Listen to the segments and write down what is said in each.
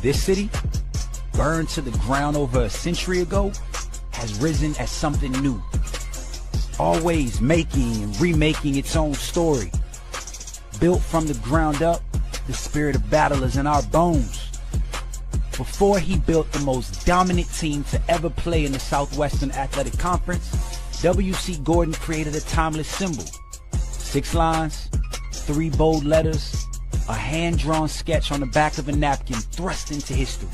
This city, burned to the ground over a century ago, has risen as something new, always making and remaking its own story. Built from the ground up, the spirit of battle is in our bones. Before he built the most dominant team to ever play in the Southwestern Athletic Conference, W.C. Gordon created a timeless symbol. 6 lines, 3 bold letters, a hand-drawn sketch on the back of a napkin thrust into history.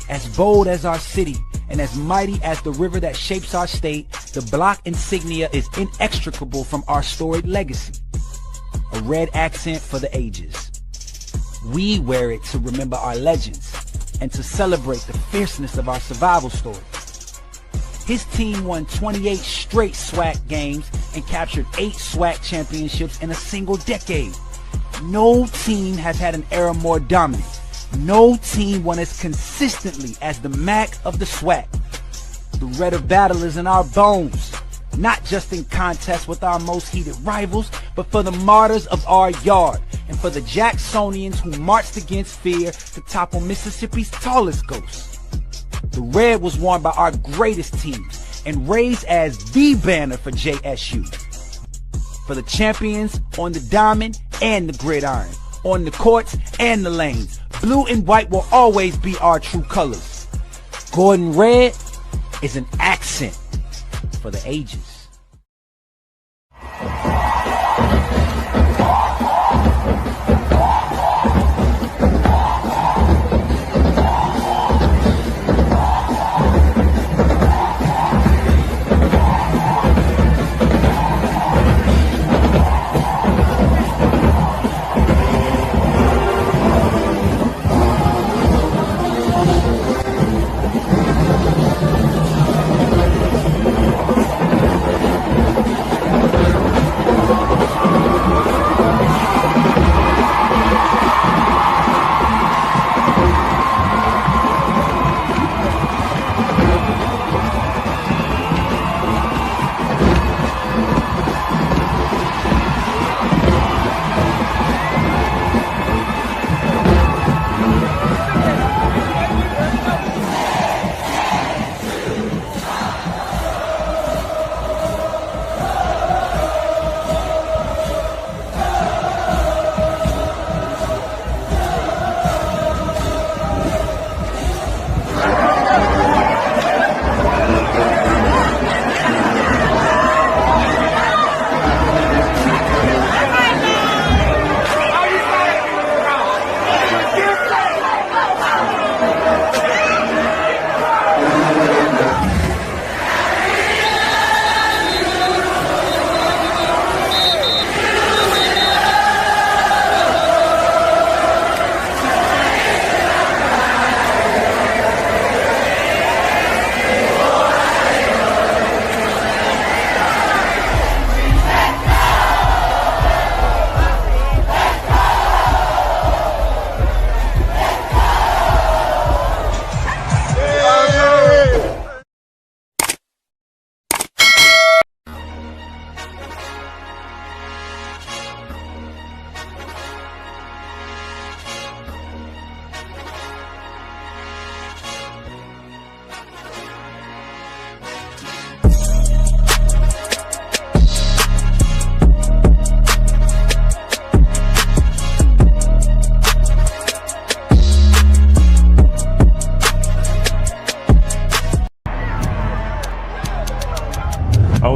As bold as our city and as mighty as the river that shapes our state, the block insignia is inextricable from our storied legacy. A red accent for the ages. We wear it to remember our legends and to celebrate the fierceness of our survival story. His team won 28 straight SWAC games and captured 8 SWAC championships in a single decade. No team has had an era more dominant. No team won as consistently as the MAC of the SWAC. The red of battle is in our bones, not just in contest with our most heated rivals, but for the martyrs of our yard and for the Jacksonians who marched against fear to topple Mississippi's tallest ghosts. The red was worn by our greatest teams and raised as the banner for JSU. For the champions on the diamond and the gridiron, on the courts and the lanes, blue and white will always be our true colors. Gordon Red is an accent for the ages.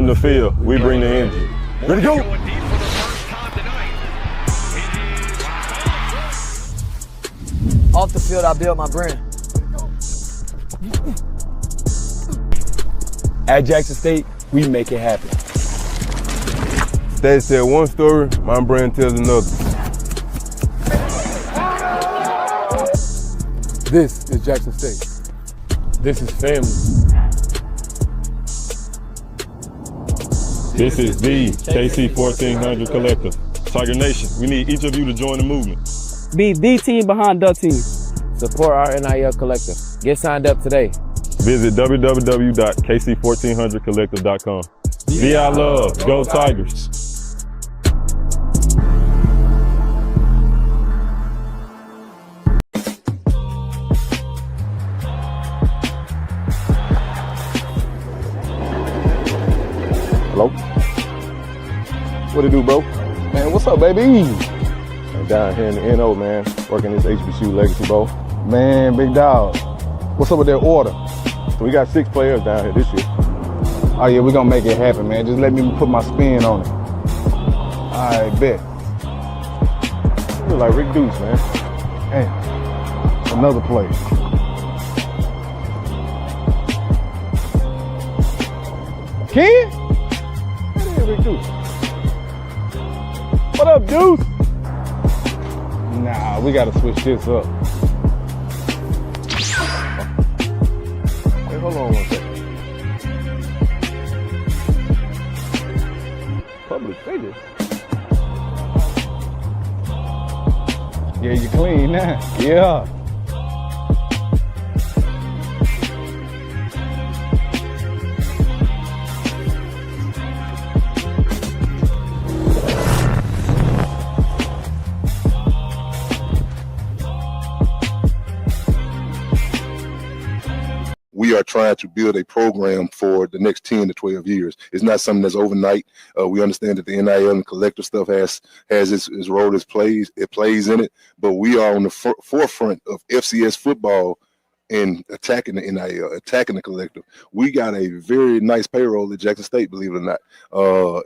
On the field, we bring the energy. Ready to go. Off the field, I build my brand. At Jackson State, we make it happen. Dad said one story, my brand tells another. This is Jackson State. This is family. This is the KC-1400 Collective. Tiger Nation, we need each of you to join the movement. Be the team behind the team. Support our NIL collective. Get signed up today. Visit www.KC1400collective.com. Be our love. Go Tigers. Hello? What it do, bro? Man, what's up, baby? I'm down here in the NO, man, working this HBCU Legacy Bowl. Man, big dog. What's up with their order? So we got 6 players down here this year. Oh yeah, we're gonna make it happen, man. Just let me put my spin on it. All right, bet. You look like Rick Deuce, man. Hey, another play. Ken? That ain't Rick Deuce. What up, Deuce? Nah, we gotta switch this up. Hey, hold on one second. Public figure. Yeah, you clean now. Yeah. We are trying to build a program for the next 10 to 12 years. It's not something that's overnight. We understand that the NIL and collective stuff has its role, it plays in it, but we are on the forefront of FCS football and attacking the NIL, attacking the collective. We got a very nice payroll at Jackson State, believe it or not.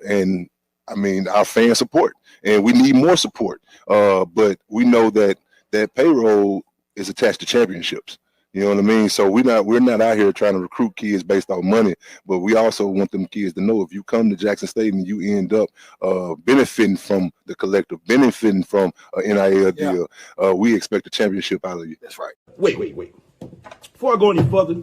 And I mean, our fan support, and we need more support. But we know that that payroll is attached to championships. You know what I mean? So we're not out here trying to recruit kids based on money, but we also want them kids to know if you come to Jackson State and you end up benefiting from the collective, benefiting from an NIL deal, we expect a championship out of you. That's right. Wait. Before I go any further,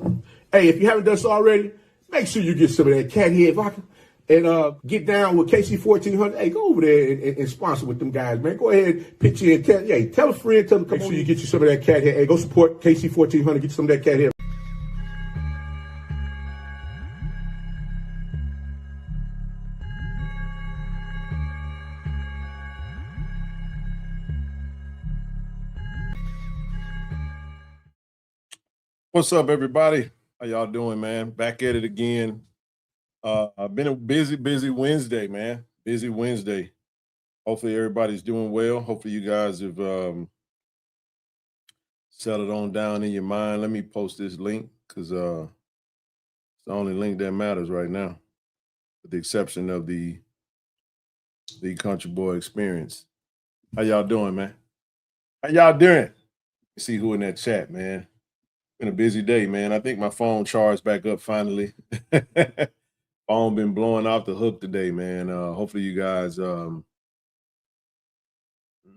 hey, if you haven't done so already, make sure you get some of that cat head vodka and get down with KC-1400. Hey, go over there and sponsor with them guys, man. Go ahead, pitch in. Tell a friend, tell them, come on, you get you some of that cat head. Hey, go support KC-1400. Get you some of that cat head. What's up, everybody? How y'all doing, man? Back at it again. I've been a busy Wednesday, man. Busy Wednesday. Hopefully everybody's doing well. Hopefully you guys have settled on down in your mind. Let me post this link because it's the only link that matters right now, with the exception of the Country Boy Experience. How y'all doing, man? How y'all doing? Let's see who in that chat, man. Been a busy day, man. I think my phone charged back up finally. Phone been blowing off the hook today, man. Hopefully you guys, a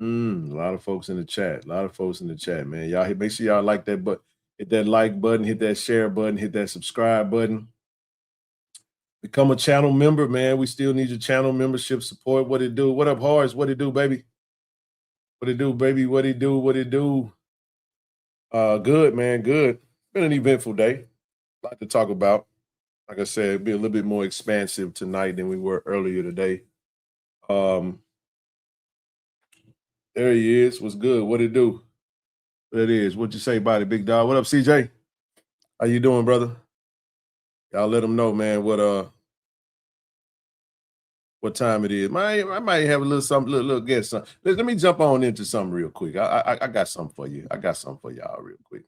lot of folks in the chat. A lot of folks in the chat, man. Y'all make sure y'all like that button, hit that like button, hit that share button, hit that subscribe button. Become a channel member, man. We still need your channel membership support. What it do? What up, Horace? What it do, baby? What it do, baby? What it do? What it do? Good, man. Good. Been an eventful day. A lot to talk about. Like I said, it'll be a little bit more expansive tonight than we were earlier today. There he is. What's good? What it do? What it is? What you say about it, big dog? What up, CJ? How you doing, brother? Y'all let them know, man, what time it is. I might have a little something, little guess. Let me jump on into something real quick. I got something for you. I got something for y'all real quick.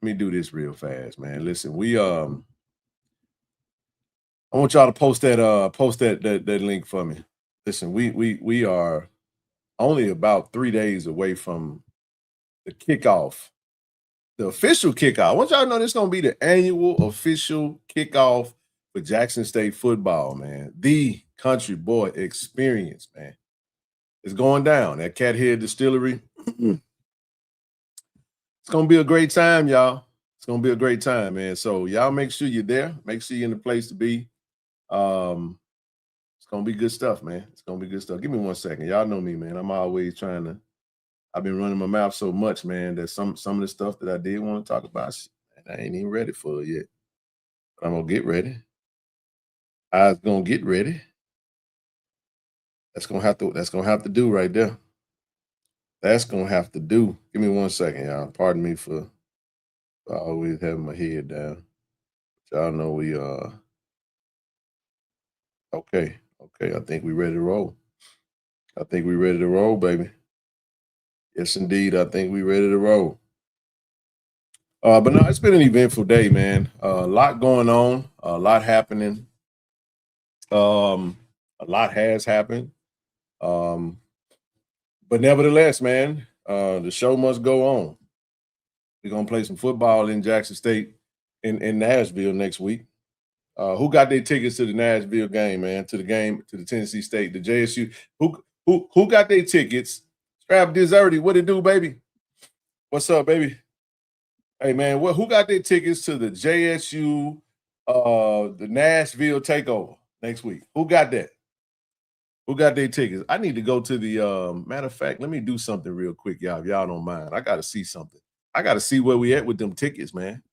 Let me do this real fast, man. Listen, I want y'all to post that link for me. Listen, we are only about 3 days away from the kickoff, the official kickoff. I want y'all to know this is going to be the annual official kickoff for Jackson State football, man. The Country Boy experience, man. It's going down at Cat Head Distillery. It's going to be a great time, y'all. It's going to be a great time, man. So y'all make sure you're there. Make sure you're in the place to be. It's going to be good stuff, man. It's going to be good stuff. Give me 1 second. Y'all know me, man. I'm always trying to, I've been running my mouth so much, man, that some of the stuff that I did want to talk about, I ain't even ready for it yet. But I'm going to get ready. I was going to get ready. That's going to have to do right there. That's going to have to do. Give me 1 second, y'all. Pardon me for always having my head down. Y'all know we okay. I think we ready to roll. I think we ready to roll, baby. Yes, indeed. I think we ready to roll. But no, it's been an eventful day, man. A lot going on, a lot happening. A lot has happened. But nevertheless, man, the show must go on. We're gonna play some football in Jackson State in Nashville next week. Who got their tickets to the Nashville game, man? To the Tennessee State, the JSU. Who got their tickets? Strap Deserty, what it do, baby? What's up, baby? Hey, man, who got their tickets to the JSU, the Nashville takeover next week? Who got that? Who got their tickets? I need to go to the matter of fact, let me do something real quick, y'all, if y'all don't mind. I got to see something. I got to see where we at with them tickets, man.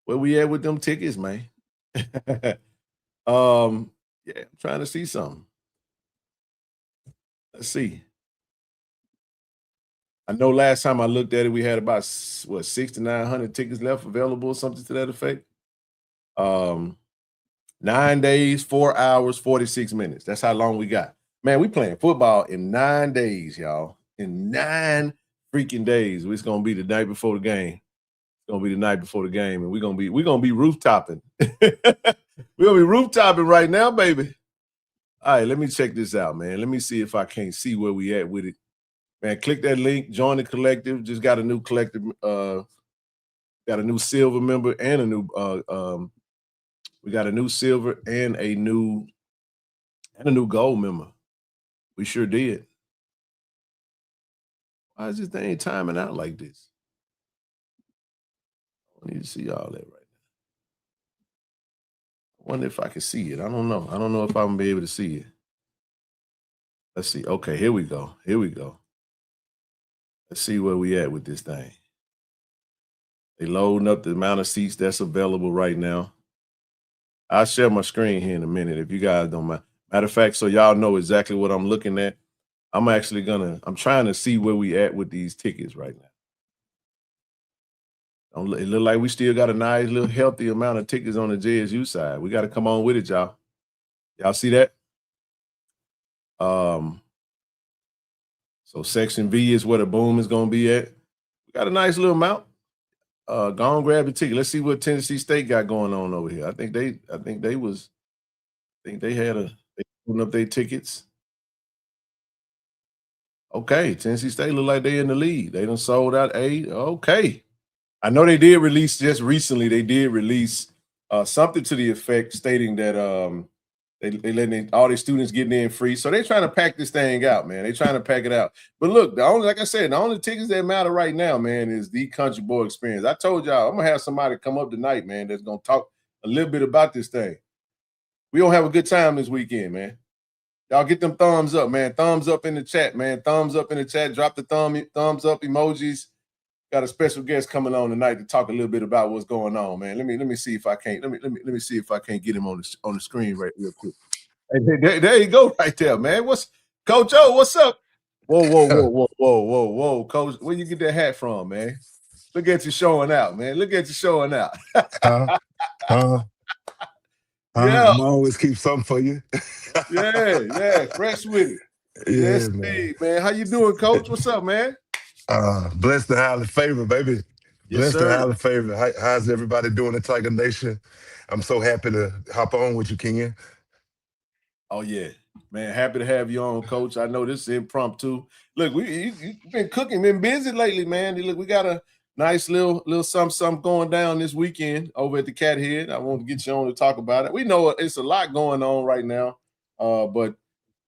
Where we at with them tickets, man. Yeah, I'm trying to see something. Let's see. I know last time I looked at it, we had about 6,900 tickets left available, something to that effect. 9 days, 4 hours, 46 minutes. That's how long we got. Man, we playing football in 9 days, y'all. In 9 freaking days. It's gonna be the night before the game. And we're gonna be roof-topping. We're gonna be roof-topping right now, baby. All right, let me check this out, man. Let me see if I can't see where we at with it. Man, click that link, join the collective. Just got a new collective, got a new silver member and a new we got a new silver and a new gold member. We sure did. Why is this thing timing out like this? I need to see all that right now. I wonder if I can see it. I don't know. I don't know if I'm gonna be able to see it. Let's see. Okay, here we go. Let's see where we at with this thing. They loading up the amount of seats that's available right now. I'll share my screen here in a minute if you guys don't mind. Matter of fact, so y'all know exactly what I'm looking at. I'm trying to see where we at with these tickets right now. It look like we still got a nice little healthy amount of tickets on the JSU side. We got to come on with it, y'all. Y'all see that? So section V is where the boom is going to be at. We got a nice little amount. Go and grab the ticket. Let's see what Tennessee State got going on over here. I think they putting up their tickets. Okay, Tennessee State look like they in the lead. They done sold out 8. Okay. I know they did release just recently. They did release something to the effect stating that they letting all their students getting in free. So they're trying to pack this thing out, man. They're trying to pack it out. But look, like I said, the only tickets that matter right now, man, is the Country Boy experience. I told y'all I'm gonna have somebody come up tonight, man, that's gonna talk a little bit about this thing. We gonna have a good time this weekend, man. Y'all get them thumbs up, man. Thumbs up in the chat, man. Thumbs up in the chat. Drop the thumbs up emojis. Got a special guest coming on tonight to talk a little bit about what's going on, man. Let me see if I can't. Let me see if I can't get him on the screen right real quick. Hey, there you go, right there, man. What's Coach O? What's up? Whoa, Coach. Where you get that hat from, man? Look at you showing out, man. Yeah. I'm always keep something for you. yeah, fresh with it. Yeah, man. How you doing, Coach? What's up, man? Blessed and highly favored, baby. Yes, Blessed and sir. highly favored. How's everybody doing in Tiger Nation? I'm so happy to hop on with you, Ken. Oh yeah, man. Happy to have you on, Coach. I know this is impromptu. Look, you've been cooking, been busy lately, man. Look, we got a nice little something going down this weekend over at the Cat Head. I want to get you on to talk about it. We know it's a lot going on right now, but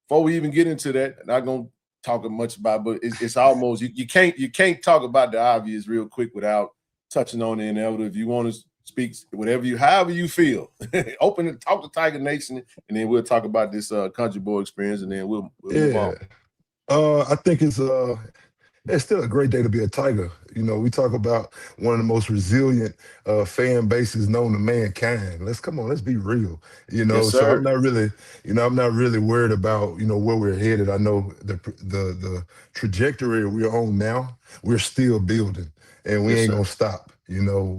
before we even get into that, not gonna talk much about, but it's almost you can't talk about the obvious real quick without touching on the inevitable. If you want to speak however you feel, open and talk to Tiger Nation, and then we'll talk about this country boy experience, and then we'll move on. I think it's still a great day to be a Tiger. You know, we talk about one of the most resilient fan bases known to mankind. Let's be real. You know, Yes, so sir. I'm not really worried about where we're headed. I know the trajectory we're on now. We're still building, and we Yes, ain't sir. gonna stop. You know,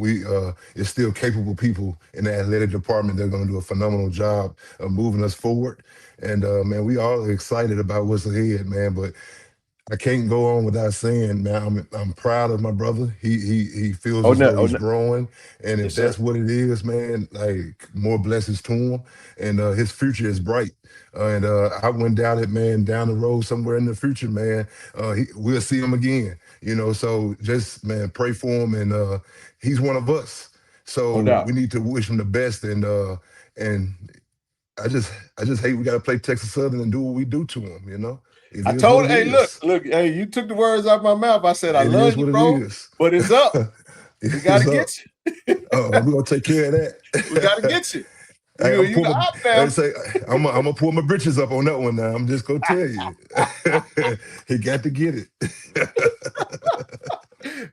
it's still capable people in the athletic department. They're gonna do a phenomenal job of moving us forward. And man, we all are excited about what's ahead, man. But I can't go on without saying, man, I'm proud of my brother. He feels Oh as no, though he's growing, and if yes, sir. that's what it is, man, like more blessings to him, and his future is bright. And I wouldn't doubt it, man. Down the road, somewhere in the future, man, we'll see him again. You know, so just man, pray for him, and he's one of us. No So doubt. we need to wish him the best, and I just hate we got to play Texas Southern and do what we do to him. You know. It I is what told, it hey, is. look, hey, you took the words out my mouth. I said, I It is love you, what it bro, is. but it's up. We got to It's up. get you. We're gonna take care of We got to that. get you. Hey, You the op now. I'm gonna pull my britches up on that one now. I'm just gonna tell you. He got to get it.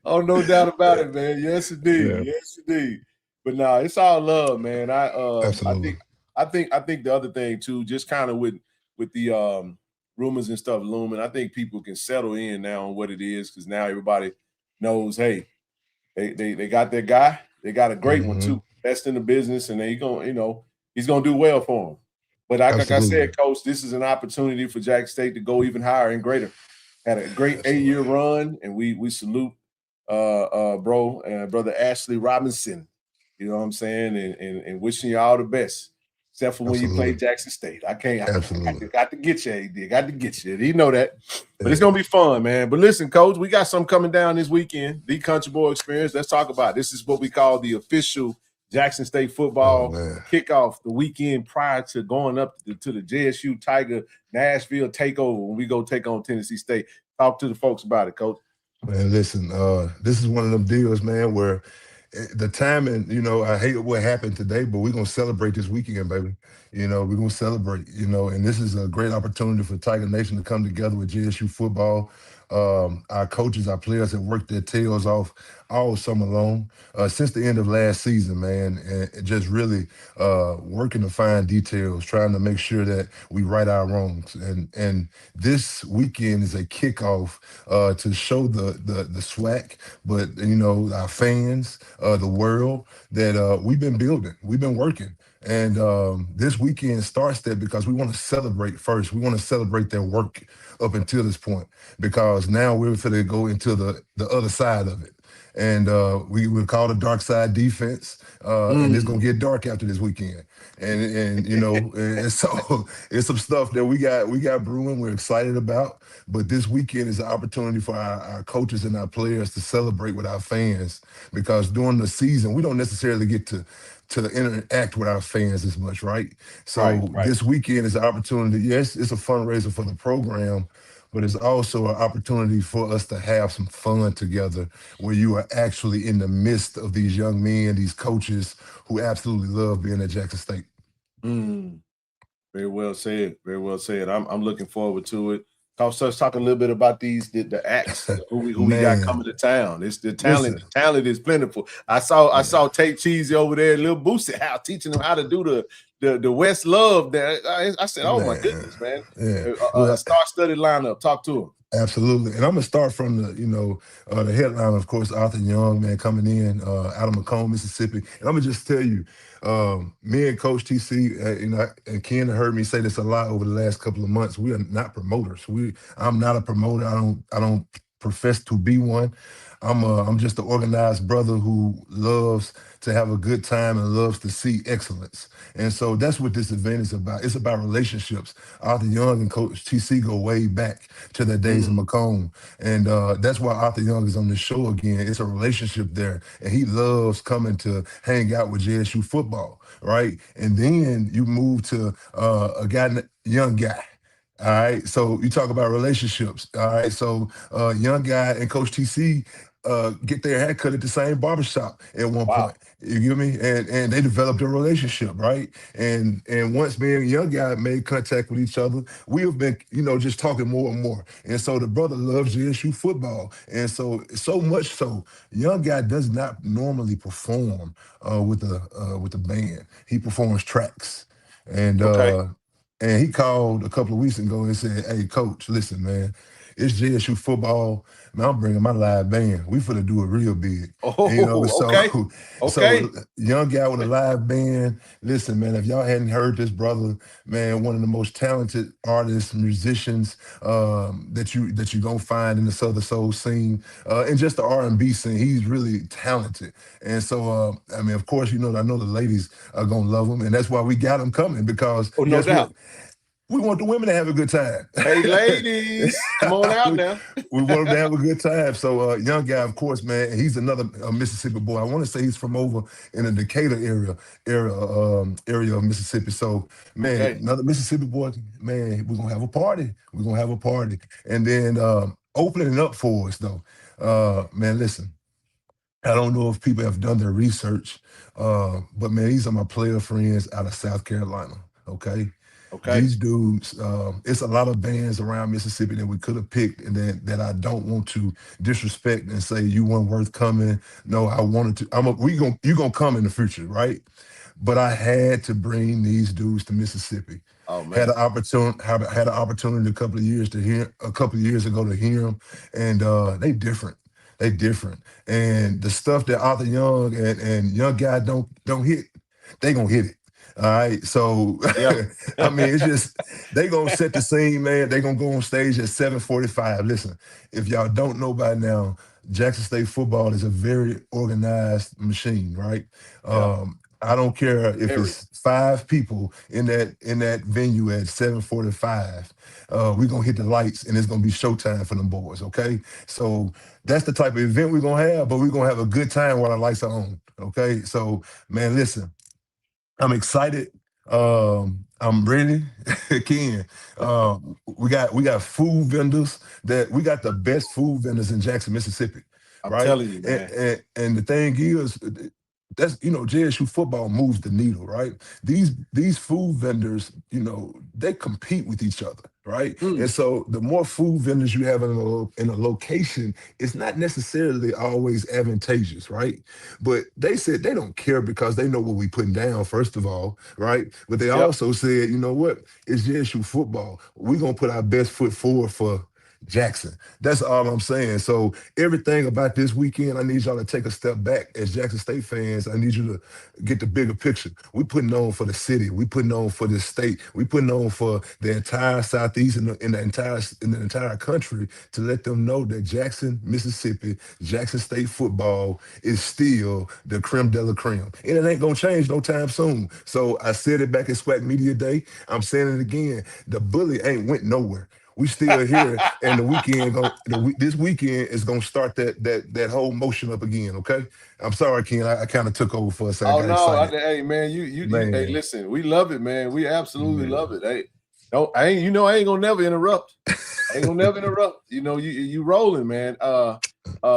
Oh, no doubt about it, man. Yes, indeed. Yeah. Yes, indeed. But nah, it's all love, man. Absolutely. I think the other thing too, just kind of with the rumors and stuff looming, I think people can settle in now on what it is, because now everybody knows, hey, they got their guy. They got a great one too, best in the business, and he's gonna do well for them. But like I Absolutely. said, Coach, this is an opportunity for Jackson State to go even higher and greater. Had a great 8-year run, and we salute brother Ashley Robinson. You know what I'm saying, and wishing you all the best. Except for when you play Absolutely. Jackson State. I Absolutely. got to get you, AD. Got to get you. You know that. But it's gonna be fun, man. But listen, Coach, we got something coming down this weekend. The Country Boy Experience. Let's talk about it. This is what we call the official Jackson State football kickoff, the weekend prior to going up to the JSU Tiger Nashville takeover when we go take on Tennessee State. Talk to the folks about it, Coach. Man, listen, this is one of them deals, man, where the timing, I hate what happened today, but we're going to celebrate this weekend, baby. We're going to celebrate, and this is a great opportunity for Tiger Nation to come together with JSU football. Our coaches, our players have worked their tails off all summer long, since the end of last season, man, and just really working to find details, trying to make sure that we right our wrongs. And this weekend is a kickoff to show the SWAC, but our fans, the world, that we've been building, we've been working. And this weekend starts that because we want to celebrate first. We want to celebrate their work up until this point, because now we're going to go into the other side of it. And we would call the dark side defense, and it's gonna get dark after this weekend. And and so it's some stuff that we got brewing. We're excited about, but this weekend is an opportunity for our coaches and our players to celebrate with our fans, because during the season we don't necessarily get to interact with our fans as much, right? So this weekend is an opportunity. Yes, it's a fundraiser for the program, but it's also an opportunity for us to have some fun together, where you are actually in the midst of these young men, these coaches who absolutely love being at Jackson State. Very well said. Very well said. I'm looking forward to it. Let's talk a little bit about the acts who we got coming to town. It's the talent. Listen. The talent is plentiful. I saw Tate Cheesy over there, little Boosie House, teaching them how to do the West Love. There, I said, oh my goodness, man! Yeah. A star-studded lineup. Talk to him. Absolutely. And I'm gonna start from the headline, of course, Arthur Young, man, coming in out of Macomb, Mississippi. And I'm gonna just tell you, me and Coach TC, and Ken heard me say this a lot over the last couple of months. We are not promoters. I'm not a promoter. I don't profess to be one. I'm just an organized brother who loves to have a good time and loves to see excellence. And so that's what this event is about. It's about relationships. Arthur Young and Coach TC go way back to their days in Macomb. And that's why Arthur Young is on the show again. It's a relationship there. And he loves coming to hang out with JSU football, right? And then you move to young guy. All right. So you talk about relationships. All right. So young guy and Coach TC get their hair cut at the same barbershop at one point. You get me? And they developed a relationship, right? And once me and young guy made contact with each other, we have been, just talking more and more. And so the brother loves JSU football. And so much so, young guy does not normally perform with a band. He performs tracks. And and he called a couple of weeks ago and said, "Hey, coach, listen, man, it's JSU football. Man, I'm bringing my live band. We finna do it real big." So young guy with a live band. Listen, man, if y'all hadn't heard this brother, man, one of the most talented artists, musicians that you gonna find in the Southern Soul scene and just the R&B scene. He's really talented. And so, I mean, of course, I know the ladies are gonna love him, and that's why we got him coming because guess what? We want the women to have a good time. Hey, ladies, come on out now. We want them to have a good time. So, young guy, of course, man, he's another Mississippi boy. I want to say he's from over in the Decatur area of Mississippi. So, man, another Mississippi boy, man, we're gonna have a party. We're gonna have a party, and then opening it up for us, though, man. Listen, I don't know if people have done their research, but man, these are my player friends out of South Carolina. Okay. These dudes, it's a lot of bands around Mississippi that we could have picked and that I don't want to disrespect and say you weren't worth coming. No, I wanted to. You're gonna come in the future, right? But I had to bring these dudes to Mississippi. Oh, man. Had an opportunity a couple of years ago to hear them, and they different. They different. And the stuff that Arthur Young and young guy don't hit, they gonna hit it. All right, so I mean, it's just they gonna set the scene, man. They gonna go on stage at 7:45. Listen, if y'all don't know by now, Jackson State football is a very organized machine, right? I don't care if it's 5 people in that venue at 7:45. We're gonna hit the lights and it's gonna be showtime for them boys. Okay, so that's the type of event we're gonna have, but we're gonna have a good time while the lights are on. Okay, so man, listen. I'm excited. I'm ready. Ken, we got food vendors we got the best food vendors in Jackson, Mississippi. I'm telling you, man. And the thing is, that's JSU football moves the needle, right? These food vendors, they compete with each other, right? And so the more food vendors you have in a location, it's not necessarily always advantageous, right? But they said they don't care because they know what we putting down, first of all, right? But they also said, you know what? It's JSU football. We're gonna put our best foot forward for Jackson. That's all I'm saying. So everything about this weekend, I need y'all to take a step back as Jackson State fans. I need you to get the bigger picture. We putting on for the city. We putting on for the state. We putting on for the entire Southeast and the entire country to let them know that Jackson, Mississippi, Jackson State football is still the creme de la creme. And it ain't gonna change no time soon. So I said it back at SWAC Media Day. I'm saying it again. The bully ain't went nowhere. We still here, and this weekend is gonna start that whole motion up again. Okay, I'm sorry, Ken. I kind of took over for a second. Hey man, hey, listen, we love it, man. We absolutely love it. Hey, I ain't gonna never interrupt. I ain't gonna never interrupt. You rolling, man.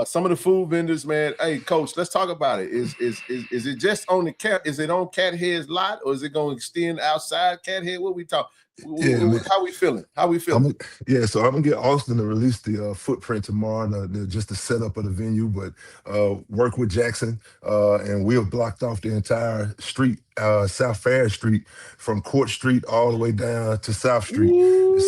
Some of the food vendors, man. Hey, coach, let's talk about it. Is it just on the cat? Is it on Cat Head's lot, or is it gonna extend outside Cat Head? What we talk? How we feeling? So I'm gonna get Austin to release the footprint tomorrow, just the setup of the venue, but work with Jackson, and we have blocked off the entire street, South Fair Street, from Court Street all the way down to South Street.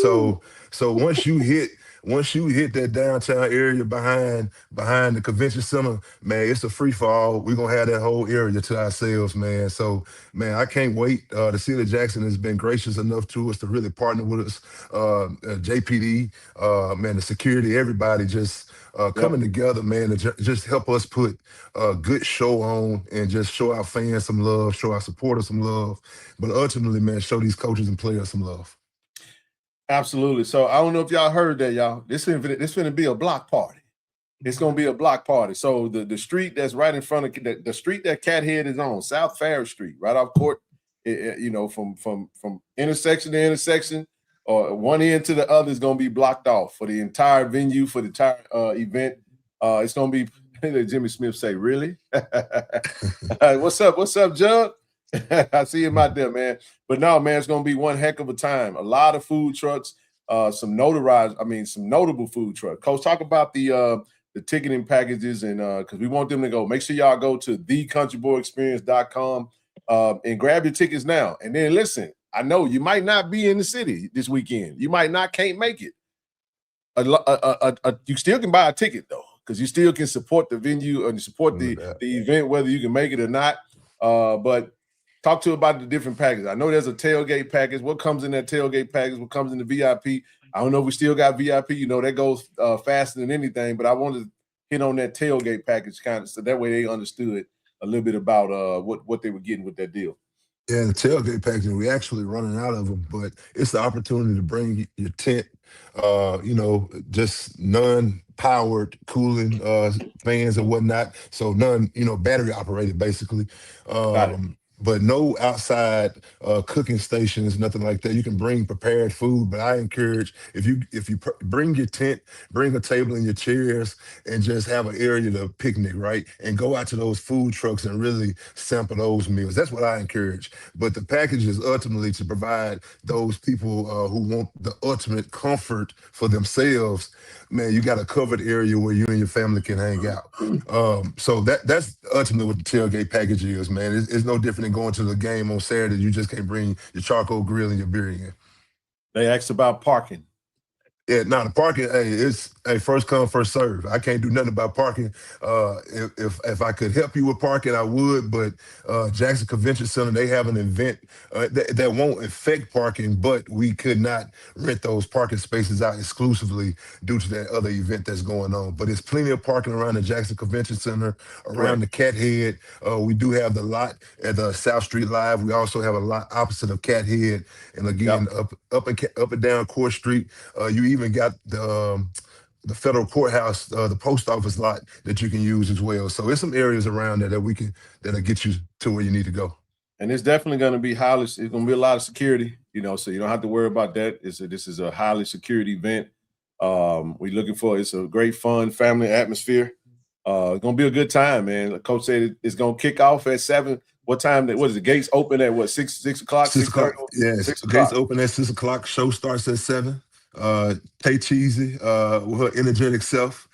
So once you hit once you hit that downtown area behind the convention center, man, it's a free for all. We're gonna have that whole area to ourselves, man. So, man, I can't wait. The city of Jackson has been gracious enough to us to really partner with us. JPD, man, the security, everybody just coming together, man, to just help us put a good show on and just show our fans some love, show our supporters some love, but ultimately, man, show these coaches and players some love. Absolutely. So I don't know if y'all heard that, y'all. This finna be a block party. It's gonna be a block party. So the street that's right in front of the street that Cathead is on, South Farris Street, right off Court, you know, from intersection to intersection, or one end to the other is gonna be blocked off for the entire venue, for the entire event. It's gonna be. Jimmy Smith say, "Really? What's up, Jug?" I see him out there, man. But no, man, it's gonna be one heck of a time. A lot of food trucks, some notable food trucks. Coach, talk about the ticketing packages, and because we want them to go. Make sure y'all go to thecountryboyexperience.com and grab your tickets now. And then listen, I know you might not be in the city this weekend. You can't make it. You still can buy a ticket though, because you still can support the venue and support the event, whether you can make it or not. But talk to about the different packages. I know there's a tailgate package. What comes in that tailgate package? What comes in the VIP? I don't know if we still got VIP. You know, that goes faster than anything. But I wanted to hit on that tailgate package kind of so that way they understood a little bit about what they were getting with that deal. Yeah, the tailgate package, we're actually running out of them, but it's the opportunity to bring your tent, you know, just non-powered cooling fans and whatnot. So battery operated basically. But no outside cooking stations, nothing like that. You can bring prepared food, but I encourage if you bring your tent, bring a table and your chairs, and just have an area to picnic, right? And go out to those food trucks and really sample those meals. That's what I encourage. But the package is ultimately to provide those people who want the ultimate comfort for themselves. Man, you got a covered area where you and your family can hang out. So that's ultimately what the tailgate package is, man. It's no different than going to the game on Saturday. You just can't bring your charcoal grill and your beer in. They asked about parking. Yeah, now the parking, it's first come, first serve. I can't do nothing about parking. If I could help you with parking, I would. But Jackson Convention Center, they have an event that won't affect parking, but we could not rent those parking spaces out exclusively due to that other event that's going on. But there's plenty of parking around the Jackson Convention Center, around the Cat Head. We do have the lot at the South Street Live. We also have a lot opposite of Cat Head, and again up and down Court Street. You even got the federal courthouse, the post office lot that you can use as well. So there's some areas around there that'll get you to where you need to go. And it's definitely going to be it's going to be a lot of security, you know, so you don't have to worry about that. This is a highly secured event. We're looking for it's a great fun family atmosphere. It's going to be a good time, man. Like Coach said, it's going to kick off at 7. What time? What is the gates open at? What 6 o'clock? 6 o'clock. Yeah, 6 o'clock. Gates open at 6 o'clock. Show starts at 7. Tay Cheesy with her energetic self.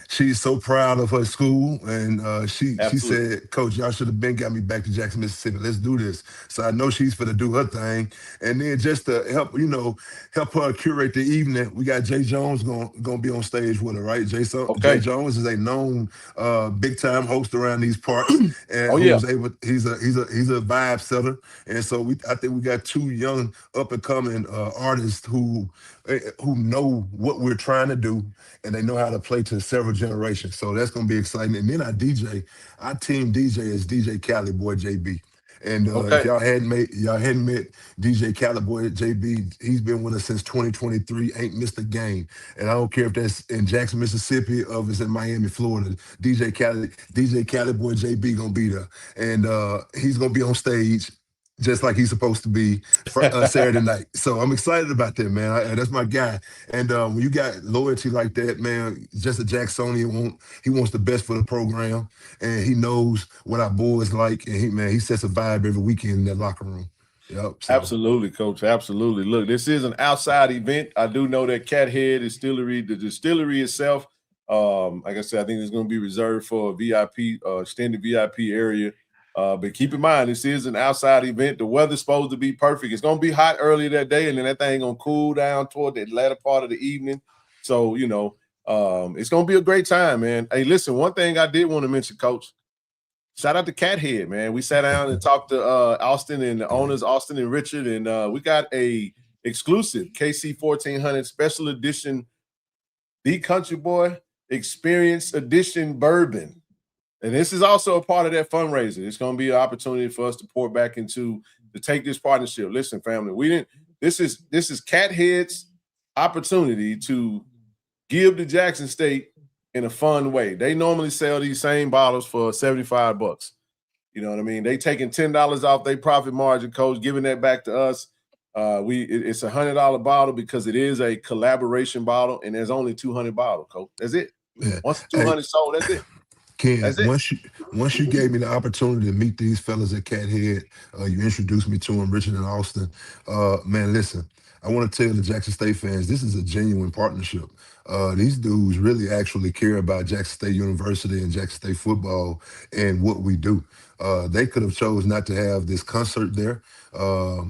She's so proud of her school, and she said, "Coach, y'all should have got me back to Jackson, Mississippi. Let's do this." So I know she's for to do her thing, and then just to help her curate the evening, we got Jay Jones gonna be on stage with her, right? Jay Jones is a known big time host around these parts, and he's a vibe setter, and so I think we got 2 young up and coming artists who know what we're trying to do, and they know how to play to several generations. So that's going to be exciting. And then our team DJ is DJ Cali Boy JB. And if y'all hadn't met DJ Cali Boy JB, he's been with us since 2023, ain't missed a game. And I don't care if that's in Jackson, Mississippi, or if it's in Miami, Florida. DJ Cali Boy JB going to be there. And he's going to be on stage just like he's supposed to be Saturday night. So I'm excited about that, man. That's my guy. And when you got loyalty like that, man, just a Jacksonian, he wants the best for the program, and he knows what our boys like, and he sets a vibe every weekend in that locker room. Yep. So. Absolutely, Coach. Absolutely. Look, this is an outside event. I do know that Cat Head Distillery, the distillery itself, like I said, I think it's going to be reserved for a VIP, extended VIP area. But keep in mind, this is an outside event. The weather's supposed to be perfect. It's going to be hot early that day, and then that thing going to cool down toward the latter part of the evening. So, you know, it's going to be a great time, man. Hey, listen, one thing I did want to mention, Coach, shout out to Cathead, man. We sat down and talked to Austin and the owners, Austin and Richard, and we got a exclusive KC-1400 special edition The Country Boy Experience Edition bourbon. And this is also a part of that fundraiser. It's going to be an opportunity for us to pour back into to take this partnership. Listen, family, this is Cathead's opportunity to give to Jackson State in a fun way. They normally sell these same bottles for $75. You know what I mean? They taking $10 off their profit margin, Coach, giving that back to us. It's a $100 bottle because it is a collaboration bottle, and there's only 200 bottles, Coach. That's it. Yeah. Once 200 sold, that's it. Ken, once you gave me the opportunity to meet these fellas at Cathead, you introduced me to them, Richard and Austin. Man, listen, I want to tell the Jackson State fans, this is a genuine partnership. These dudes really actually care about Jackson State University and Jackson State football and what we do. They could have chose not to have this concert there.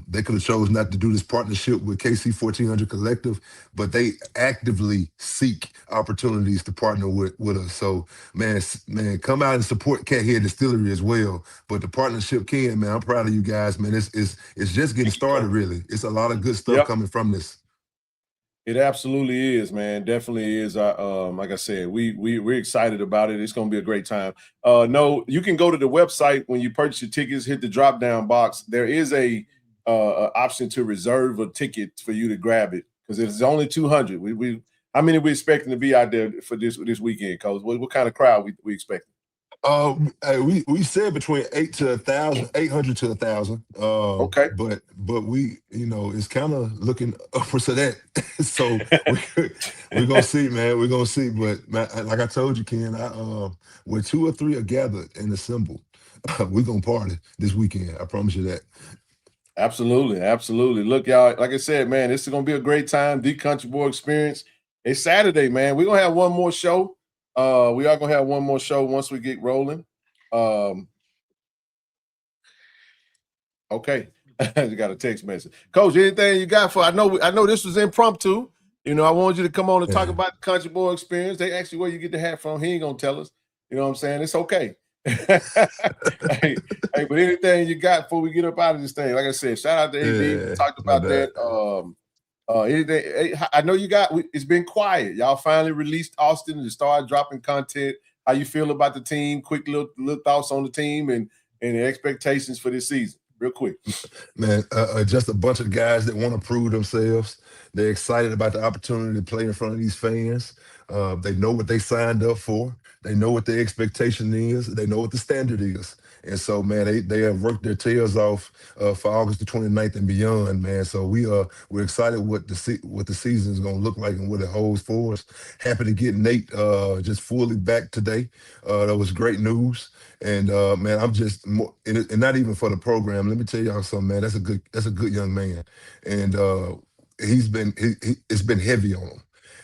They could have chose not to do this partnership with KC-1400 Collective, but they actively seek opportunities to partner with us. So, man, come out and support Cathead Distillery as well. But the partnership, Ken, man, I'm proud of you guys, man. It's just getting started, really. It's a lot of good stuff coming from this. It absolutely is, man. Definitely is. Like I said, we're excited about it. It's going to be a great time. No, you can go to the website when you purchase your tickets. Hit the drop down box. There is a option to reserve a ticket for you to grab it because it's only 200. How many we expecting to be out there for this weekend, Coach? What kind of crowd we expecting? We said between 800 to 1,000. Okay, but we, you know, it's kind of looking upwards of that. So we're gonna see, man. We're gonna see. But man, like I told you, Ken, when 2 or 3 are gathered and assembled, we're gonna party this weekend. I promise you that. Absolutely, absolutely. Look, y'all, like I said, man, this is gonna be a great time. The Country Boy Experience. It's Saturday, man. We're gonna have one more show. We are gonna have one more show once we get rolling. Okay. You got a text message. Coach, anything you got for I know this was impromptu. You know, I wanted you to come on and talk about the Country Boy Experience. They asked you where you get the hat from. He ain't gonna tell us. You know what I'm saying? It's okay. hey, but anything you got before we get up out of this thing? Like I said, shout out to AD. We talked about that. Anything, I know it's been quiet. Y'all finally released Austin and started dropping content. How you feel about the team? Quick little thoughts on the team and the expectations for this season, real quick. Man, just a bunch of guys that want to prove themselves. They're excited about the opportunity to play in front of these fans. They know what they signed up for. They know what the expectation is. They know what the standard is. And so, man, they have worked their tails off for August the 29th and beyond, man. So we're excited what the season is going to look like and what it holds for us. Happy to get Nate just fully back today. That was great news. And man, I'm just more, and not even for the program. Let me tell y'all something, man. That's a good young man, and it's been heavy on him,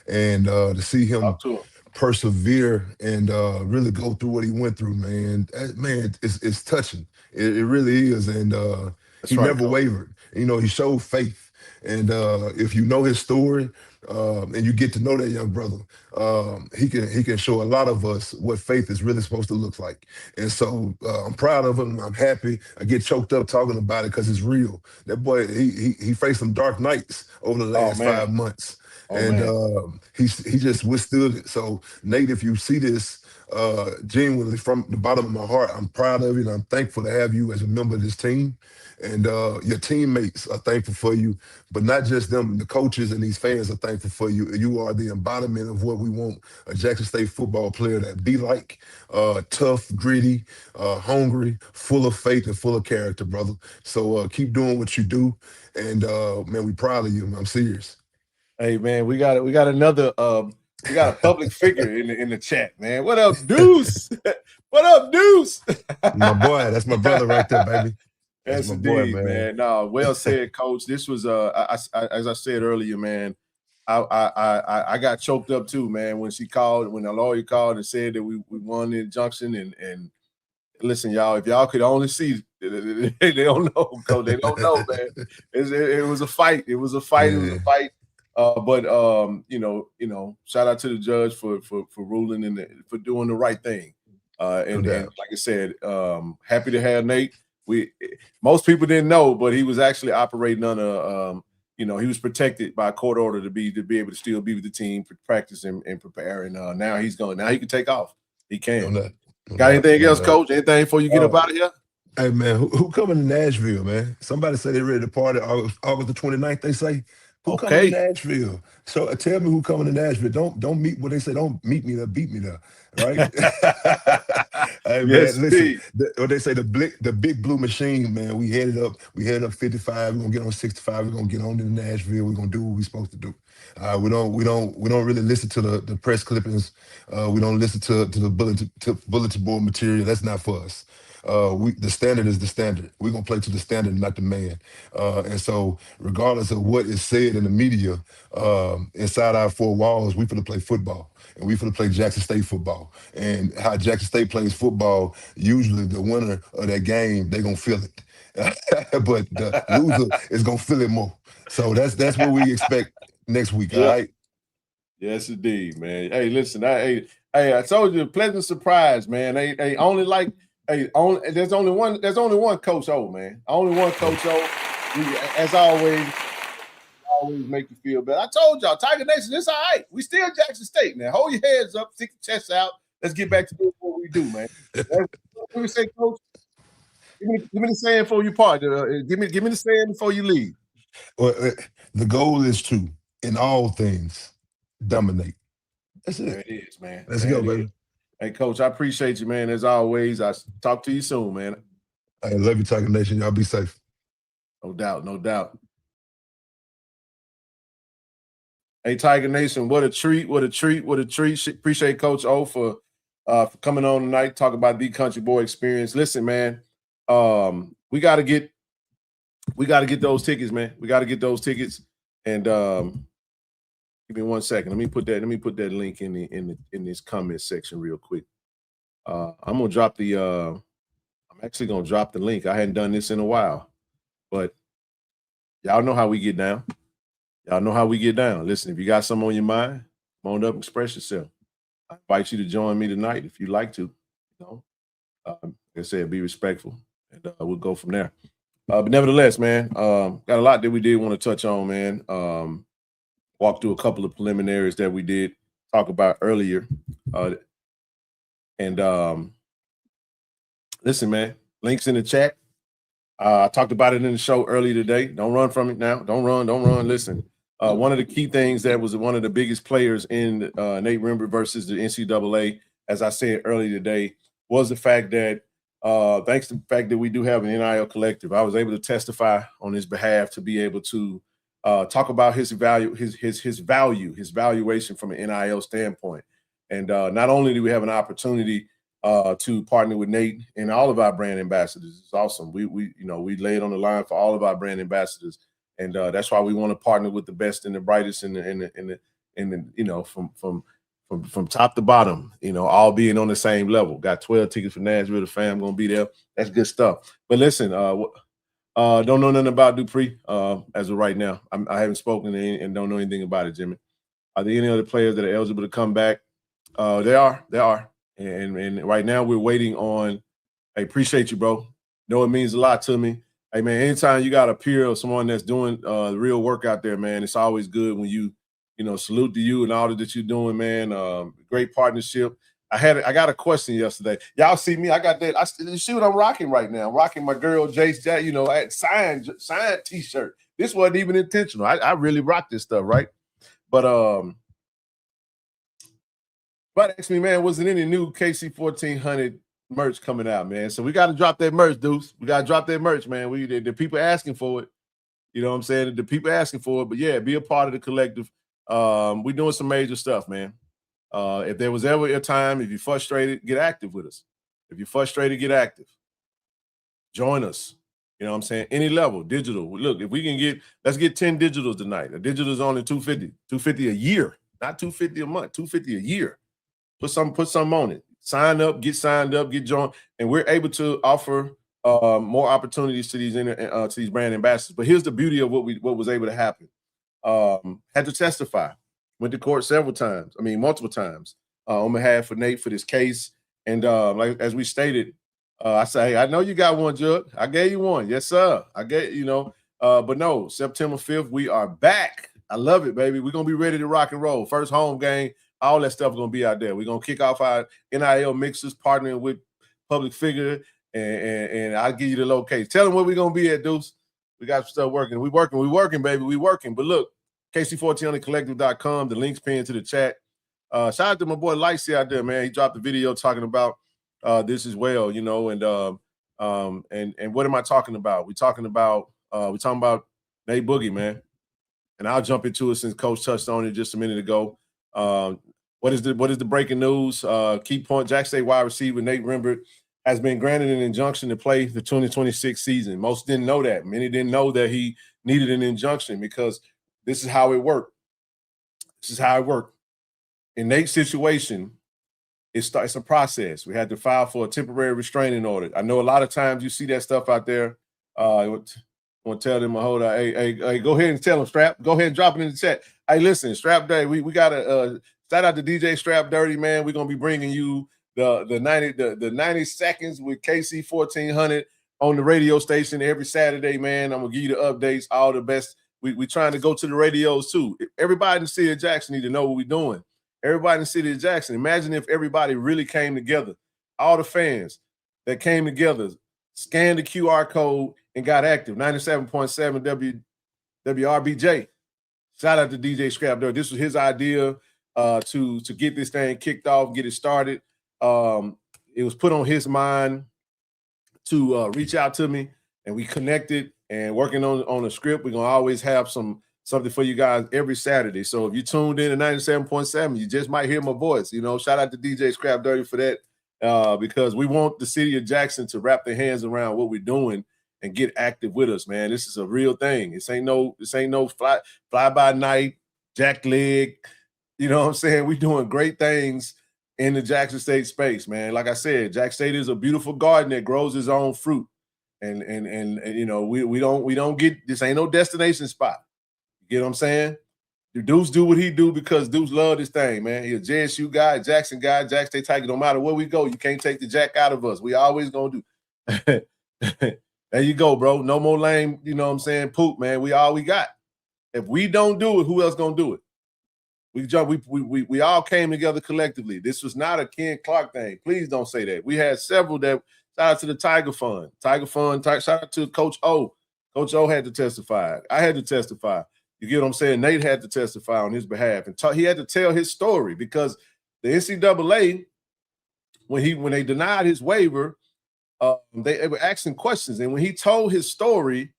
and to see him persevere and really go through what he went through, man, it's touching. It really is, and he never wavered. You know, he showed faith, and if you know his story and you get to know that young brother, he can show a lot of us what faith is really supposed to look like. And so I'm proud of him. I'm happy. I get choked up talking about it because it's real. That boy, he faced some dark nights over the last 5 months. He just withstood it. So Nate, if you see this, genuinely from the bottom of my heart, I'm proud of you and I'm thankful to have you as a member of this team. And your teammates are thankful for you, but not just them, the coaches and these fans are thankful for you. You are the embodiment of what we want a Jackson State football player to be like, tough, gritty, hungry, full of faith and full of character, brother. So keep doing what you do. And man, we proud of you. I'm serious. Hey man, we got another we got a public figure in the chat, man. What up, Deuce? What up, Deuce? My boy, that's my brother right there, baby. That's my boy, man. No, well said, Coach. This was as I said earlier, man. I got choked up too, man, when the lawyer called and said that we won the injunction, and listen, y'all, if y'all could only see, they don't know, Coach. They don't know, man. It was a fight. It was a fight. It was a fight. But shout out to the judge for ruling and for doing the right thing. And like I said, happy to have Nate. Most people didn't know, but he was actually operating under he was protected by a court order to be able to still be with the team, practice and prepare. And now he's going. Now he can take off. He can. Got anything else, Coach? Anything before you get up out of here? Hey, man, who coming to Nashville, man? Somebody said they ready to party August the 29th, they say. Who coming to Nashville? So tell me who coming to Nashville. Don't meet what they say. Don't meet me there, beat me there, right? Hey, yes, man, listen. What they say, the big blue machine, man. We headed up 55. We're gonna get on 65. We're gonna get on to Nashville. We're gonna do what we're supposed to do. We don't really listen to the press clippings. We don't listen to the bulletin board material. That's not for us. The standard is the standard. We're gonna play to the standard, not the man. And so, regardless of what is said in the media, inside our four walls, we finna play football, and we finna play Jackson State football. And how Jackson State plays football, usually the winner of that game, they gonna feel it, but the loser is gonna feel it more. So that's what we expect next week. All right. Yes, indeed, man. Hey, listen, I told you, a pleasant surprise, man. There's only one Coach O, man. Only one Coach O. As always make you feel better. I told y'all, Tiger Nation, it's all right. We still Jackson State, man. Hold your heads up, stick your chests out. Let's get back to doing what we do, man. Let me say, Coach. Give me the saying before you part. Give me the saying before you leave. Well, the goal is to, in all things, dominate. That's it. There it is, man. Let's go, baby. Hey, Coach, I appreciate you, man. As always, I talk to you soon, man. I love you, Tiger Nation. Y'all be safe. No doubt, no doubt. Hey, Tiger Nation, what a treat, what a treat, what a treat. Appreciate Coach O for coming on tonight, talk about the Country Boy experience. Listen, man, we got to get those tickets, man. We got to get those tickets. And give me 1 second. Let me put that link in this comment section real quick. I'm actually gonna drop the link. I hadn't done this in a while, but y'all know how we get down. Y'all know how we get down. Listen, if you got something on your mind, come on up and express yourself. I invite you to join me tonight if you'd like to. Like I said, be respectful, and we'll go from there. But nevertheless, man, got a lot that we did want to touch on, man. Walk through a couple of preliminaries that we did talk about earlier. Listen, man, links in the chat. I talked about it in the show earlier today. Don't run from it now. Don't run. Listen, one of the key things that was one of the biggest players in Nate Rembert versus the NCAA, as I said earlier today, was the fact that thanks to the fact that we do have an NIL collective, I was able to testify on his behalf to be able to talk about his value, his valuation from an NIL standpoint. And not only do we have an opportunity to partner with Nate and all of our brand ambassadors, it's awesome. We lay it on the line for all of our brand ambassadors, and that's why we want to partner with the best and the brightest from top to bottom, all being on the same level. Got 12 tickets for Nashville. The fam gonna be there. That's good stuff. But listen, don't know nothing about Dupree as of right now. I haven't spoken and don't know anything about it, Jimmy. Are there any other players that are eligible to come back? They are. And right now we're waiting on. I appreciate you, bro. Know it means a lot to me. Hey, man, anytime you got a peer or someone that's doing the real work out there, man, it's always good when you salute to you and all that you're doing, man. Great partnership. I got a question yesterday. Y'all see me? I got that. You see what I'm rocking right now? I'm rocking my girl Jace Jack, signed T-shirt. This wasn't even intentional. I really rock this stuff, right? But asked me, man, was there any new KC-1400 merch coming out, man? So we got to drop that merch, dudes. We got to drop that merch, man. The people asking for it. You know what I'm saying? The people asking for it. But yeah, be a part of the collective. We're doing some major stuff, man. If there was ever a time, if you're frustrated, get active with us. If you're frustrated, get active. Join us. You know what I'm saying? Any level, digital. Look, if we can let's get 10 digitals tonight. A digital is only $250. $250 a year, not $250 a month, $250 a year. Put some on it. sign up, get signed up, get joined, and we're able to offer more opportunities to these brand ambassadors. But here's the beauty of what was able to happen. Had to testify, went to court multiple times on behalf of Nate for this case. And like as we stated, I say, hey, I know you got one, Judge. I gave you one. Yes, sir. I gave, but no, September 5th, we are back. I love it, baby. We're going to be ready to rock and roll. First home game, all that stuff is going to be out there. We're going to kick off our NIL mixers, partnering with public figure, and I'll give you the location. Tell them where we're going to be at, Deuce. We got some stuff working. We working, baby. We working. But look, KC-1400collective.com, the link's pinned to the chat. Shout out to my boy Lightsy out there, man. He dropped a video talking about this as well, and what am I talking about? We're talking about Nate Boogie, man. And I'll jump into it since Coach touched on it just a minute ago. What is the breaking news? Key point: Jack State wide receiver Nate Rembert has been granted an injunction to play the 2026 season. Most didn't know that. Many didn't know that he needed an injunction because this is how it worked. In Nate's situation, it's a process. We had to file for a temporary restraining order. I know a lot of times you see that stuff out there. I want to tell them, hold on, hey, go ahead and tell them, Strap. Go ahead and drop it in the chat. Hey, listen, Strap Day, we got a shout out to DJ Strap Dirty, man. We're gonna be bringing you the 90 seconds with KC-1400 on the radio station every Saturday, man. I'm gonna give you the updates, all the best. We trying to go to the radios too. Everybody in the city of Jackson need to know what we're doing. Everybody in the city of Jackson. Imagine if everybody really came together. All the fans that came together, scanned the QR code and got active. 97.7 WRBJ. Shout out to DJ Scrap Dirty. This was his idea to get this thing kicked off, get it started. It was put on his mind to reach out to me, and we connected and working on a script. We're gonna always have something for you guys every Saturday. So if you tuned in to 97.7, you just might hear my voice. Shout out to DJ Scrap Dirty for that, because we want the city of Jackson to wrap their hands around what we're doing and get active with us, man. This is a real thing. This ain't no fly by night, jack leg. You know what I'm saying? We're doing great things in the Jackson State space, man. Like I said, Jack State is a beautiful garden that grows its own fruit. And we don't get, this ain't no destination spot. You get what I'm saying? Deuce do what he do because Deuce love this thing, man. He's a JSU guy, Jackson guy, Jack State Tiger. No matter where we go, you can't take the Jack out of us. We always gonna do. There you go, bro. No more lame, you know what I'm saying, poop, man. We all we got. If we don't do it, who else gonna do it? We all came together collectively. This was not a Ken Clark thing. Please don't say that. We had several that. Shout out to the Tiger Fund. Shout out to Coach O. Coach O had to testify. I had to testify. You get what I'm saying? Nate had to testify on his behalf, and he had to tell his story because the NCAA, when they denied his waiver, they were asking questions, and when he told his story,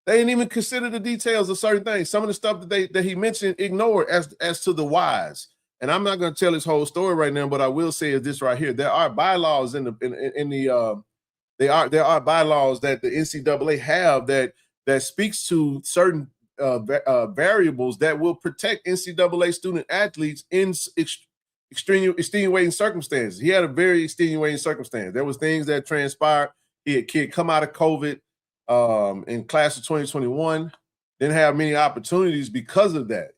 they didn't even consider the details of certain things. Some of the stuff that he mentioned ignored as to the whys. And I'm not going to tell his whole story right now, but I will say is this right here: there are bylaws there are bylaws that the NCAA have that speaks to certain variables that will protect NCAA student athletes in extenuating circumstances. He had a very extenuating circumstance. There was things that transpired. He had come out of COVID in class of 2021, didn't have many opportunities because of that.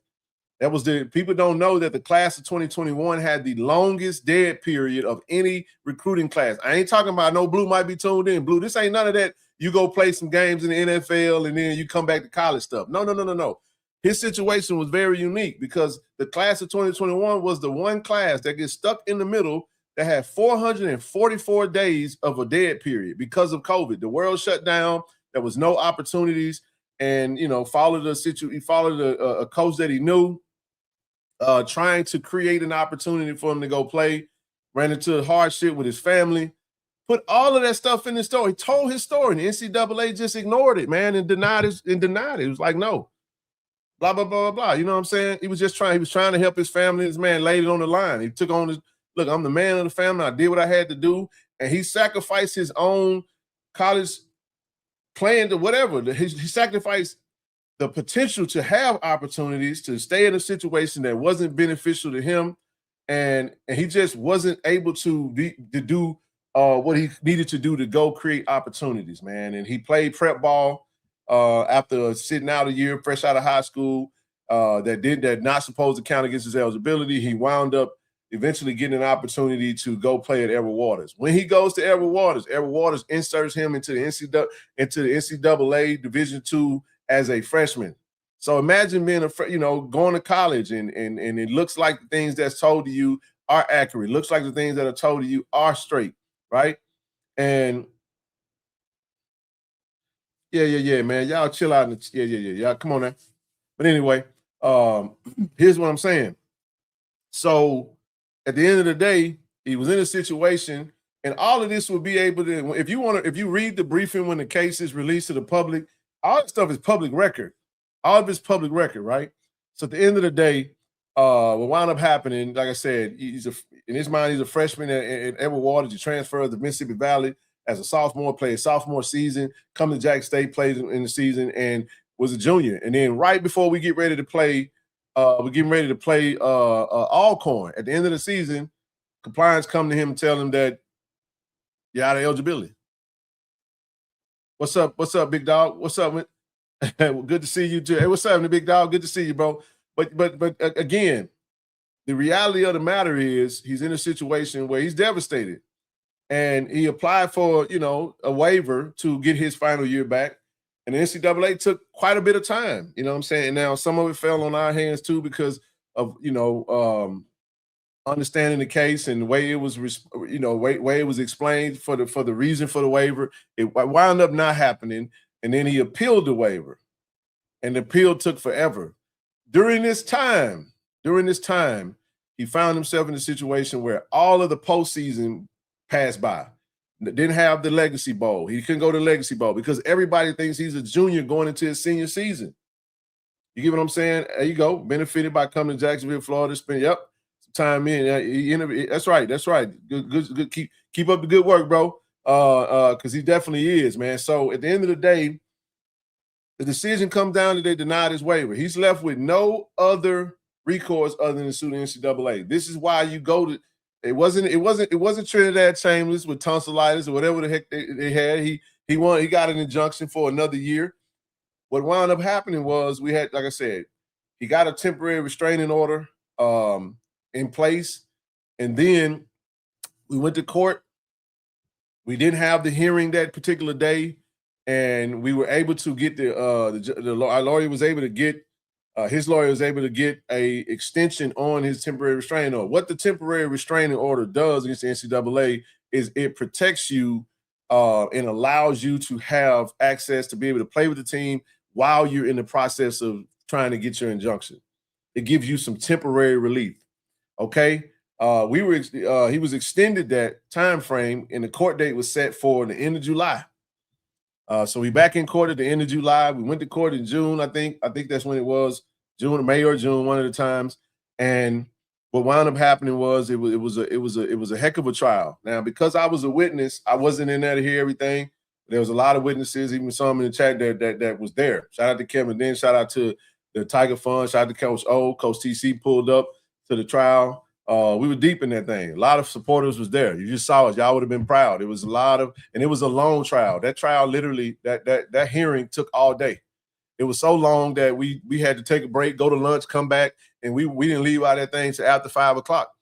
People don't know that the class of 2021 had the longest dead period of any recruiting class. I ain't talking about no Blue might be tuned in. Blue, this ain't none of that. You go play some games in the NFL and then you come back to college stuff. No. His situation was very unique because the class of 2021 was the one class that gets stuck in the middle that had 444 days of a dead period because of COVID. The world shut down. There was no opportunities, and he followed a coach that he knew. Trying to create an opportunity for him to go play, ran into hardship with his family, put all of that stuff in his story. He told his story, and the NCAA just ignored it, man, and denied it. It was like, no, blah, blah, blah, blah, blah. You know what I'm saying? He was trying to help his family. This man laid it on the line. He took on look, I'm the man of the family. I did what I had to do, and he sacrificed his own college plan to whatever. He sacrificed the potential to have opportunities to stay in a situation that wasn't beneficial to him and he just wasn't able to do what he needed to do to go create opportunities, man. And he played prep ball after sitting out a year, fresh out of high school. That not supposed to count against his eligibility. He wound up eventually getting an opportunity to go play at Edward Waters. When he goes to Edward Waters inserts him into the NCAA Division II as a freshman. So imagine being going to college and it looks like the things that's told to you are accurate. Looks like the things that are told to you are straight, right? And yeah, man. Y'all chill out. Yeah. Y'all come on now. But anyway, here's what I'm saying. So at the end of the day, he was in a situation, and all of this will be able to, if you read the briefing when the case is released to the public, all that stuff is public record. All of it's public record, right? So at the end of the day, what wound up happening, like I said, in his mind, he's a freshman at Edward Waters. He transferred to Mississippi Valley as a sophomore, played sophomore season, come to Jack State, played in the season, and was a junior. And then right before we get ready to play, Alcorn at the end of the season, compliance come to him and tell him that you're out of eligibility. What's up, big dog? What's up, man? Good to see you too. Hey, what's up, big dog? Good to see you, bro. But again, the reality of the matter is he's in a situation where he's devastated. And he applied for, a waiver to get his final year back. And the NCAA took quite a bit of time, you know what I'm saying? And now some of it fell on our hands too because of, understanding the case and the way it was, way it was explained for the reason for the waiver. It wound up not happening. And then he appealed the waiver. And the appeal took forever. During this time, he found himself in a situation where all of the postseason passed by. Didn't have the Legacy Bowl. He couldn't go to the Legacy Bowl because everybody thinks he's a junior going into his senior season. You get what I'm saying? There you go. Benefited by coming to Jacksonville, Florida. Spend some time in. That's right. Good. Keep up the good work, bro. Because he definitely is, man. So at the end of the day, the decision comes down to they denied his waiver. He's left with no other recourse other than to sue the NCAA. This is why you go to. It wasn't Trinidad Chambers with tonsillitis or whatever the heck they had. He got an injunction for another year. What wound up happening was we had, like I said, he got a temporary restraining order in place, and then we went to court. We didn't have the hearing that particular day, and we were able to get our lawyer was able to get. His lawyer was able to get a extension on his temporary restraining order. What the temporary restraining order does against the NCAA is it protects you and allows you to have access to be able to play with the team while you're in the process of trying to get your injunction. It gives you some temporary relief. Okay. He was extended that time frame, and the court date was set for the end of July. So we back in court at the end of July. We went to court in June. I think that's when it was, May or June, one of the times. And what wound up happening was it was a heck of a trial. Now, because I was a witness, I wasn't in there to hear everything. There was a lot of witnesses, even some in the chat that was there. Shout out to Kevin. Then shout out to the Tiger Fund. Shout out to Coach O. Coach TC pulled up to the trial. We were deep in that thing. A lot of supporters was there. You just saw it. Y'all would have been proud. It was and it was a long trial. That trial literally, that hearing took all day. It was so long that we had to take a break, go to lunch, come back, and we didn't leave out of that thing until after 5 o'clock.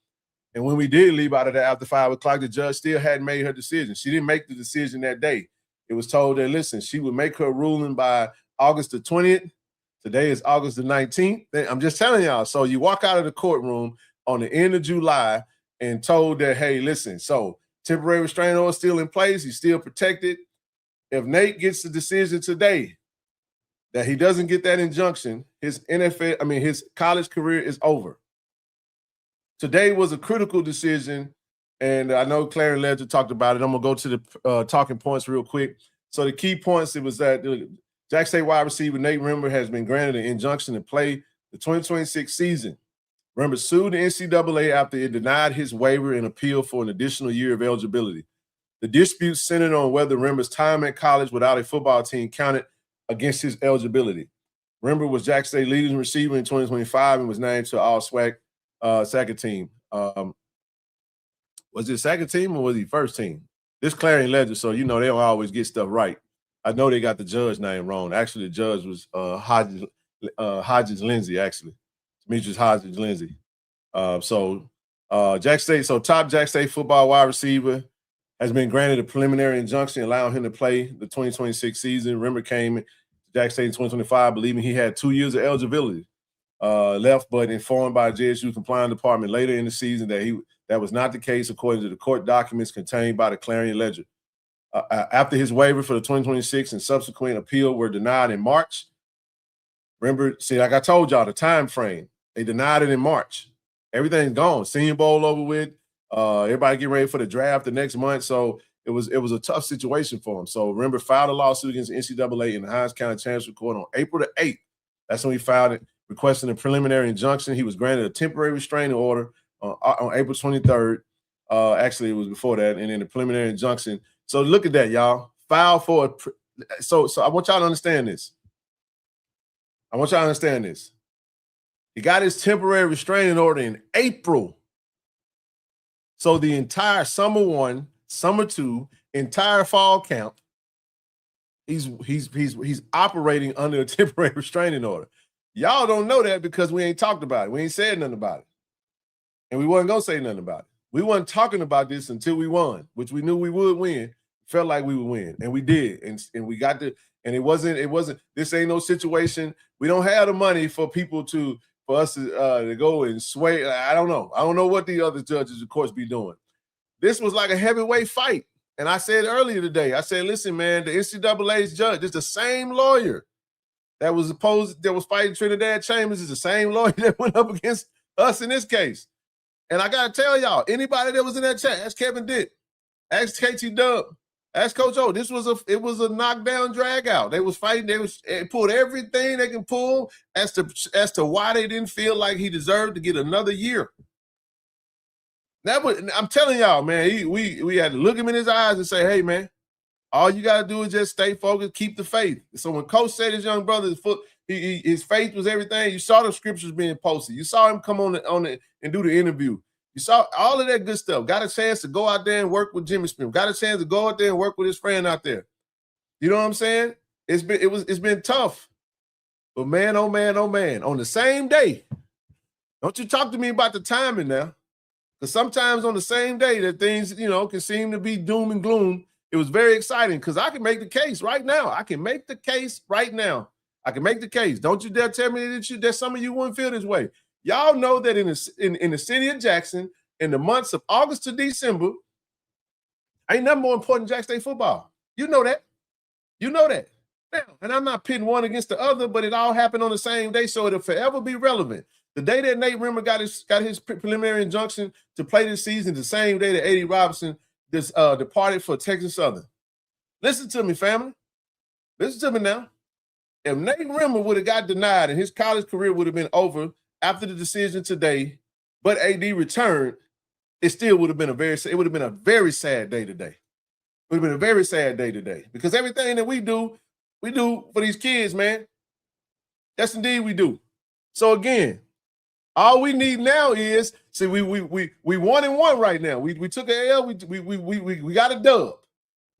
And when we did leave out of that after 5 o'clock, the judge still hadn't made her decision. She didn't make the decision that day. It was told that, listen, she would make her ruling by August the 20th. Today is August the 19th. I'm just telling y'all. So you walk out of the courtroom on the end of July and told that, hey, listen, so temporary restraining order is still in place. He's still protected. If Nate gets the decision today that he doesn't get that injunction, his college career is over. Today was a critical decision, and I know Claire and Ledger talked about it. I'm going to go to the talking points real quick. So the key points, it was that Jack State wide receiver Nate Rimmer has been granted an injunction to play the 2026 season. Rimmer sued the NCAA after it denied his waiver and appeal for an additional year of eligibility. The dispute centered on whether Rimmer's time at college without a football team counted against his eligibility. Rimmer was Jack State leading receiver in 2025 and was named to All-SWAC second team. Was it second team or was he first team? This Clarion Ledger, so you know they don't always get stuff right. I know they got the judge name wrong. Actually, the judge was Hodges Lindsay, actually. Demetrius Hodges Lindsay. Jack State, so top Jack State football wide receiver has been granted a preliminary injunction allowing him to play the 2026 season. Remember, came to Jack State in 2025, believing he had 2 years of eligibility left, but informed by JSU compliance department later in the season that was not the case according to the court documents contained by the Clarion Ledger. After his waiver for the 2026 and subsequent appeal were denied in March. Remember, see, like I told y'all, the time frame, they denied it in March. Everything's gone. Senior Bowl over with. Everybody getting ready for the draft the next month. So it was a tough situation for him. So remember, filed a lawsuit against NCAA in the Hinds County Chancery Court on April the 8th. That's when he filed it, requesting a preliminary injunction. He was granted a temporary restraining order on April 23rd. Actually, it was before that, and then the preliminary injunction. So look at that, y'all. Filed for so I want y'all to understand this. He got his temporary restraining order in April. So the entire summer 1, summer 2, entire fall camp, he's operating under a temporary restraining order. Y'all don't know that because we ain't talked about it. We ain't said nothing about it. And we wasn't gonna say nothing about it. We wasn't talking about this until we won, which we knew we would win. Felt like we would win, and we did. And we got the. And it wasn't. This ain't no situation. We don't have the money for us to go and sway. I don't know. I don't know what the other judges, of course, be doing. This was like a heavyweight fight. And I said earlier today, I said, listen, man, the NCAA's judge is the same lawyer that was fighting Trinidad Chambers, is the same lawyer that went up against us in this case. And I gotta tell y'all, anybody that was in that chat, ask Kevin Dick, ask KT Dub, ask Coach O. It was a knockdown drag out. They was fighting. They pulled everything they can pull as to why they didn't feel like he deserved to get another year. I'm telling y'all, man. We had to look him in his eyes and say, "Hey, man, all you gotta do is just stay focused, keep the faith." So when Coach said his young brother, his faith was everything. You saw the scriptures being posted. You saw him come on and do the interview. You saw all of that good stuff. Got a chance to go out there and work with Jimmy Smith. Got a chance to go out there and work with his friend out there. You know what I'm saying? It's been tough. But man, oh man, oh man. On the same day, don't you talk to me about the timing now. Because sometimes on the same day that things, can seem to be doom and gloom. It was very exciting because I can make the case right now. I can make the case. Don't you dare tell me that some of you wouldn't feel this way. Y'all know that in the city of Jackson, in the months of August to December, ain't nothing more important than Jack State football. You know that. Now, and I'm not pitting one against the other, but it all happened on the same day, so it'll forever be relevant. The day that Nate Rimmer got his preliminary injunction to play this season, the same day that A.D. Robinson departed for Texas Southern. Listen to me, family. Listen to me now. If Nate Rimmer would have got denied and his college career would have been over after the decision today, but AD returned, it still would have been a very sad day today. It would have been a very sad day today because everything that we do for these kids, man. Yes, indeed, we do. So again, all we need now is we 1-1 right now. We took an L. We got a dub.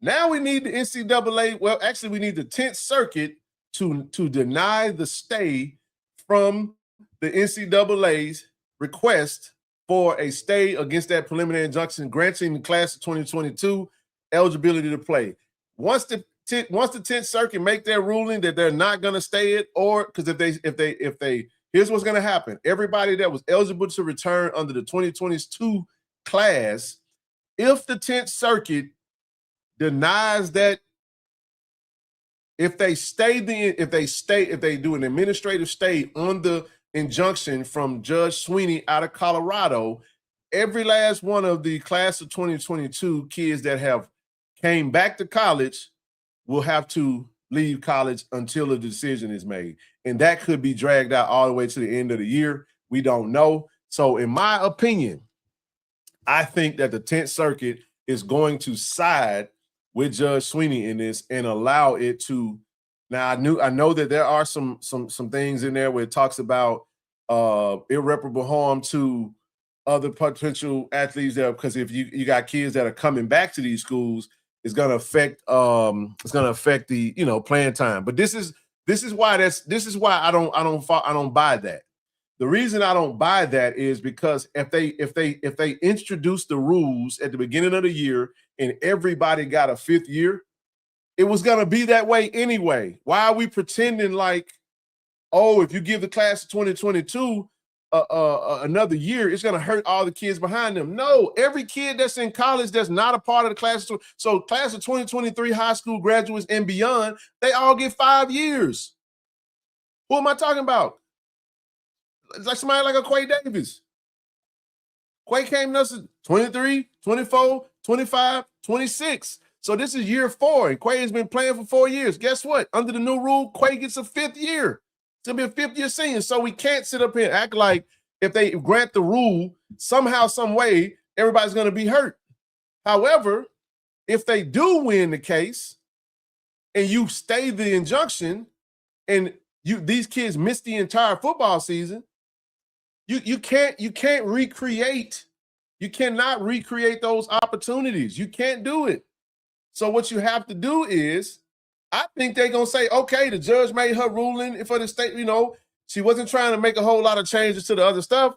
Now we need the NCAA. Well, actually, we need the 10th Circuit to deny the stay from the NCAA's request for a stay against that preliminary injunction, granting the class of 2022 eligibility to play. Once the 10th Circuit make their ruling that they're not going to stay it, or because if they here's what's going to happen: everybody that was eligible to return under the 2022 class, if the 10th Circuit denies that, if they do an administrative stay on the injunction from Judge Sweeney out of Colorado, every last one of the class of 2022 kids that have came back to college will have to leave college until a decision is made. And that could be dragged out all the way to the end of the year. We don't know. So in my opinion, I think that the 10th Circuit is going to side with Judge Sweeney in this and allow it to. Now I know that there are some things in there where it talks about irreparable harm to other potential athletes there, because if you got kids that are coming back to these schools, it's gonna affect the playing time. But this is why I don't buy that. The reason I don't buy that is because if they introduced the rules at the beginning of the year and everybody got a 5th year, it was gonna be that way anyway. Why are we pretending like, oh, if you give the class of 2022 another year, it's going to hurt all the kids behind them? No, every kid that's in college that's not a part of the class. So class of 2023 high school graduates and beyond, they all get 5 years. Who am I talking about? It's like somebody like a Quay Davis. Quay came to us at 23, 24, 25, 26. So this is year 4, and Quay has been playing for 4 years. Guess what? Under the new rule, Quay gets a 5th year. It's going to be a 5th year senior. So we can't sit up here and act like if they grant the rule, somehow, some way, everybody's going to be hurt. However, if they do win the case and you stay the injunction and these kids miss the entire football season, you cannot recreate those opportunities. You can't do it. So what you have to do is, I think they're going to say, okay, the judge made her ruling for the state, she wasn't trying to make a whole lot of changes to the other stuff.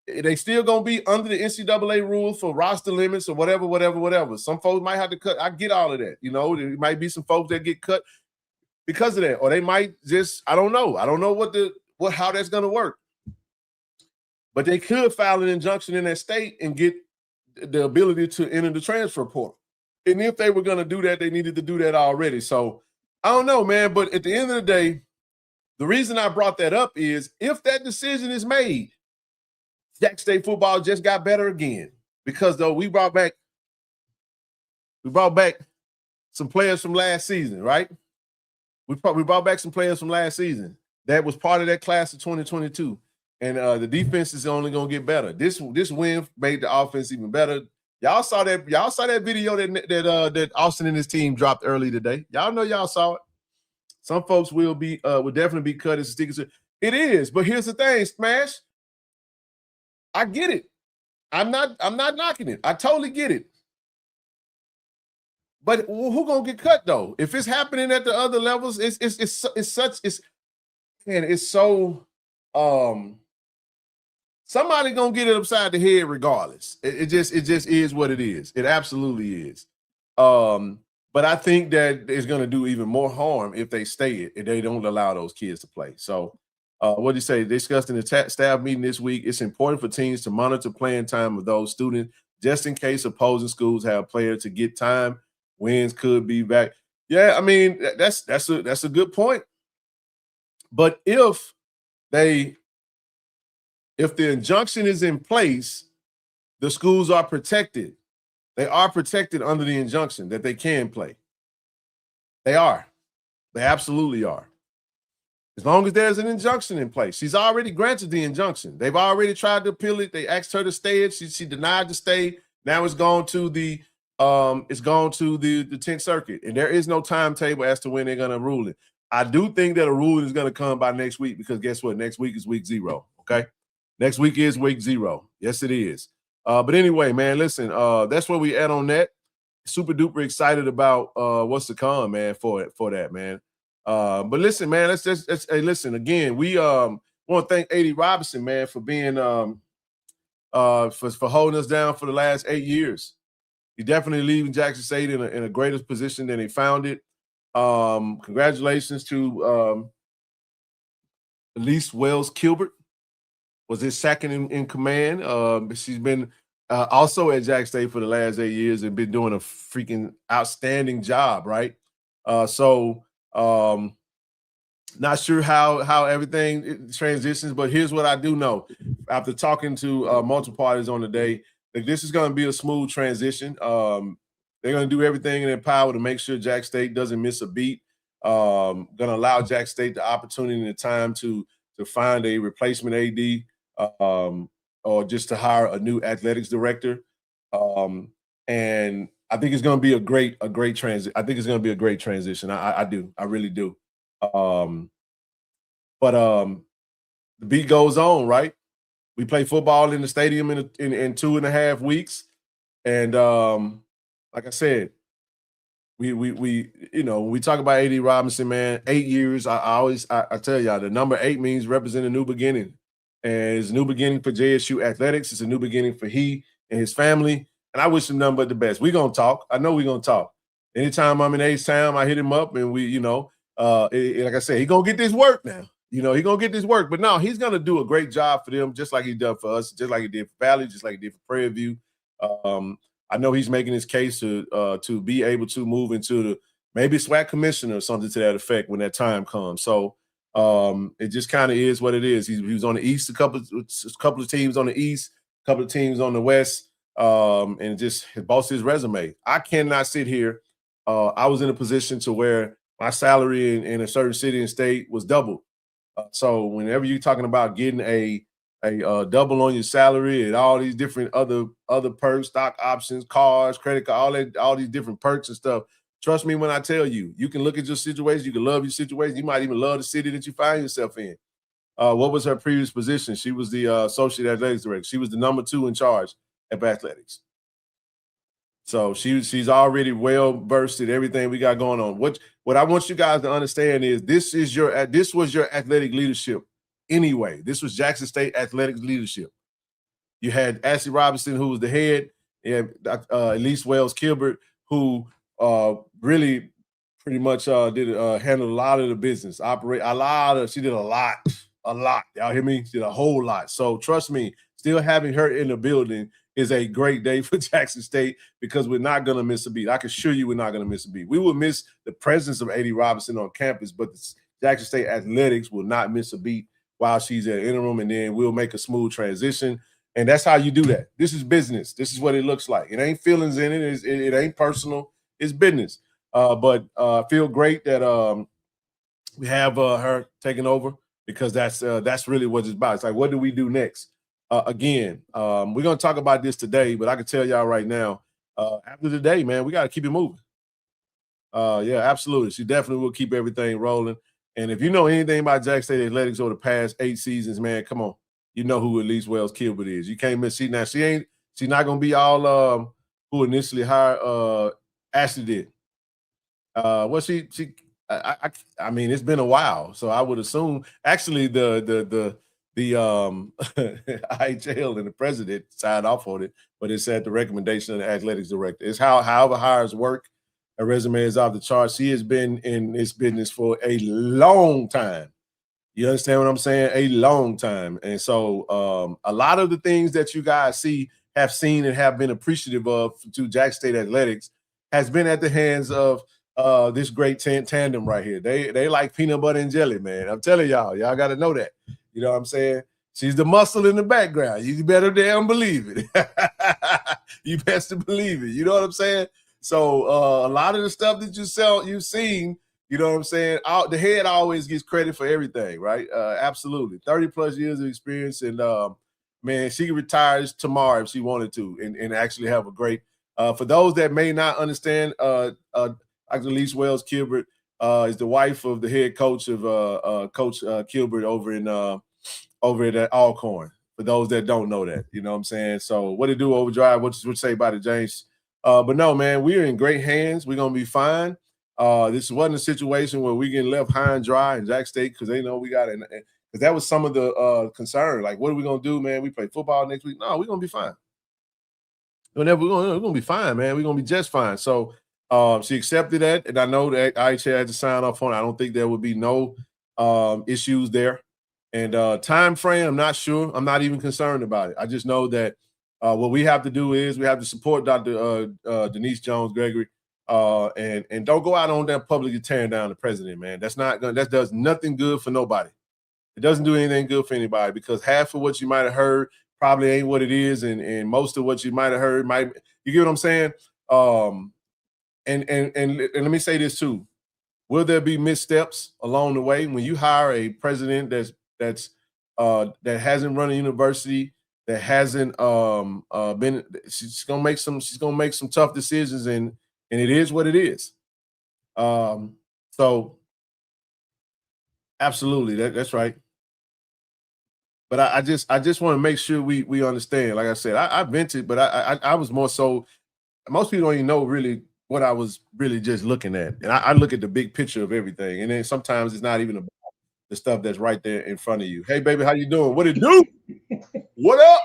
They still going to be under the NCAA rules for roster limits or whatever. Some folks might have to cut. I get all of that. There might be some folks that get cut because of that, or they might just, I don't know. I don't know how that's going to work. But they could file an injunction in that state and get the ability to enter the transfer portal. And if they were going to do that, they needed to do that already. So I don't know, man. But at the end of the day, the reason I brought that up is if that decision is made, Jack State football just got better again. Because though we brought back some players from last season, right? We brought back some players from last season that was part of that class of 2022. And the defense is only going to get better. This win made the offense even better. Y'all saw that video that Austin and his team dropped early today. Y'all know y'all saw it. Some folks will definitely be cut as stickers. It is, but here's the thing, Smash. I get it. I'm not knocking it. I totally get it. But who gonna get cut though? If it's happening at the other levels, somebody gonna get it upside the head regardless. It just is what it is. It absolutely is. But I think that it's gonna do even more harm if they stay if they don't allow those kids to play. So what do you say? Discussed in the staff meeting this week, it's important for teams to monitor playing time of those students just in case opposing schools have players to get time. Wins could be back. Yeah, I mean, that's a good point. But if the injunction is in place, the schools are protected. They are protected under the injunction that they can play. They are. They absolutely are. As long as there's an injunction in place. She's already granted the injunction. They've already tried to appeal it. They asked her to stay it. She denied to stay. Now it's gone to the 10th Circuit. And there is no timetable as to when they're going to rule it. I do think that a ruling is going to come by next week because guess what? Next week is week 0. Okay. Next week is week 0. Yes, it is. But anyway, man, listen, that's where we at on that. Super duper excited about what's to come, man, for that, man. But listen, man, let's hey, listen again. We want to thank A.D. Robinson, man, for being for holding us down for the last 8 years. He definitely leaving Jackson State in a greater position than he found it. Congratulations to Elise Wells Kilbert, was his second in command. She's been also at Jackson State for the last 8 years and been doing a freaking outstanding job, right? Not sure how everything transitions, but here's what I do know. After talking to multiple parties on the day, that this is going to be a smooth transition. They're going to do everything in their power to make sure Jack State doesn't miss a beat. Going to allow Jack State the opportunity and the time to find a replacement AD or just to hire a new athletics director. And I think it's going to be a great transition. I think it's going to be a great transition. I do. I really do. But the beat goes on, right? We play football in the stadium in 2.5 weeks. And like I said, we when we talk about A.D. Robinson, man, 8 years. I tell y'all the number 8 means represent a new beginning. And it's a new beginning for JSU athletics. It's a new beginning for he and his family. And I wish him nothing but the best. We're gonna talk. I know we're gonna talk. Anytime I'm in H-Town, I hit him up and we, like I said, he gonna get this work now. He gonna get this work. But no, he's gonna do a great job for them, just like he done for us, just like he did for Valley, just like he did for Prairie View. I know he's making his case to be able to move into the maybe SWAC commissioner or something to that effect when that time comes. So it just kind of is what it is. He was on the East, a couple of teams on the East, a couple of teams on the West, and just bossed his resume. I cannot sit here. I was in a position to where my salary in a certain city and state was doubled. So whenever you're talking about getting a double on your salary and all these different other perks, stock options, cars, credit card, all these different perks and stuff. Trust me when I tell you, you can look at your situation, you can love your situation, you might even love the city that you find yourself in. What was her previous position? She was the associate athletics director. She was the number 2 in charge at athletics. So she's already well versed in everything we got going on. What I want you guys to understand is this was your athletic leadership anyway. This was Jackson State athletics leadership. You had Ashley Robinson, who was the head, and Elise Wells-Kilbert, who really pretty much handled a lot of the business, she did a lot. Y'all hear me? She did a whole lot. So trust me, still having her in the building is a great day for Jackson State because we're not going to miss a beat. I can assure you we're not going to miss a beat. We will miss the presence of A.D. Robinson on campus, but the Jackson State athletics will not miss a beat while she's at interim, and then we'll make a smooth transition. And that's how you do that. This is business. This is what it looks like. It ain't feelings in it. It ain't personal. It's business. But I feel great that we have her taking over because that's really what it's about. It's like, what do we do next? Again, we're going to talk about this today, but I can tell y'all right now, after the day, man, we got to keep it moving. Yeah, absolutely. She definitely will keep everything rolling. And if you know anything about Jackson State athletics over the past 8 seasons, man, come on. You know who Elise Wells-Kilbert is. You can't miss. She's not going to be all who initially hired Ashley did. I mean, it's been a while, so I would assume actually the IHL and the president signed off on it, but it's at the recommendation of the athletics director. It's however hires work. Her resume is off the charts. She has been in this business for a long time. You understand what I'm saying? A long time. And so a lot of the things that you guys have seen and have been appreciative of to Jackson State athletics has been at the hands of this great tandem right here. They like peanut butter and jelly, man. I'm telling y'all got to know that. You know what I'm saying? She's the muscle in the background. You better damn believe it. You best to believe it. You know what I'm saying? So a lot of the stuff that you've seen, you know what I'm saying? The head always gets credit for everything, right? Absolutely. 30 plus years of experience. And man, she retires tomorrow if she wanted to and actually have a great, for those that may not understand, Dr. Elise Wells-Kilbert is the wife of the head coach of Coach Kilbert over at Alcorn. For those that don't know that, you know what I'm saying? So what it do, Overdrive? What you say about it, James? But no, man, we're in great hands. We're gonna be fine. This wasn't a situation where we getting left high and dry in Jackson State because they know we got it. Because that was some of the concern. Like, what are we gonna do, man? We play football next week. No, we're gonna be fine. We're gonna be fine, man. We're gonna be just fine. So she accepted that, and I know that IHA had to sign off on it. I don't think there would be no issues there. And time frame, I'm not sure. I'm not even concerned about it. I just know that what we have to do is we have to support Dr. Denise Jones-Gregory and don't go out on that publicly tearing down the president, man. That does nothing good for nobody. It doesn't do anything good for anybody because half of what you might have heard probably ain't what it is, and most of what you might have heard you get what I'm saying? And let me say this too. Will there be missteps along the way when you hire a president that hasn't run a university, that hasn't been? She's gonna make some tough decisions, and it is what it is. So absolutely, that's right. But I just want to make sure we understand. Like I said, I vented, but I was more so. Most people don't even know really what I was really just looking at, and I look at the big picture of everything, and then sometimes it's not even about the stuff that's right there in front of you. Hey, baby, how you doing? What it do? What up?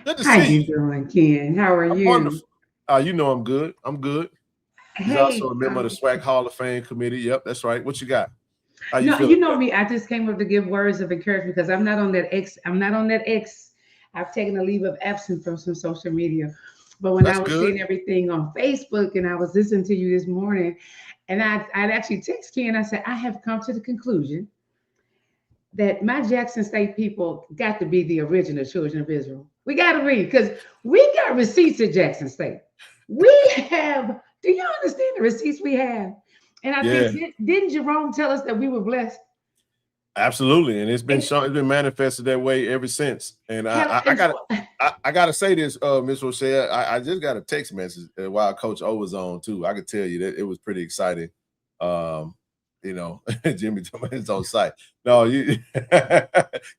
Good to How see you doing, Ken? How are I'm you? wonderful. You know I'm good. I'm good. He's Hey, also a member of the SWAC Hall of Fame committee. Yep, that's right. What you got? How you no, feeling? you know me. I just came up to give words of encouragement because I'm not on that X. I'm not on that X. I've taken a leave of absence from some social media. But when I That's was good. seeing everything on Facebook and I was listening to you this morning, and I'd actually text Ken, I said, I have come to the conclusion that my Jackson State people got to be the original children of Israel. We got to read because we got receipts at Jackson State. We have, do you understand the receipts we have? And I think, didn't Jerome tell us that we were blessed? Absolutely, and it's been shown, it's been manifested that way ever since. And I gotta say this, Miss Rochelle. I just got a text message while Coach O was on too. I could tell you that it was pretty exciting. You know, Jimmy is on site. No, you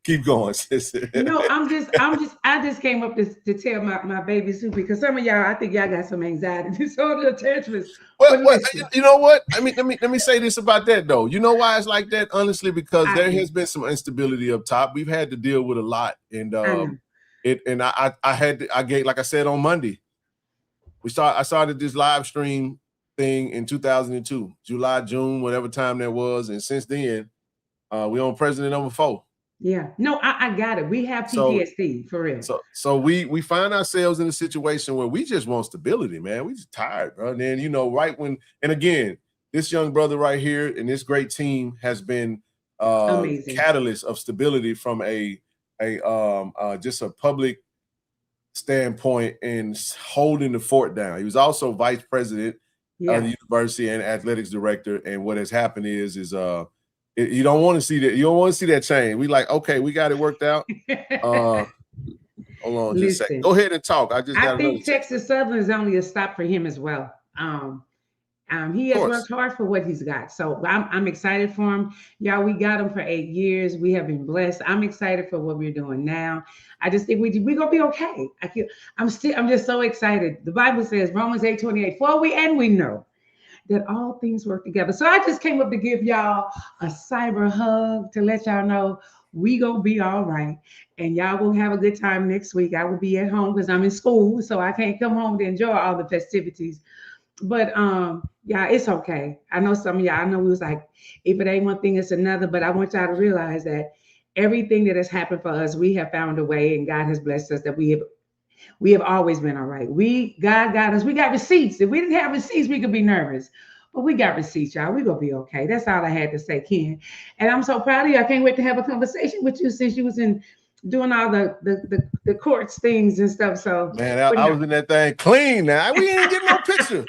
keep going, sis. No, I just came up to tell my baby Soupy because some of y'all, I think y'all got some anxiety disorder attachments. Well, you know what? I mean, let me say this about that though. You know why it's like that? Honestly, because there has been some instability up top. We've had to deal with a lot, and I gave, like I said on Monday, I started this live stream thing in 2002, July, June, whatever time that was, and since then, we on president number 4. Yeah, no, I got it. We have PTSD for real. So we find ourselves in a situation where we just want stability, man. We just tired, bro. And then, you know, right when, and again, this young brother right here and this great team has been catalyst of stability from a just a public standpoint and holding the fort down. He was also vice president of the university and athletics director. And what has happened is you don't want to see that. You don't want to see that change. We like, okay, we got it worked out. Hold on just a second. Go ahead and talk. I think Texas Southern is only a stop for him as well. He has worked hard for what he's got. So I'm excited for him. Y'all, we got him for 8 years. We have been blessed. I'm excited for what we're doing now. I just think we're gonna be okay. I'm just so excited. The Bible says, Romans 8:28, for we know that all things work together. So I just came up to give y'all a cyber hug to let y'all know we gonna be all right. And y'all will have a good time next week. I will be at home because I'm in school, so I can't come home to enjoy all the festivities. But yeah, it's okay. I know some of y'all, I know we was like, if it ain't one thing, it's another. But I want y'all to realize that everything that has happened for us, we have found a way, and God has blessed us that we have always been all right. God got us. We got receipts. If we didn't have receipts, we could be nervous. But we got receipts, y'all. We're going to be okay. That's all I had to say, Ken. And I'm so proud of you. I can't wait to have a conversation with you since you was doing all the courts things and stuff. So man, I was in that thing clean now. We ain't getting no picture.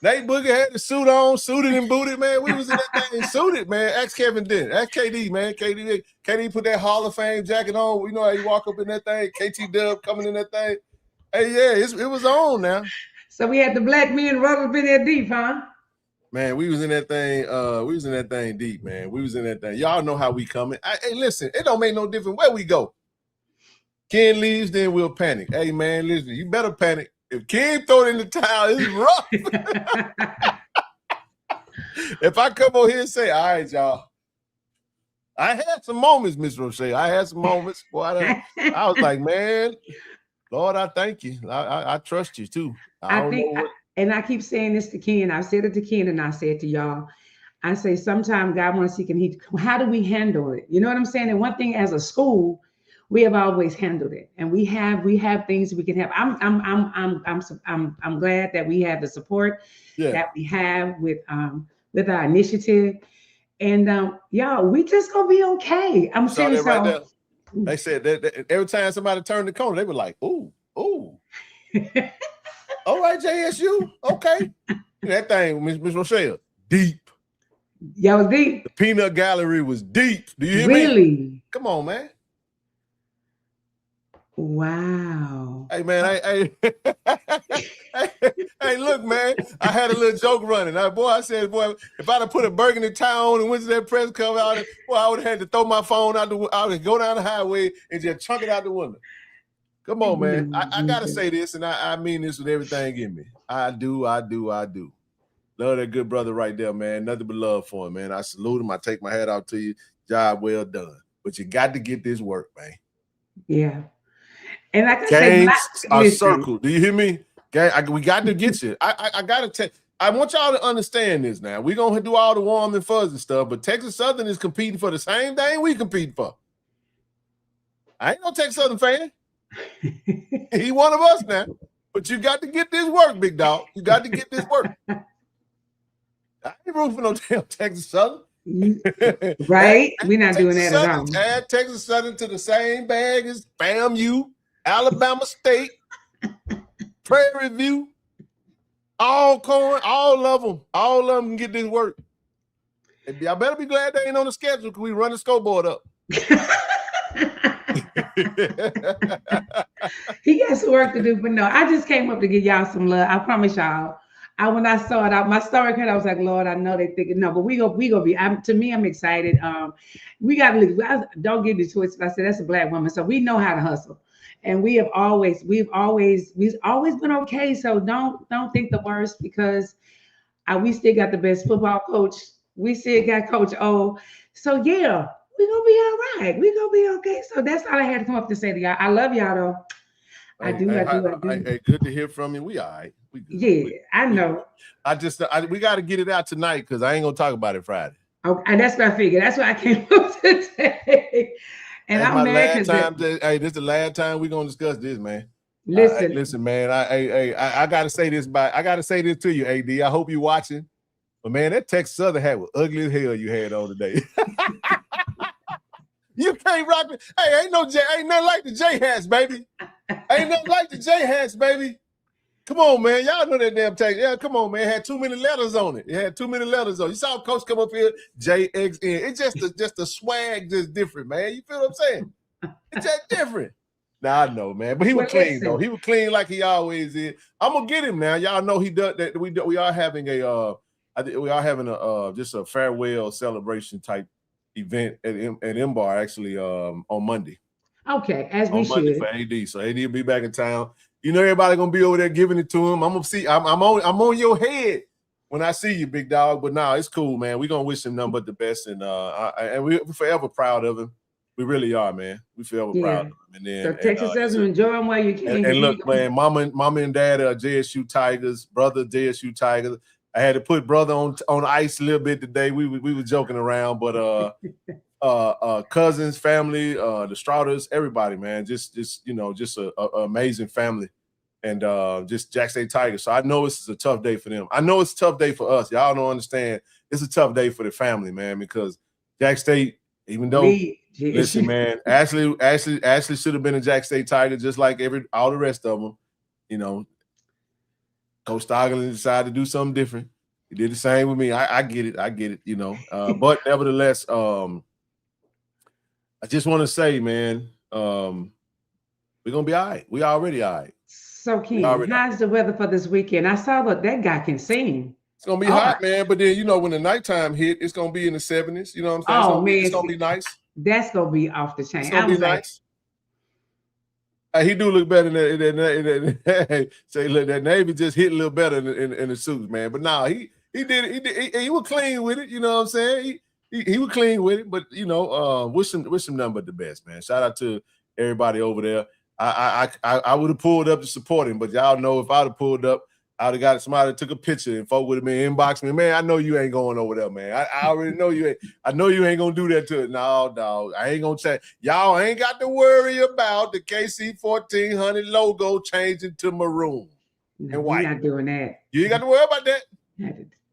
Nate Boogie had the suit on, suited and booted, man. We was in that thing suited, man. Ask Kevin then. Ask KD, man. KD put that Hall of Fame jacket on. You know how you walk up in that thing. KT Dub coming in that thing. Hey, yeah, it was on now. So we had the black men rolled up in there deep, huh? Man, we was in that thing. We was in that thing deep, man. We was in that thing. Y'all know how we coming. Hey, listen, it don't make no difference where we go. Ken leaves, then we'll panic. Hey, man, listen, you better panic. If Ken throw it in the towel, it's rough. If I come over here and say, all right, y'all. I had some moments, Miss Rochelle. I had some moments. Boy, I was like, man, Lord, I thank you. I trust you too. And I keep saying this to Ken. I said it to Ken and I said it to y'all. I say sometimes God wants to see how do we handle it? You know what I'm saying? And one thing as a school, we have always handled it, and we have things we can have. I'm glad that we have the support that we have with our initiative, and y'all, we just gonna be okay. I'm serious. Right there. They said that every time somebody turned the corner, they were like, "Ooh, ooh." All right, JSU, okay. That thing, Miss Rochelle, deep. Y'all was deep. The peanut gallery was deep. Do you hear me? Really? Come on, man. Wow. Hey man, hey, look, man. I had a little joke running. I said, boy, if I'd have put a burgundy tie on and went to that press cover, I would have had to throw my phone out I would go down the highway and just chunk it out the window. Come on, man. I gotta say this, and I mean this with everything in me. I do. Love that good brother right there, man. Nothing but love for him, man. I salute him. I take my hat out to you. Job well done. But you got to get this work, man. Yeah. And like I Gangs said, are circled. Do you hear me? We got to get you. I gotta tell. I want y'all to understand this now. We're gonna do all the warm and fuzzy stuff, but Texas Southern is competing for the same thing we compete for. I ain't no Texas Southern fan. He one of us now. But you got to get this work, big dog. You got to get this work. I ain't rooting for no damn Texas Southern. Right? We're not doing that at all. Add Texas Southern to the same bag as FAMU, Alabama State, Prairie View, Alcorn, all of them can get this work. And y'all better be glad they ain't on the schedule because we run the scoreboard up. He got some work to do, but no, I just came up to give y'all some love. I promise y'all. When I saw it out, my stomach hurt. I was like, Lord, I know they thinking no, but we gonna be. To me, I'm excited. We got to don't get me twisted. I said that's a black woman, so we know how to hustle, and we've always been okay. So don't think the worst because we still got the best football coach. We still got Coach O. So yeah, we're gonna be all right. We're gonna be okay. So that's all I had to come up to say to y'all. I love y'all though. I do. Hey, good to hear from you. We all right. We good. Yeah, I know. We got to get it out tonight because I ain't gonna talk about it Friday. Okay, that's what I figured. That's why I came up today. And that's I'm mad because this is the last time we're gonna discuss this, man. Listen, man. I gotta say this. I gotta say this to you, AD. I hope you're watching. But man, that Texas Southern hat was ugly as hell you had on today. You can't rock it. Hey, ain't nothing like the J hats, baby. Ain't nothing like the J hats, baby. Come on, man. Y'all know that damn tag. Yeah, come on, man. It had too many letters on it. You saw Coach come up here, JXN. It's just the swag just different, man. You feel what I'm saying? It's just different. Now I know, man. But he was clean, though. He was clean like he always is. I'm gonna get him now. Y'all know he does that. We are having just a farewell celebration type event at MBAR actually on Monday. Okay, as we should. Monday for AD. So AD will be back in town. You know everybody gonna be over there giving it to him. I'm gonna see. I'm on your head when I see you, big dog. But nah, it's cool, man. We're gonna wish him nothing but the best, and we're forever proud of him. We really are, man. We forever proud of him. And then so Texas Southern, enjoy him while you can. And look, man, mama and dad are JSU Tigers, brother JSU Tigers. I had to put brother on ice a little bit today. We were joking around, but cousins, family, the Strouders, everybody, man, just a amazing family, and just Jack State Tigers. So I know this is a tough day for them. I know it's a tough day for us. Y'all don't understand. It's a tough day for the family, man, because Jack State, even though listen, man, Ashley should have been a Jack State Tiger just like all the rest of them. You know, Coach Stoggerland decided to do something different. He did the same with me. I get it. You know, but nevertheless, I just want to say, man, we're gonna be all right. We already all right. So, Ken, how's the weather for this weekend? I saw that guy can sing. It's gonna be hot, man. But then when the nighttime hit, it's gonna be in the 70s. You know what I'm saying? It's gonna be nice. That's gonna be off the chain. It's gonna be nice. He do look better than that. Say, look, that Navy just hit a little better in the suits, man. But nah, he was clean with it. You know what I'm saying? He was clean with it, but wish him nothing but the best, man. Shout out to everybody over there. I would have pulled up to support him, but y'all know if I'd have pulled up, I'd have got somebody that took a picture and folk would have been inboxing me. Man, I know you ain't going over there, man. I already know you ain't. I know you ain't gonna do that to it. No, dog. I ain't gonna change. Y'all ain't got to worry about the KC-1400 logo changing to maroon and white. You're not doing that. You ain't got to worry about that.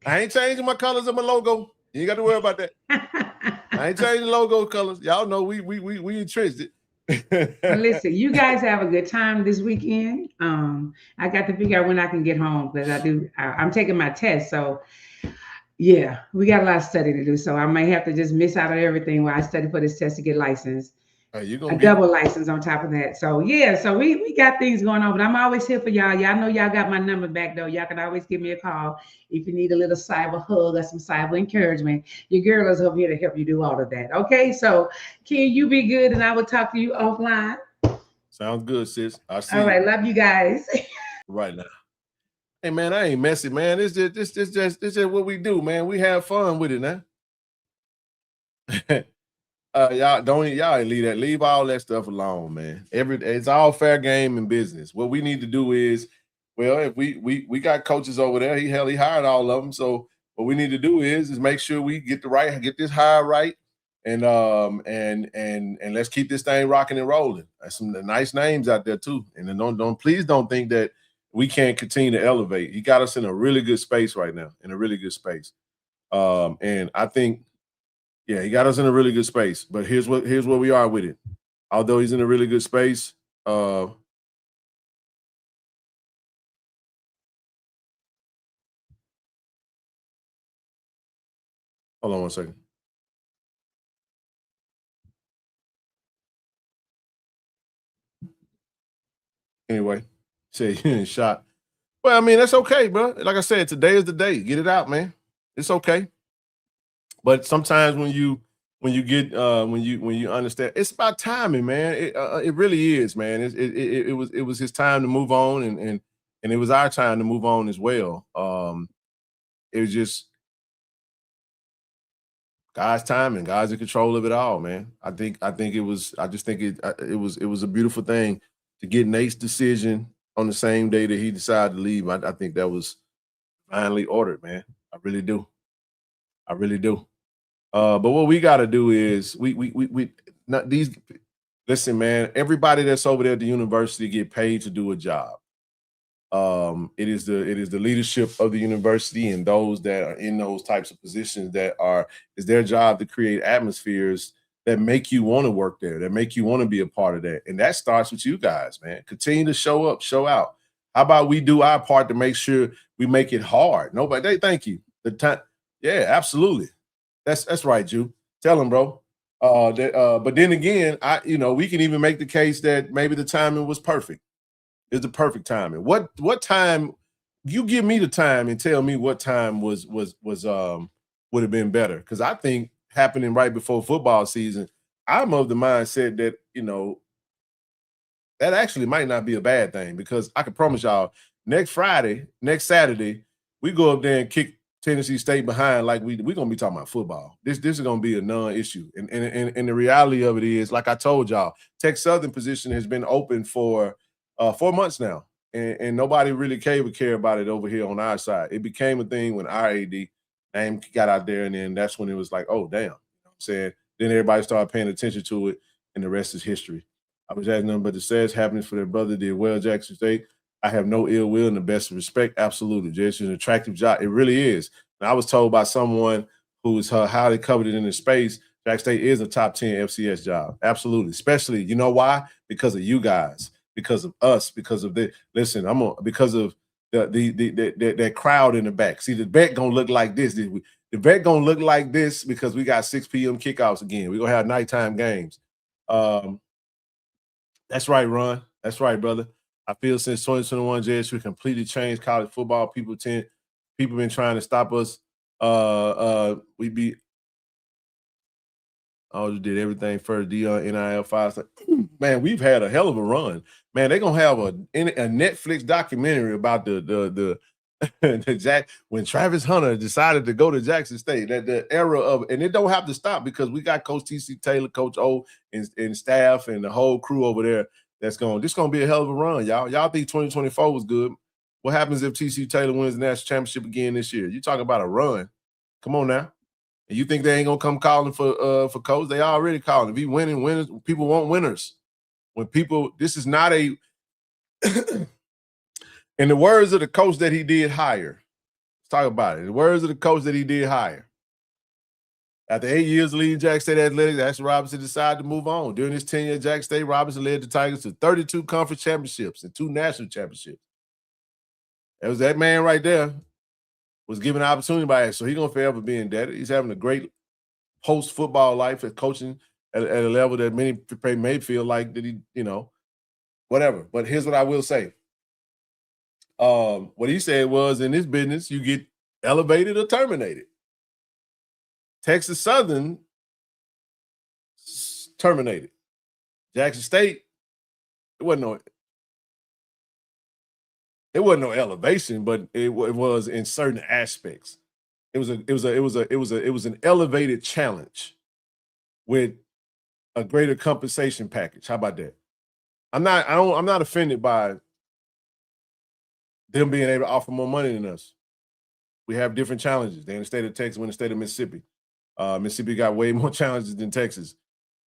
I ain't changing my colors of my logo. You ain't got to worry about that. I ain't changing logo colors. Y'all know we entrenched it. Listen, you guys have a good time this weekend. I got to figure out when I can get home because I'm taking my test. So yeah, we got a lot of study to do. So I might have to just miss out on everything while I study for this test to get licensed. You're a gonna get double license on top of that. So yeah, so we got things going on, but I'm always here for y'all. Y'all know y'all got my number back though. Y'all can always give me a call if you need a little cyber hug or some cyber encouragement. Your girl is over here to help you do all of that. Okay, so Ken, you be good, and I will talk to you offline. Sounds good, sis. I see. All right, love you guys. Right now. Hey man, I ain't messy, man. This just what we do, man. We have fun with it now. y'all ain't leave all that stuff alone, man. It's all fair game in business. What we need to do is, well, if we got coaches over there, he hired all of them. So what we need to do is make sure we get this hire right, and let's keep this thing rocking and rolling. There's some nice names out there too, and then please don't think that we can't continue to elevate. He got us in a really good space right now, in a really good space, and I think. Yeah, he got us in a really good space. But here's where we are with it. Although he's in a really good space, hold on one second. Anyway, say you didn't shot. Well, I mean, that's okay, bro. Like I said, today is the day. Get it out, man. It's okay. But sometimes when you understand, it's about timing, man. It really is, man. It was his time to move on, and it was our time to move on as well. It was just God's timing. God's in control of it all, man. I just think it was a beautiful thing to get Nate's decision on the same day that he decided to leave. I think that was finally ordered, man. I really do. But what we got to do is listen, man. Everybody that's over there at the university get paid to do a job. It is the leadership of the university and those that are in those types of positions is their job to create atmospheres that make you want to work there, that make you want to be a part of that. And that starts with you guys, man. Continue to show up, show out. How about we do our part to make sure we make it hard? Thank you. Yeah, absolutely. That's right, Jew. Tell him, bro. But then again, we can even make the case that maybe the timing was perfect. It's the perfect timing. What time? You give me the time and tell me what time would have been better. Because I think happening right before football season, I'm of the mindset that that actually might not be a bad thing, because I can promise y'all next Saturday, we go up there and kick Tennessee State behind like we're gonna be talking about football. This is gonna be a non-issue. And the reality of it is, like I told y'all, Tech Southern position has been open for 4 months now, and nobody really care about it over here on our side. It became a thing when our AD name got out there, and then that's when it was like, oh damn, you know what I'm saying? Then everybody started paying attention to it, and the rest is history. I was having nothing but the saddest happenings for their brother did well, Jackson State. I have no ill will and the best of respect. Absolutely. JSU is an attractive job. It really is. And I was told by someone who is highly coveted in the space, Jackson State is a top 10 FCS job. Absolutely. Especially, you know why? Because of you guys, because of us, because of because of that crowd in the back. See, the vet gonna look like this. The vet gonna look like this because we got 6 p.m. kickoffs again. We're gonna have nighttime games. That's right, Ron. That's right, brother. I feel since 2021, JSU completely changed college football. People been trying to stop us. You did everything for Dion NIL 5. Man, we've had a hell of a run. Man, they're gonna have a Netflix documentary about the when Travis Hunter decided to go to Jackson State. That the era of, and it don't have to stop because we got Coach TC Taylor, Coach O, and staff and the whole crew over there. This gonna be a hell of a run, y'all. Y'all think 2024 was good? What happens if TC Taylor wins the national championship again this year? You talking about a run? Come on now. And you think they ain't gonna come calling for Coach? They already calling. If he winning, winners, people want winners. This is not a. In the words of the coach that he did hire, let's talk about it. In the words of the coach that he did hire, after 8 years leading Jackson State athletics, Ashton Robinson decided to move on. During his tenure at Jackson State, Robinson led the Tigers to 32 conference championships and 2 national championships. That was that man right there. Was given an opportunity by it, so he's gonna forever be indebted. He's having a great post-football life at coaching at a level that many may feel like that he, you know, whatever. But here's what I will say. What he said was, in this business, you get elevated or terminated. Texas Southern terminated. Jackson State, it wasn't no elevation, but it was in certain aspects. It was an elevated challenge with a greater compensation package. How about that? I'm not offended by them being able to offer more money than us. We have different challenges. They're in the state of Texas, we're in the state of Mississippi. Mississippi got way more challenges than Texas.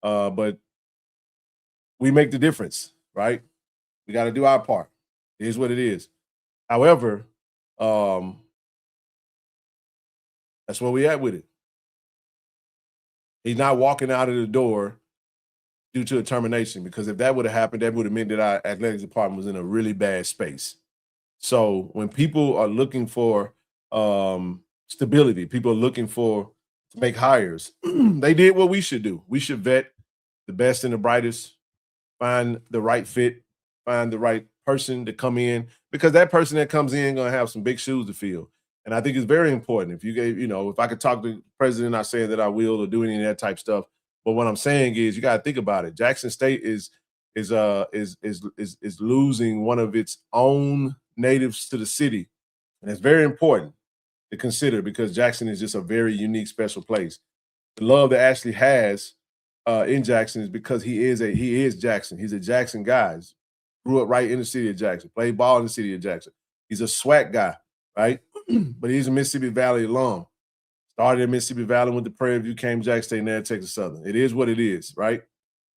But we make the difference, right? We got to do our part. It is what it is. However, that's where we at with it. He's not walking out of the door due to a termination, because if that would have happened, that would have meant that our athletics department was in a really bad space. So when people are looking for stability, people are looking to make hires, they did what we should do. We should vet the best and the brightest, find the right fit, find the right person to come in, because that person that comes in going to have some big shoes to fill. And I think it's very important. If you gave, you know, if I could talk to the president, not saying that I will or do any of that type stuff, but what I'm saying is you got to think about it. Jackson State is losing one of its own natives to the city, and it's very important to consider, because Jackson is just a very unique, special place. The love that Ashley has in Jackson is because he is Jackson. He's a Jackson guy. Grew up right in the city of Jackson. Played ball in the city of Jackson. He's a SWAC guy, right? But he's a Mississippi Valley alum. Started in Mississippi Valley, went to Prairie View, came to Jackson State, and now Texas Southern. It is what it is, right?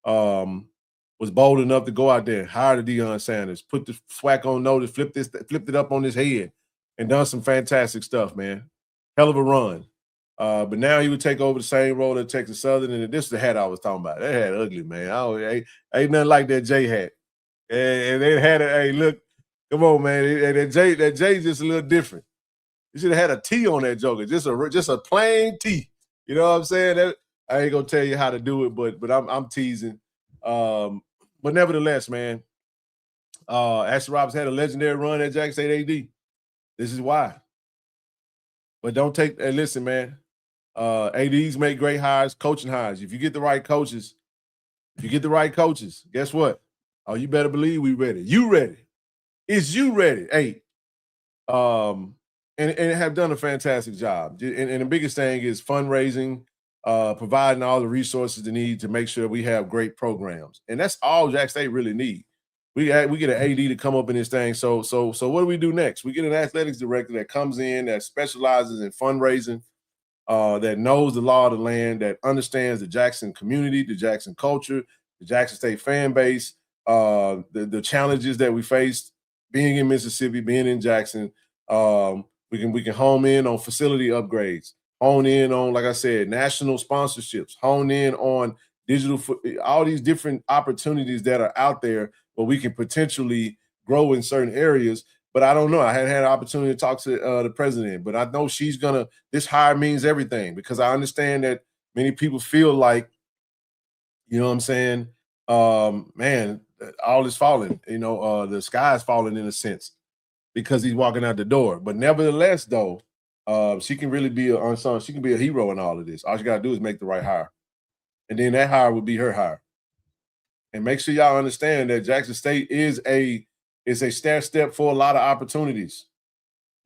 Was bold enough to go out there, hire the Deion Sanders, put the SWAC on notice, flipped it up on his head, and done some fantastic stuff, man. Hell of a run. But now he would take over the same role at Texas Southern, and this is the hat I was talking about. That hat ugly, man. Ain't nothing like that J hat. And they had it. Hey, look, come on, man. That J just a little different. You should have had a T on that joker, just a plain T. You know what I'm saying? I ain't gonna tell you how to do it, but I'm teasing. But nevertheless, man, Ashley Roberts had a legendary run at Jackson State AD. This is why. But don't take. Hey, listen, man. ADs make great hires, coaching hires. If you get the right coaches, guess what? Oh, you better believe we ready. You ready? Is you ready? Hey, and have done a fantastic job. And the biggest thing is fundraising, providing all the resources they need to make sure we have great programs. And that's all Jackson State really need. We get an AD to come up in this thing. So what do we do next? We get an athletics director that comes in, that specializes in fundraising, that knows the law of the land, that understands the Jackson community, the Jackson culture, the Jackson State fan base, the challenges that we faced being in Mississippi, being in Jackson. We can hone in on facility upgrades, hone in on, like I said, national sponsorships, hone in on digital, all these different opportunities that are out there where we can potentially grow in certain areas. But I don't know. I hadn't had an opportunity to talk to the president, but I know this hire means everything, because I understand that many people feel like, you know what I'm saying, man, all is falling, the sky is falling in a sense, because he's walking out the door. But nevertheless, though, she can really be an unsung. She can be a hero in all of this. All she got to do is make the right hire. And then that hire would be her hire. And make sure y'all understand that Jackson State is a step for a lot of opportunities.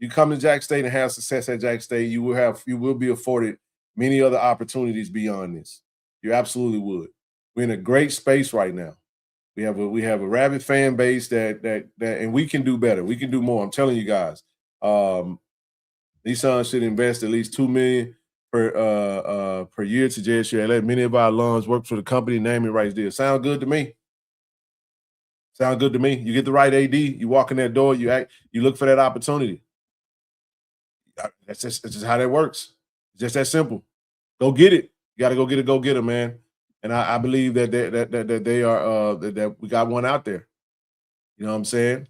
You come to Jackson State and have success at Jackson State, you will be afforded many other opportunities beyond this. You absolutely would. We're in a great space right now. We have a rabid fan base that and we can do better. We can do more. I'm telling you guys. These sons should invest at least $2 million per year to JSU. Let many of our alums work for the company, naming rights deal. Sound good to me? Sound good to me? You get the right AD, you walk in that door, you look for that opportunity. That's just how that works. It's just that simple. Go get it. You got to go get it, man. And I believe that they are that we got one out there. You know what I'm saying?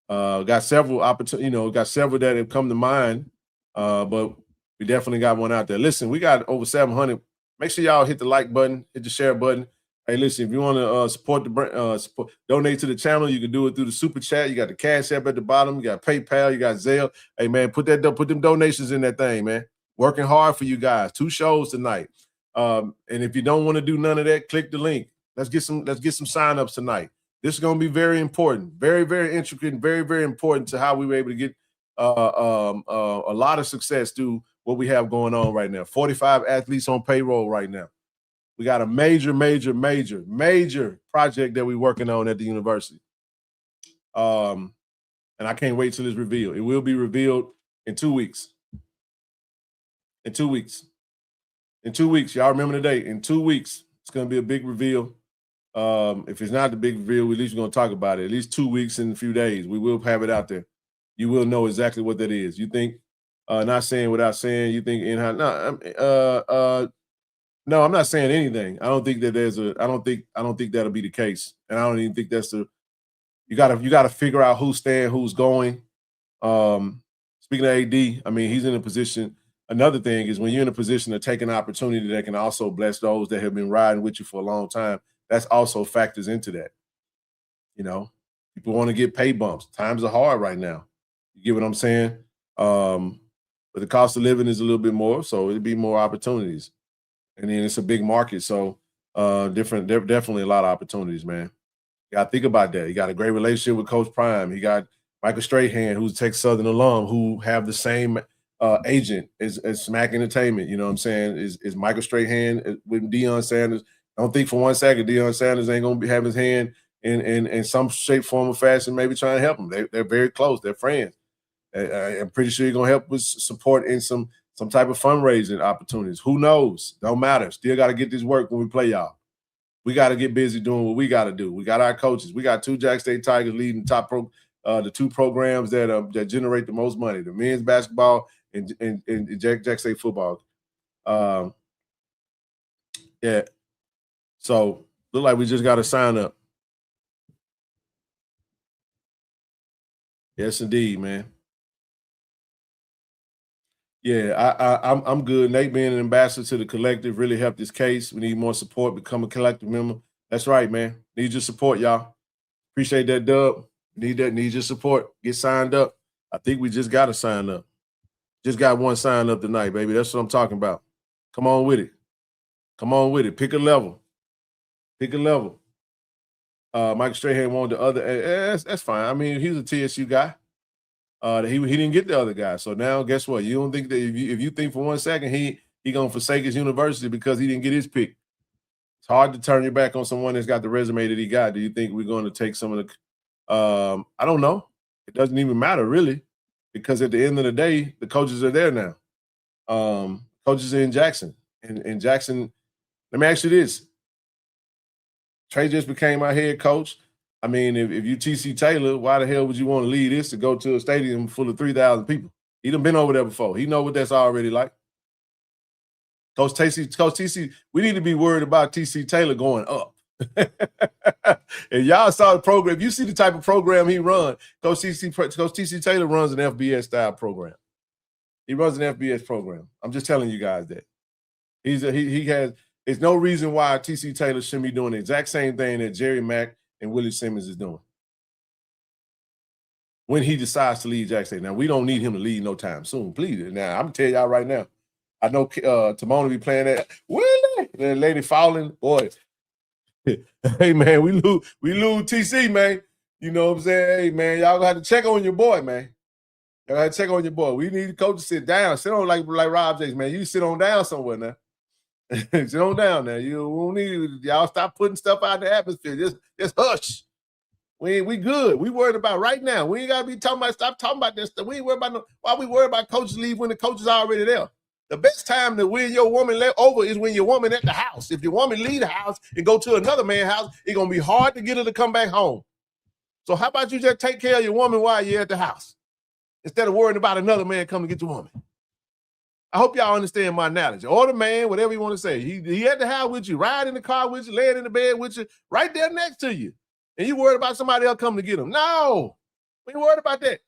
Got several opportunities. Got several that have come to mind. But we definitely got one out there. Listen, we got over 700. Make sure y'all hit the like button, hit the share button. Hey, listen, if you want to support the brand, donate to the channel, you can do it through the super chat. You got the Cash App at the bottom. You got PayPal. You got Zelle. Hey, man, put them donations in that thing, man. Working hard for you guys. 2 shows tonight. And if you don't want to do none of that, click the link. Let's get some signups tonight. This is going to be very important, very, very intricate, and very, very important to how we were able to get a lot of success through what we have going on right now. 45 athletes on payroll right now. We got a major project that we're working on at the university. And I can't wait till it's revealed. It will be revealed in 2 weeks. In 2 weeks. In 2 weeks. Y'all remember the date. In 2 weeks, it's going to be a big reveal. If it's not the big reveal, at least we're going to talk about it. At least 2 weeks in a few days. We will have it out there. You will know exactly what that is. You think, not saying without saying, you think in-house. No, I'm not saying anything. I don't think that I don't think that'll be the case. And I don't even think that's you gotta figure out who's staying, who's going. Speaking of AD, I mean, he's in a position. Another thing is when you're in a position to take an opportunity that can also bless those that have been riding with you for a long time, that's also factors into that. You know, people want to get pay bumps. Times are hard right now. You get what I'm saying? But the cost of living is a little bit more, so it'll be more opportunities. And then it's a big market, so definitely a lot of opportunities, man. You got to think about that. You got a great relationship with Coach Prime. You got Michael Strahan, who's a Texas Southern alum, who have the same agent as Smack Entertainment. You know what I'm saying? Is Michael Strahan with Deion Sanders. I don't think for one second Deion Sanders ain't going to have his hand in some shape, form, or fashion, maybe trying to help him. They're very close. They're friends. I'm pretty sure you're going to help with support in some type of fundraising opportunities. Who knows? Don't matter. Still got to get this work when we play y'all. We got to get busy doing what we got to do. We got our coaches. We got 2 Jack State Tigers leading the 2 programs that generate the most money, the men's basketball and Jack State football. Yeah. So look like we just got to sign up. Yes, indeed, man. Yeah, I'm good. Nate being an ambassador to the collective really helped this case. We need more support. Become a collective member. That's right, man. Need your support, y'all. Appreciate that, Dub. Need your support. Get signed up. I think we just got to sign up. Just got one sign up tonight, baby. That's what I'm talking about. Come on with it. Come on with it. Pick a level. Pick a level. Mike Strahan wanted the other. That's fine. I mean, he's a TSU guy. He didn't get the other guy. So now guess what? You don't think that if you think for one second he gonna forsake his university because he didn't get his pick. It's hard to turn your back on someone that's got the resume that he got. Do you think we're going to take some of the I don't know. It doesn't even matter really, because at the end of the day, the coaches are there now. Coaches are in Jackson. And Jackson, let me ask you this. Trey just became our head coach. I mean, if you TC Taylor, why the hell would you want to leave this to go to a stadium full of 3,000 people? He done been over there before. He know what that's already like. Coach TC, we need to be worried about TC Taylor going up. And y'all saw the program. If you see the type of program he runs, Coach TC Taylor runs an FBS style program. He runs an FBS program. I'm just telling you guys that. There's no reason why TC Taylor shouldn't be doing the exact same thing that Jerry Mack and Willie Simmons is doing when he decides to leave Jackson. Now, we don't need him to leave no time soon. Please. Now, I'm going to tell y'all right now, I know Timon will be playing that. Willie, that lady falling, boy. Hey, man, we lose TC, man. You know what I'm saying? Hey, man, y'all going to have to check on your boy, man. Y'all have to check on your boy. We need the coach to sit down. Sit on like Rob Jakes, man. You sit on down somewhere now. Sit on down now. You don't need y'all stop putting stuff out in the atmosphere. Just hush. We good. We worried about right now. We ain't gotta be talking about stop talking about this stuff. We ain't worried about why we worried about coaches leave when the coach is already there. The best time to win your woman let over is when your woman at the house. If your woman leave the house and go to another man's house, it's gonna be hard to get her to come back home. So how about you just take care of your woman while you're at the house instead of worrying about another man coming to get your woman? I hope y'all understand my analogy. Or the man, whatever you want to say. He at the house with you, ride in the car with you, laying in the bed with you, right there next to you. And you worried about somebody else coming to get him. No, we ain't worried about that.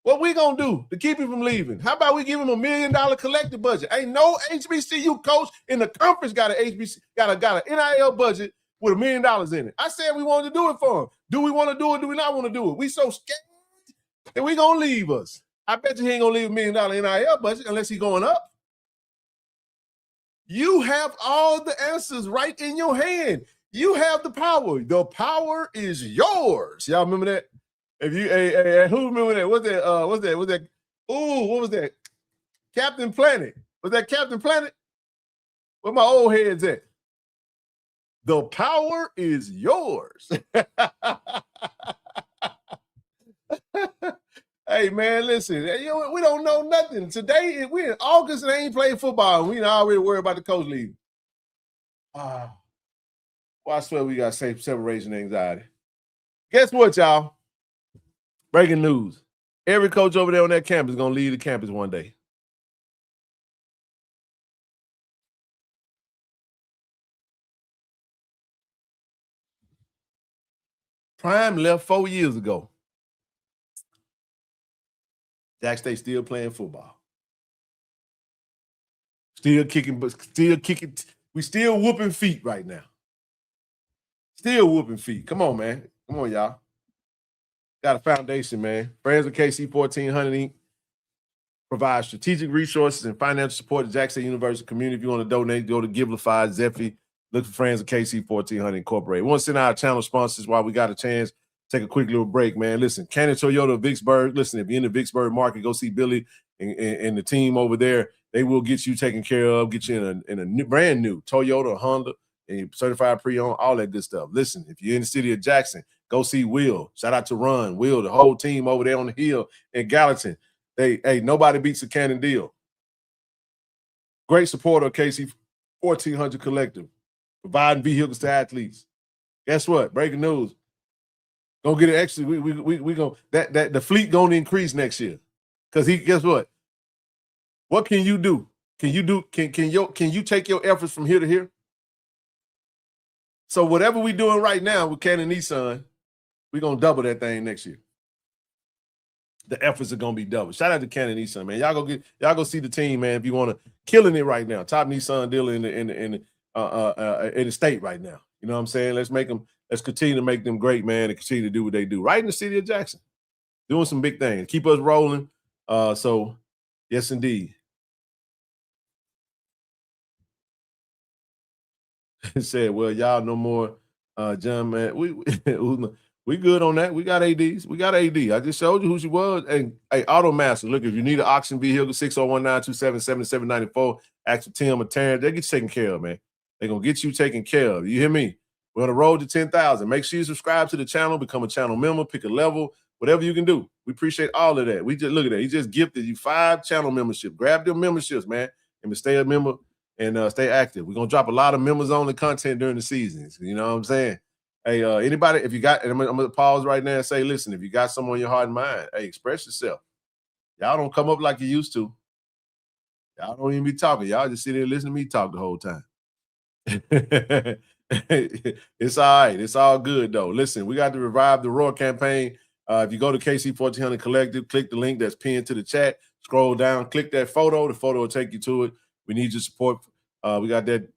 What we gonna do to keep him from leaving? How about we give him $1 million collective budget? Ain't no HBCU coach in the conference got an NIL budget with $1 million in it. I said we wanted to do it for him. Do we want to do it? Do we not want to do it? We so scared that we gonna leave us. I bet you he ain't gonna leave $1 million NIL budget unless he going up. You have all the answers right in your hand. You have the power. The power is yours. Y'all remember that? If you, who remember that? What's that? Ooh, what was that? Captain Planet. Was that Captain Planet? Where my old head's at? The power is yours. Hey, man, listen. We don't know nothing. Today, we're in August and they ain't playing football. We already worried about the coach leaving. Well, I swear we got separation anxiety. Guess what, y'all? Breaking news. Every coach over there on that campus is going to leave the campus one day. Prime left 4 years ago. Jack State still playing football. Still kicking, but still kicking. We still whooping feet right now. Still whooping feet. Come on, man. Come on, y'all. Got a foundation, man. Friends of KC-1400 Inc. provides strategic resources and financial support to Jack State University community. If you want to donate, go to Givelify, Zephy. Look for Friends of KC-1400 Incorporated. We want to send our channel sponsors while we got a chance. Take a quick little break, man. Listen, Cannon Toyota of Vicksburg. Listen, if you're in the Vicksburg market, go see Billy and the team over there. They will get you taken care of, get you in a new, brand new Toyota, Honda, and certified pre-owned, all that good stuff. Listen, if you're in the city of Jackson, go see Will. Shout out to Ron, Will, the whole team over there on the hill in Gallatin. Hey, nobody beats the Cannon deal. Great supporter of KC-1400 Collective, providing vehicles to athletes. Guess what? Breaking news. Gonna get it extra. We gonna that the fleet gonna increase next year. Cause guess what? What can you do? Can you take your efforts from here to here? So whatever we doing right now with Cannon Nissan, we're gonna double that thing next year. The efforts are gonna be double. Shout out to Cannon Nissan, man. Y'all go see the team, man. If you want to, killing it right now. Top Nissan dealer in the state right now. You know what I'm saying? Let's continue to make them great, man, and continue to do what they do. Right in the city of Jackson. Doing some big things. Keep us rolling. So yes, indeed. Said, well, y'all no more, John, man. We good on that. We got ADs. We got AD. I just showed you who she was. And hey, Automaster, look, if you need an auction vehicle, 601-927-7794, ask for Tim or Terrence. They get you taken care of, man. They're going to get you taken care of. You hear me? We're on the road to 10,000. Make sure you subscribe to the channel, become a channel member, pick a level, whatever you can do. We appreciate all of that. We just look at that. He just gifted you 5 channel memberships. Grab them memberships, man, and stay a member and stay active. We're going to drop a lot of members-only content during the seasons. You know what I'm saying? Hey, anybody, if you got, and I'm going to pause right now and say, listen, if you got someone on your heart and mind, hey, express yourself. Y'all don't come up like you used to. Y'all don't even be talking. Y'all just sit there and listen to me talk the whole time. It's all right. It's all good, though. Listen, we got to revive the Roar campaign. If you go to KC-1400 Collective, click the link that's pinned to the chat, scroll down, click that photo. The photo will take you to it. We need your support. We got that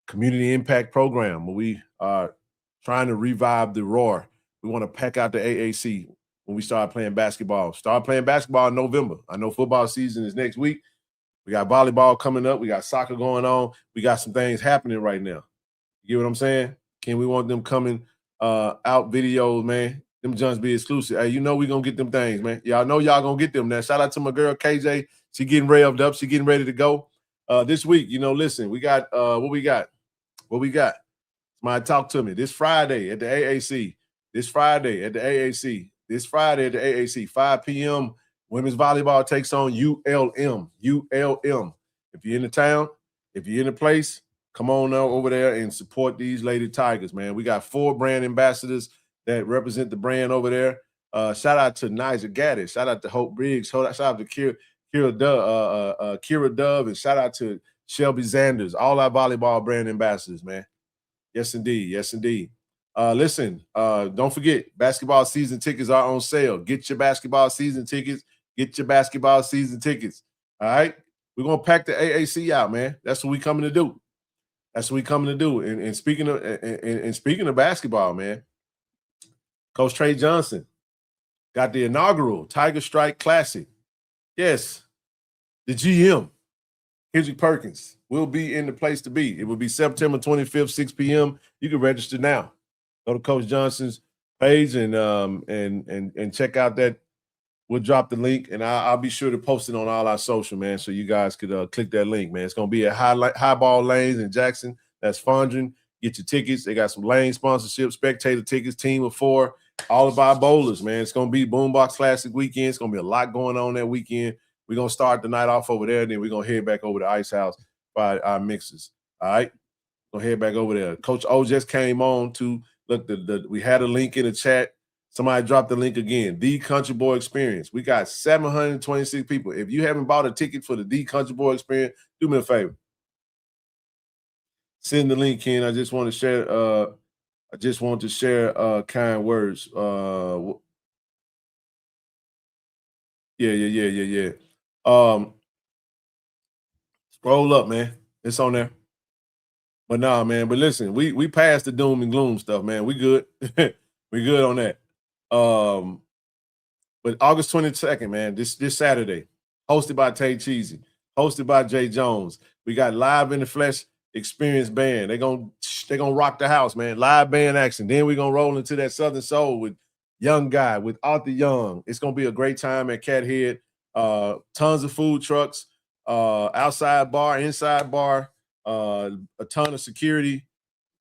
community impact program where we are trying to revive the Roar. We want to pack out the AAC when we start playing basketball. Start playing basketball in November. I know football season is next week. We got volleyball coming up. We got soccer going on. We got some things happening right now. You get what I'm saying? We want them coming out videos, man. Them Johns be exclusive. Hey, you know we going to get them things, man. Y'all know y'all going to get them now. Shout out to my girl, KJ. She getting revved up. She getting ready to go. This week, listen, we got what we got. Somebody talk to me. This Friday at the AAC. 5 p.m., women's volleyball takes on ULM. If you're in the town, if you're in the place, come on over there and support these Lady Tigers, man. We got 4 brand ambassadors that represent the brand over there. Shout out to Nigel Gaddis. Shout out to Hope Briggs. Shout out to Kira Dove, and shout out to Shelby Zanders, all our volleyball brand ambassadors, man. Yes, indeed. Listen, don't forget, basketball season tickets are on sale. Get your basketball season tickets. Get your basketball season tickets. All right? We're going to pack the AAC out, man. That's what we coming to do. That's what we coming to do. And speaking of basketball, man, Coach Trey Johnson got the inaugural Tiger Strike Classic. Yes, the GM, Kendrick Perkins, will be in the place to be. It will be September 25th, 6 p.m. You can register now. Go to Coach Johnson's page and check out that. We'll drop the link, and I'll be sure to post it on all our social, man, so you guys could click that link, man. It's going to be at Highball Lanes in Jackson. That's Fondren. Get your tickets. They got some lane sponsorship, spectator tickets, team of 4, all of our bowlers, man. It's going to be Boombox Classic weekend. It's going to be a lot going on that weekend. We're going to start the night off over there, and then we're going to head back over to Ice House by our mixers, all right? We'll head back over there. Coach O just came on to look. We had a link in the chat. Somebody dropped the link again. The Country Boy Experience. We got 726 people. If you haven't bought a ticket for the Country Boy Experience, do me a favor. Send the link in. I just want to share. Kind words. Yeah. Scroll up, man. It's on there. But nah, man. But listen, we passed the doom and gloom stuff, man. We good. We good on that. But August 22nd, man, this Saturday, hosted by Tay Cheesy, hosted by Jay Jones. We got Live in the Flesh Experience Band. They're gonna rock the house, man. Live band action. Then we're gonna roll into that Southern Soul with Young Guy, with Arthur Young. It's gonna be a great time at Cat Head. Tons of food trucks, outside bar, inside bar, a ton of security.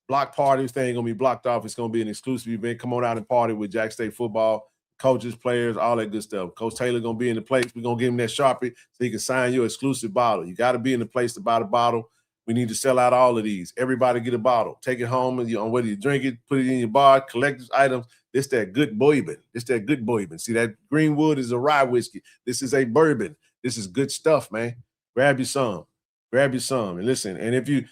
Block party, thing ain't gonna be blocked off. It's gonna be an exclusive event. Come on out and party with Jack State football, coaches, players, all that good stuff. Coach Taylor gonna be in the place. We're gonna give him that Sharpie so he can sign your exclusive bottle. You got to be in the place to buy the bottle. We need to sell out all of these. Everybody get a bottle. Take it home, and whether you drink it, put it in your bar, collector's items. This that good bourbon. This that good bourbon. See, that Greenwood is a rye whiskey. This is a bourbon. This is good stuff, man. Grab you some. And listen, and if you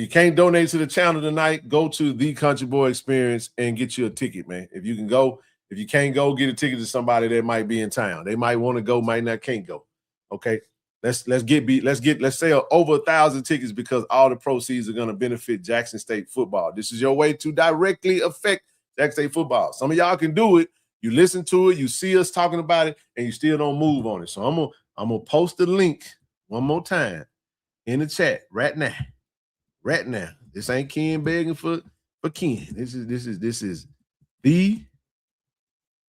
can't donate to the channel tonight, go to the Country Boy Experience and get you a ticket, man. If you can go, if you can't go, get a ticket to somebody that might be in town. They might want to go, might not can't go. Okay. Let's sell over 1,000 tickets because all the proceeds are going to benefit Jackson State football. This is your way to directly affect Jackson State football. Some of y'all can do it. You listen to it, you see us talking about it, and you still don't move on it. So I'm gonna post the link one more time in the chat right now. Right now. This ain't Ken begging for Ken. This is the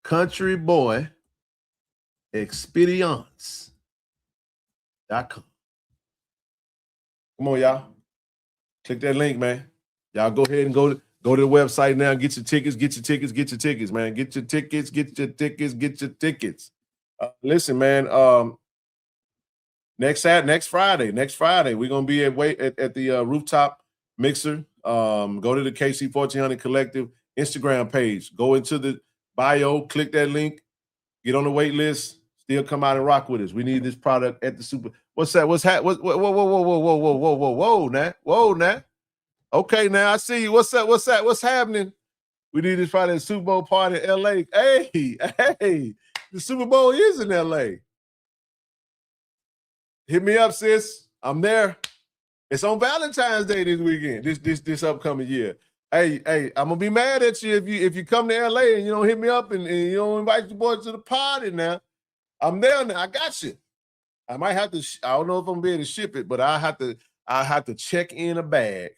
Country Boy Experience.com. Come on, y'all. Click that link, man. Y'all go ahead and go to the website now. Get your tickets, man. Get your tickets. Listen, man. Next Friday, we're gonna be at the rooftop mixer. Go to the KC-1400 Collective Instagram page. Go into the bio, click that link, get on the wait list. Still come out and rock with us. We need this product at the Super. What's that? Whoa, now. Okay, now I see you. What's that? What's happening? We need this product at the Super Bowl party in LA. Hey, the Super Bowl is in LA. Hit me up, sis. I'm there. It's on Valentine's Day this weekend, this upcoming year. Hey, I'm gonna be mad at you if you come to LA and you don't hit me up and you don't invite your boys to the party now. I'm there now. I got you. I might have to. I don't know if I'm gonna be able to ship it, but I have to check in a bag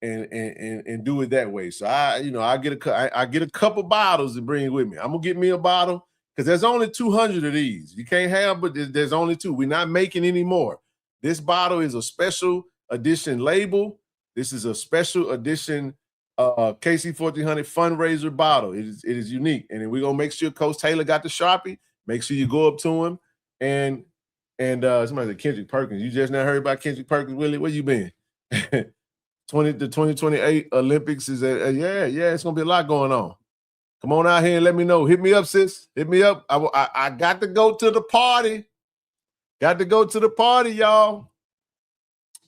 and do it that way. So I get a couple bottles to bring with me. I'm gonna get me a bottle because there's only 200 of these. You can't have, but there's only 2. We're not making any more. This bottle is a special edition label. This is a special edition KC-1400 fundraiser bottle. It is unique, and then we're gonna make sure Coach Taylor got the Sharpie. Make sure you go up to him and somebody said Kendrick Perkins. You just now heard about Kendrick Perkins, Willie? Where you been? The 2028 Olympics is it's gonna be a lot going on. Come on out here and let me know. Hit me up, sis. Hit me up. I got to go to the party. Got to go to the party, y'all.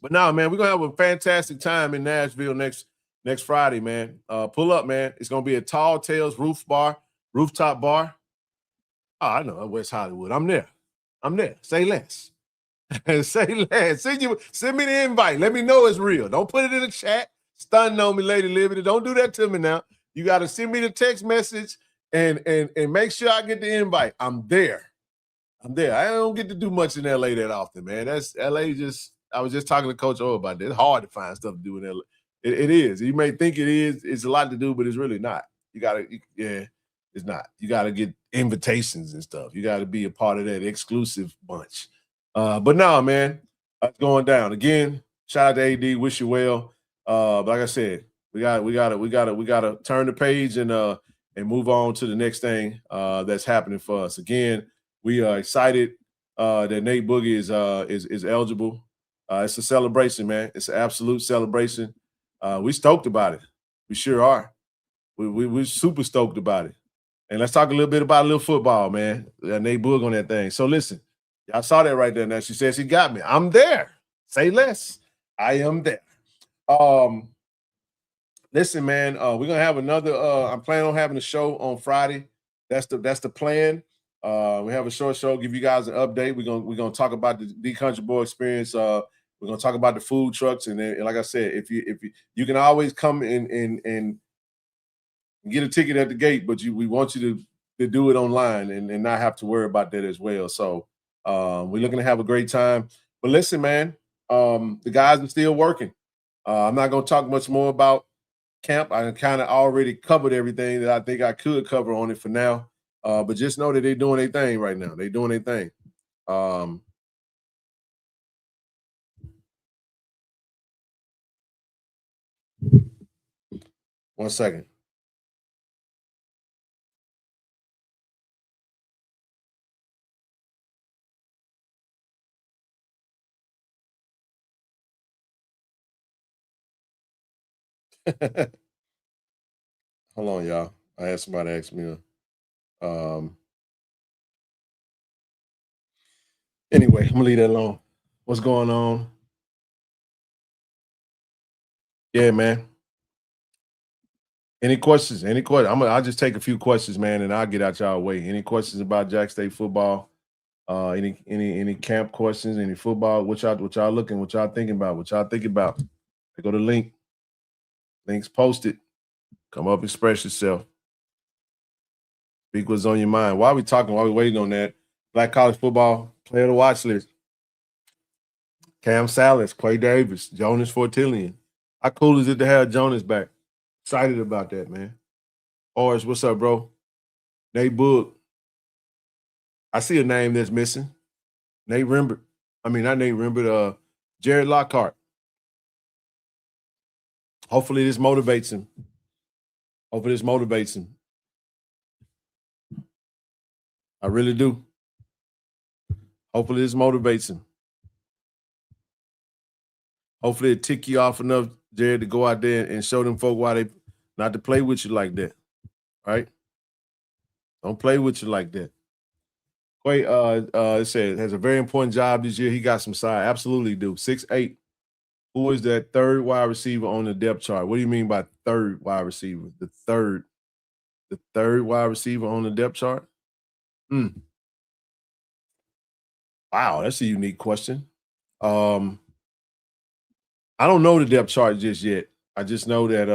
But now, man, we're gonna have a fantastic time in Nashville next next Friday, man. Pull up, man. It's gonna be a Tall Tales rooftop bar. Oh, I know, West Hollywood. I'm there. Say less. Say less. Send me the invite. Let me know it's real. Don't put it in the chat. Stunning on me, Lady Liberty. Don't do that to me now. You got to send me the text message and make sure I get the invite. I'm there. I don't get to do much in LA that often, man. That's LA. I was just talking to Coach O about that. It's hard to find stuff to do in LA. It is. You may think it is. It's a lot to do, but it's really not. It's not. You got to get invitations and stuff. You got to be a part of that exclusive bunch. But no, man, it's going down again. Shout out to AD. Wish you well. Like I said, we gotta turn the page and move on to the next thing that's happening for us. Again, we are excited that Nate Boogie is eligible. It's a celebration, man. It's an absolute celebration. We stoked about it. We sure are. We're super stoked about it. And let's talk a little bit about a little football, man. Nate Boog on that thing. So listen, y'all saw that right there. Now she said she got me. I'm there. Say less. I am there. Listen, man. We're gonna have another. I'm planning on having a show on Friday. That's the plan. We have a short show. Give you guys an update. We're gonna talk about the D Country Boy experience. We're gonna talk about the food trucks, and like I said, if you can always come and get a ticket at the gate, but we want you to do it online and not have to worry about that as well. So we're looking to have a great time. But listen, man, the guys are still working. I'm not going to talk much more about camp. I kind of already covered everything that I think I could cover on it for now. But just know that they're doing their thing right now. They're doing their thing. 1 second. Hold on, y'all. I had somebody ask me. Anyway, I'm gonna leave that alone. What's going on? Yeah, man. Any questions? I'll just take a few questions, man, and I'll get out y'all way. Any questions about Jack State football? Any camp questions? Any football? What y'all looking? What y'all thinking about? Go to link. Links posted. Come up, express yourself. Speak what's on your mind. While we talking, while we waiting on that, Black College Football player to watch list. Cam Salas, Clay Davis, Jonas Fortillion. How cool is it to have Jonas back? Excited about that, man. Orange, what's up, bro? Nate Boog. I see a name that's missing. Nate Rimbert. I mean, not Nate Rimbert, Jared Lockhart. Hopefully this motivates him. I really do. Hopefully this motivates him. Hopefully it tick you off enough, Jared, to go out there and show them folk why they not to play with you like that. Right? Don't play with you like that. Quay, it said has a very important job this year. He got some size. Absolutely do. 6'8". Who is that third wide receiver on the depth chart? What do you mean by third wide receiver? The third wide receiver on the depth chart? Wow, that's a unique question. I don't know the depth chart just yet. I just know that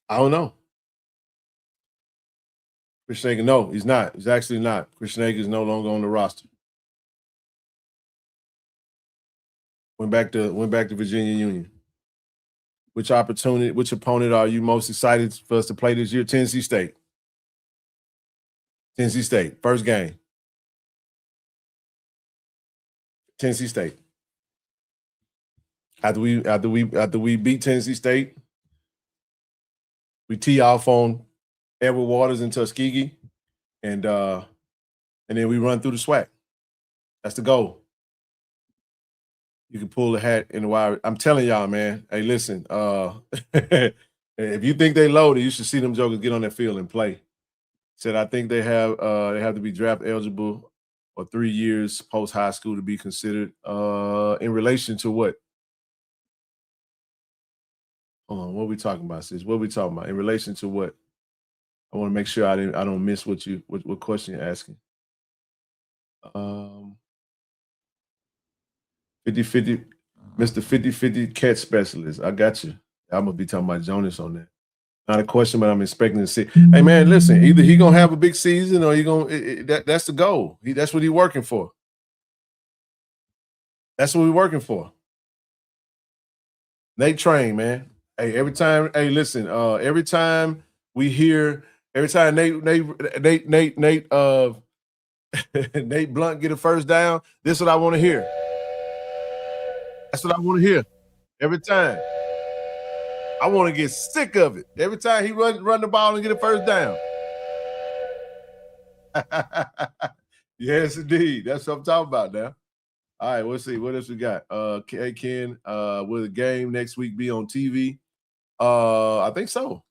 I don't know. Christian Ager, no, he's not. He's actually not. Christian Ager is no longer on the roster. Went back to Virginia Union. Which opponent are you most excited for us to play this year? Tennessee State. First game. Tennessee State. After we beat Tennessee State, we tee off on Edward Waters and Tuskegee, and then we run through the SWAC. That's the goal. You can pull the hat in the wire. I'm telling y'all, man. Hey, listen. If you think they loaded, you should see them jokers get on that field and play. Said I think they have to be draft eligible or 3 years post high school to be considered. In relation to what? Hold on, what are we talking about, sis? What are we talking about in relation to what? I want to make sure I don't miss what question you're asking. 50-50, Mr. 50-50 catch specialist. I got you. I'm gonna be talking about Jonas on that. Not a question, but I'm expecting to see. Hey man, listen, either he gonna have a big season or he gonna that's the goal. That's what he's working for. That's what we're working for. Nate Train, man. Hey, every time we hear, every time Nate Nate Blunt get a first down, this is what I want to hear. That's what I want to hear. Every time. I want to get sick of it. Every time he run the ball and get a first down. Yes, indeed. That's what I'm talking about now. All right, we'll see. What else we got? Hey, Ken, will the game next week be on TV? I think so.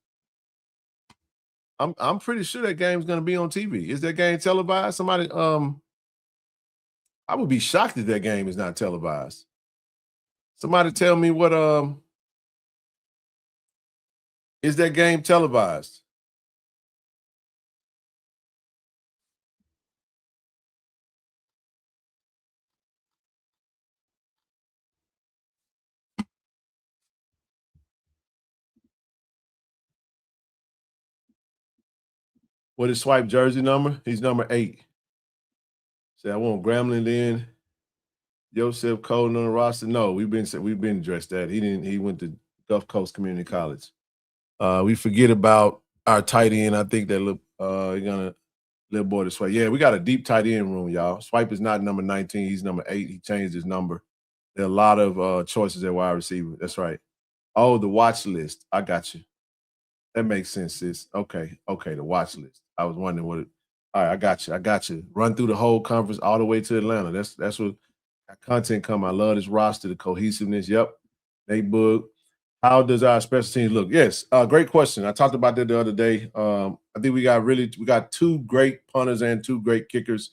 I'm pretty sure that game's gonna be on TV. Is that game televised? Somebody, I would be shocked if that game is not televised. Somebody tell me what is that game televised? What is Swipe jersey number? He's number 8. Say I want Grambling in. Joseph Colton on the roster. No, we've been addressed that. He went to Gulf Coast Community College. We forget about our tight end. I think that you're gonna little boy to Swipe. Yeah, we got a deep tight end room, y'all. Swipe is not number 19. He's number 8. He changed his number. There are a lot of choices at wide receiver. That's right. Oh, the watch list. I got you. That makes sense, sis. Okay, the watch list. I was wondering what it. All right, I got you. Run through the whole conference all the way to Atlanta. That's what content come. I love this roster, the cohesiveness. Yep. Nate Boog. How does our special teams look? Yes, great question. I talked about that the other day. I think we got 2 great punters and 2 great kickers.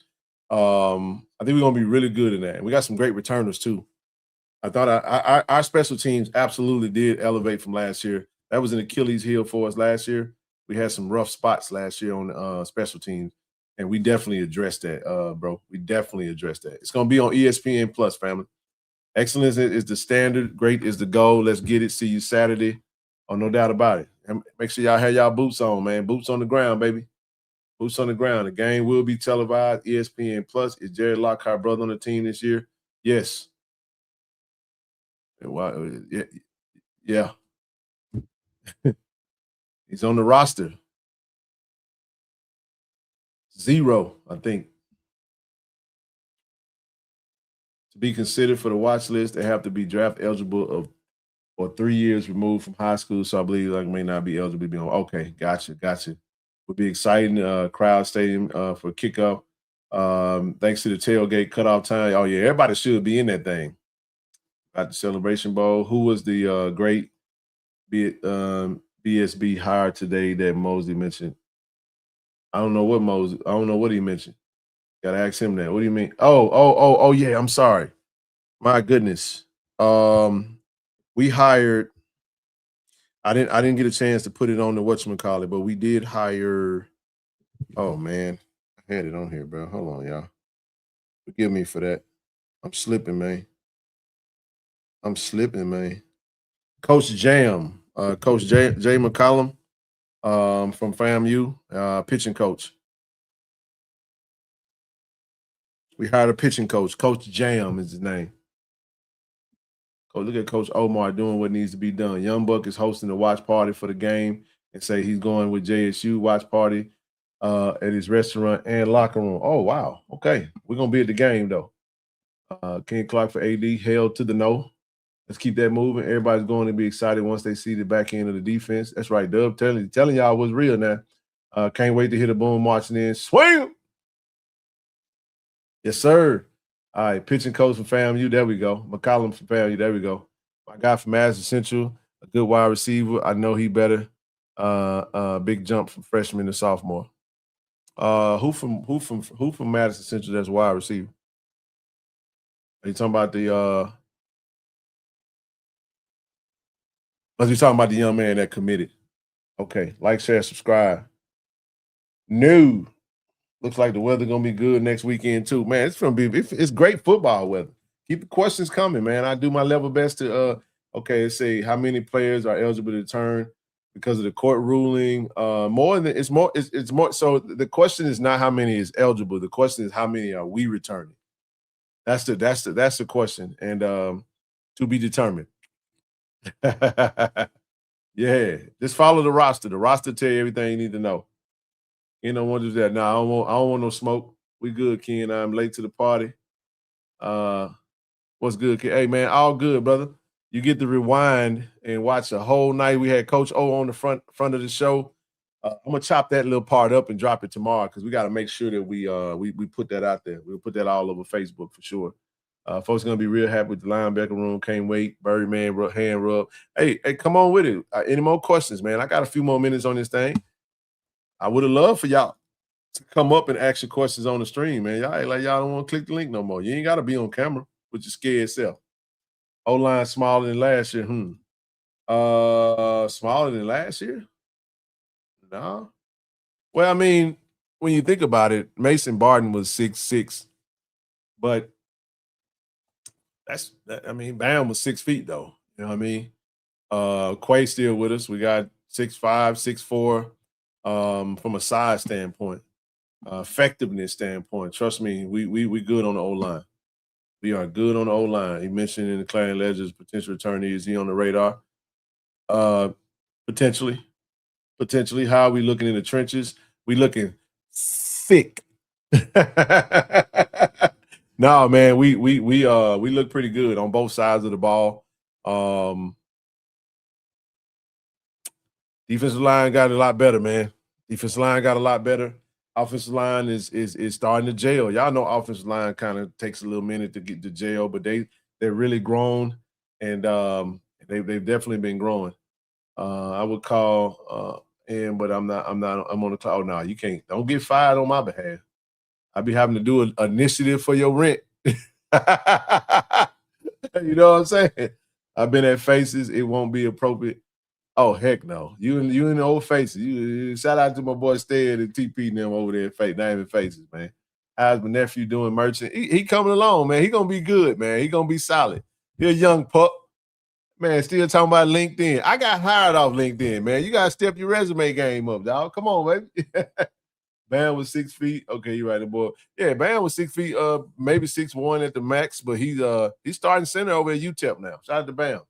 I think we're gonna be really good in that. And we got some great returners too. I thought our special teams absolutely did elevate from last year. That was an Achilles heel for us last year. We had some rough spots last year on special teams, and we definitely addressed that, bro. We definitely addressed that. It's gonna be on ESPN Plus, family. Excellence is the standard. Great is the goal. Let's get it. See you Saturday. Oh, no doubt about it. And make sure y'all have y'all boots on, man. Boots on the ground, baby. Boots on the ground. The game will be televised. ESPN Plus. Is Jared Lockhart brother on the team this year? Yes. Yeah. He's on the roster. 0, I think. To be considered for the watch list, they have to be draft eligible or 3 years removed from high school. So I believe may not be eligible to be on. Okay, gotcha. Would be exciting. Crowd stadium for kickoff. Thanks to the tailgate cutoff time. Oh yeah, everybody should be in that thing. Got the Celebration Bowl. Who was the great BSB hire today that Mosley mentioned? I don't know what he mentioned. Gotta ask him that. What do you mean? Oh yeah. I'm sorry. My goodness. We hired. I didn't get a chance to put it on the whatchamacallit, but we did hire. Oh man, I had it on here, bro. Hold on, y'all. Forgive me for that. I'm slipping, man. Coach Jam, Coach Jay McCollum, from FAMU, pitching coach. We hired a pitching coach. Coach Jam is his name. Look at Coach Omar doing what needs to be done. Young Buck is hosting a watch party for the game and say he's going with JSU watch party at his restaurant and locker room. Oh, wow. Okay. We're going to be at the game, though. Ken Clark for AD, held to the no. Let's keep that moving. Everybody's going to be excited once they see the back end of the defense. That's right, Dub. Telling y'all what's real now. Can't wait to hit a boom marching in. Swing! Yes, sir. All right, pitching coach from FAMU. There we go. McCollum from FAMU. There we go. My guy from Madison Central, a good wide receiver. I know he better. Big jump from freshman to sophomore. Who from Madison Central that's wide receiver? Are you talking about the Must be talking about the young man that committed. Okay, like, share, subscribe. New. Looks like the weather gonna be good next weekend too. Man, it's gonna be it's great football weather. Keep the questions coming, man. I do my level best to okay, let's say how many players are eligible to return because of the court ruling. More than it's more. So the question is not how many is eligible. The question is how many are we returning. That's the question, and to be determined. Yeah, just follow the roster. The roster tell you everything you need to know. You know what is that? No, I don't want no smoke. We good, Ken. I'm late to the party. What's good, Ken? Hey man, all good, brother. You get to rewind and watch a whole night. We had Coach O on the front of the show. I'm gonna chop that little part up and drop it tomorrow because we got to make sure that we put that out there. We'll put that all over Facebook for sure. Folks gonna be real happy with the linebacker room. Can't wait. Birdman hand rub. Hey, come on with it. Any more questions, man? I got a few more minutes on this thing. I would have loved for y'all to come up and ask your questions on the stream, man. Y'all ain't like y'all don't want to click the link no more. You ain't got to be on camera with your scared self. O-line smaller than last year. Smaller than last year? No. Well, I mean, when you think about it, Mason Barton was 6'6", but Bam was 6 feet though. You know what I mean? Quay still with us. We got 6'5", 6'4", from a size standpoint, effectiveness standpoint. Trust me, we good on the O-line. We are good on the O-line. He mentioned in the Clarion Ledger's potential attorney. Is he on the radar? Potentially. How are we looking in the trenches? We looking thick. No, man, we look pretty good on both sides of the ball. Defensive line got a lot better, man. Defensive line got a lot better. Offensive line is starting to gel. Y'all know offensive line kind of takes a little minute to get to gel, but they're really grown, and they've definitely been growing. I would call but I'm on the cloud now. You don't get fired on my behalf. I be having to do an initiative for your rent. You know what I'm saying? I've been at Faces. It won't be appropriate. Oh, heck no. You in the old Faces. You shout out to my boy Stead and TP and them over there at not even Faces, man. How's my nephew doing merchant? He coming along, man. He gonna be good, man. He gonna be solid. He a young pup. Man, still talking about LinkedIn. I got hired off LinkedIn, man. You gotta step your resume game up, dog. Come on, baby. Bam was 6 feet. Okay, you're right, boy. Yeah, Bam was 6 feet, maybe 6'1" at the max, but he's starting center over at UTEP now. Shout out to Bam.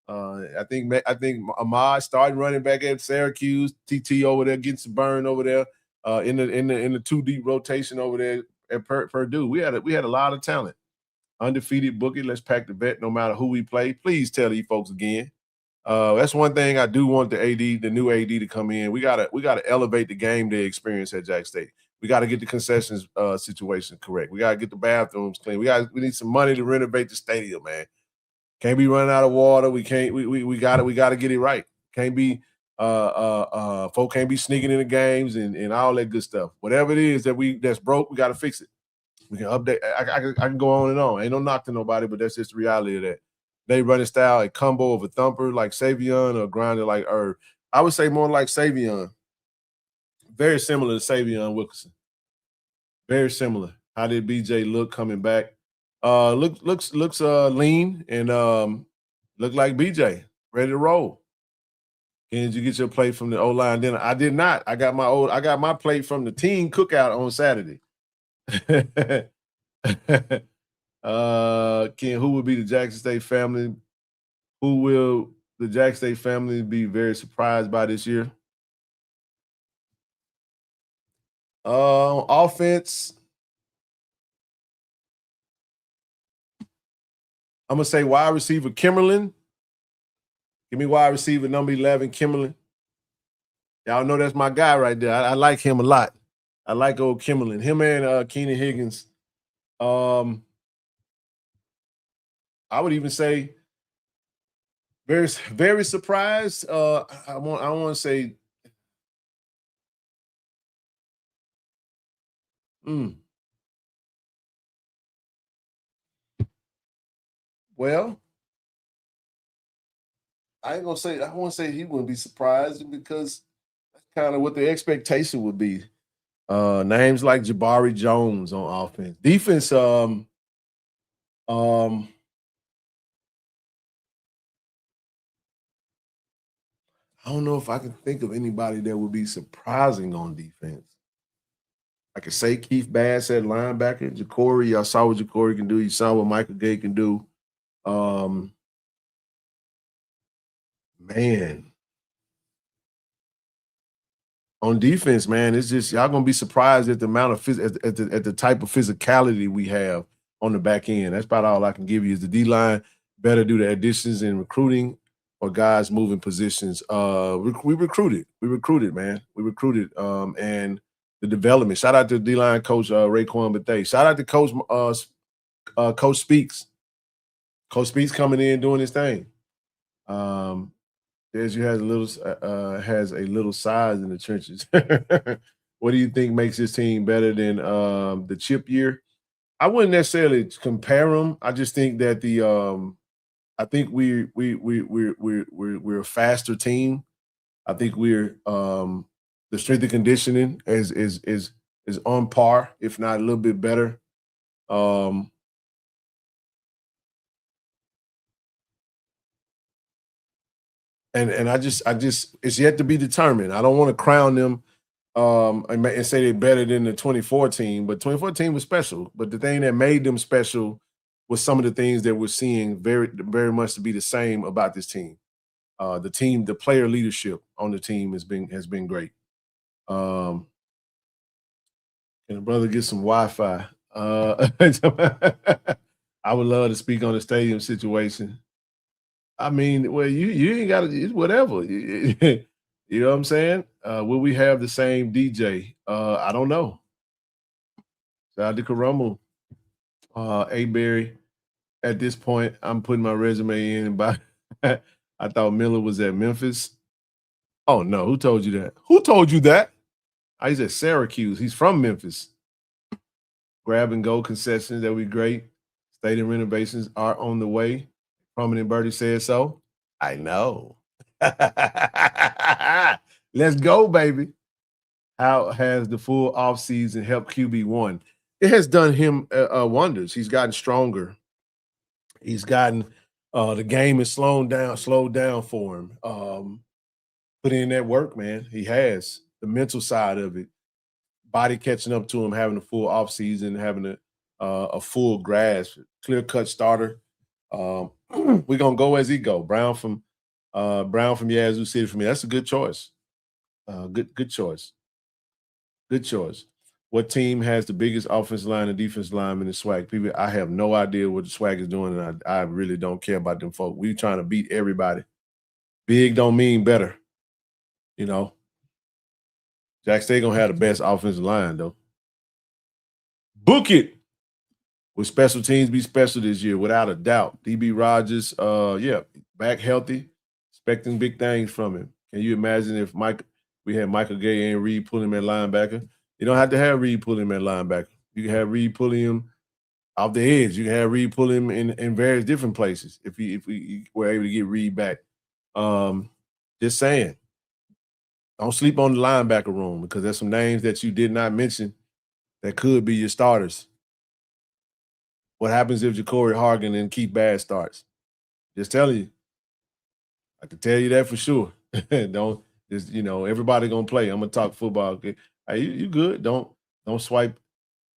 I think Ahmad started running back at Syracuse. TT over there getting some burn over there in the 2 deep rotation over there at Purdue. We had a lot of talent. Undefeated bookie. Let's pack the vet no matter who we play. Please tell these folks again. That's one thing I do want the new AD to come in. We gotta elevate the game day experience at Jack State. We got to get the concessions situation correct. We got to get the bathrooms clean. We need some money to renovate the stadium, man. Can't be running out of water. We got to get it right. Can't be folk can't be sneaking in the games and all that good stuff. Whatever it is that's broke, we got to fix it. We can update. I can go on and on. Ain't no knock to nobody, but that's just the reality of that. They running style, a combo of a thumper like Savion or a grinder like Irv. I would say more like Savion. Very similar to Savion Wilkerson. Very similar. How did BJ look coming back? Looks lean and look like BJ ready to roll. Did you get your plate from the O-line dinner? I did not. I got my plate from the team cookout on Saturday. Ken, who will be the Jackson State family? Who will the Jackson State family be very surprised by this year? Offense. I'm gonna say wide receiver Kimmerlin. Give me wide receiver number 11, Kimmerlin. Y'all know that's my guy right there. I like him a lot. I like old Kimmerlin. Him and Keenan Higgins. I would even say very, very surprised. I want to say. Well, I ain't gonna say, I won't say he wouldn't be surprised because that's kind of what the expectation would be. Names like Jabari Jones on offense. Defense, I don't know if I can think of anybody that would be surprising on defense. I could say Keith Bass at linebacker. Ja'Cory, y'all saw what Ja'Cory can do. You saw what Michael Gay can do. Man. On defense, man, it's just y'all gonna be surprised at the amount of at the type of physicality we have on the back end. That's about all I can give you. Is the D line better do the additions in recruiting or guys moving positions? We recruited, man. We recruited, and the development. Shout out to D line coach Raekwon Bethea. Shout out to Coach Speaks. Coach Speaks coming in doing his thing. JSU has a little size in the trenches. What do you think makes this team better than the chip year? I wouldn't necessarily compare them. I just think that I think we're a faster team. I think we're the strength and conditioning is on par, if not a little bit better. And I just it's yet to be determined. I don't want to crown them and say they're better than the 2014, but 2014 was special. But the thing that made them special was some of the things that we're seeing very, very much to be the same about this team. The player leadership on the team has been great. Can a brother get some Wi-Fi? I would love to speak on the stadium situation. I mean, well, you ain't got to, whatever. You know what I'm saying? Will we have the same DJ? I don't know. Shout out to Karamu. A-Berry. At this point, I'm putting my resume in. I thought Miller was at Memphis. Oh, no. Who told you that? Who told you that? He's at Syracuse. He's from Memphis. Grab and go concessions. That would be great. Stadium renovations are on the way. Prominent Birdie said so. I know. Let's go, baby. How has the full offseason helped QB1? It has done him wonders. He's gotten stronger. He's gotten the game is slowed down for him. Put in that work, man. He has the mental side of it. Body catching up to him, having a full offseason, having a full grasp, clear-cut starter. We're gonna go as he go. Brown from Yazoo City for me. That's a good choice. Good choice. Good choice. What team has the biggest offensive line and defensive lineman in swag? People, I have no idea what the swag is doing, and I really don't care about them folk. We're trying to beat everybody. Big don't mean better. You know. Jack State gonna have the best offensive line, though. Book it. Will special teams be special this year? Without a doubt. DB Rogers, back healthy, expecting big things from him. Can you imagine if we had Michael Gay and Reed pulling him at linebacker? You don't have to have Reed pulling him at linebacker. You can have Reed pulling him off the edge. You can have Reed pulling him in various different places if we were able to get Reed back. Just saying. Don't sleep on the linebacker room because there's some names that you did not mention that could be your starters. What happens if Ja'Cory Hargan and Keith Bass starts? Just telling you. I can tell you that for sure. Don't just, everybody gonna play. I'm gonna talk football. Okay? Hey, you good. Don't swipe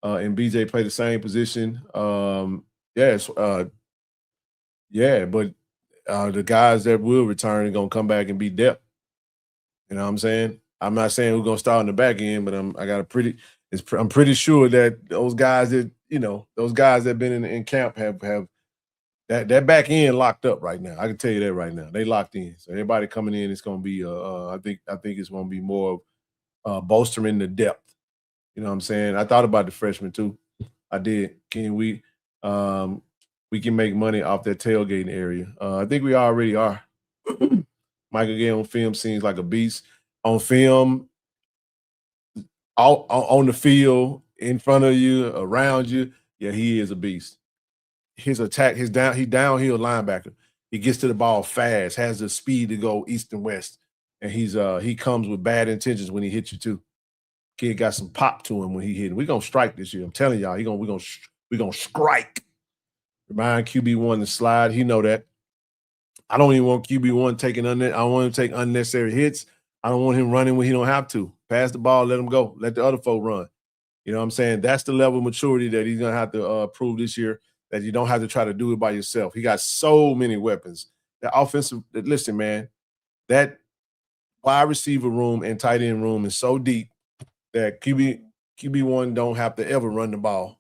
and BJ play the same position. But the guys that will return are gonna come back and be depth. You know what I'm saying? I'm not saying we're gonna start in the back end, but I'm pretty sure that those guys that have been in camp have that back end locked up right now. I can tell you that right now. They locked in. So everybody coming in, it's gonna be I think it's gonna be more of bolstering the depth. You know what I'm saying? I thought about the freshmen too. I did. We can make money off that tailgating area. I think we already are. Michael Gay on film seems like a beast. On film, on the field, in front of you, around you, yeah, he is a beast. His attack, he downhill linebacker. He gets to the ball fast, has the speed to go east and west, and he comes with bad intentions when he hits you too. Kid got some pop to him when he hit. We're gonna strike this year. I'm telling y'all, we're gonna strike. Remind QB1 to slide. He know that. I don't even want QB1 taking I don't want him to take unnecessary hits. I don't want him running when he don't have to. Pass the ball, let him go. Let the other folk run. You know what I'm saying? That's the level of maturity that he's gonna have to prove this year, that you don't have to try to do it by yourself. He got so many weapons. The offensive, listen, man, that wide receiver room and tight end room is so deep that QB1 don't have to ever run the ball.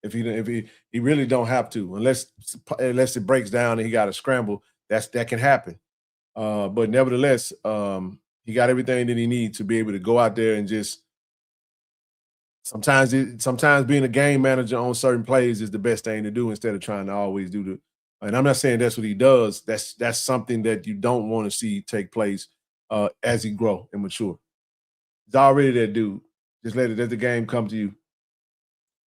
If he really don't have to, unless it breaks down and he got to scramble, that can happen. But nevertheless, he got everything that he needs to be able to go out there and just sometimes being a game manager on certain plays is the best thing to do instead of trying to always do the. And I'm not saying that's what he does. That's something that you don't want to see take place as he grow and mature. He's already that dude. Just let the game come to you.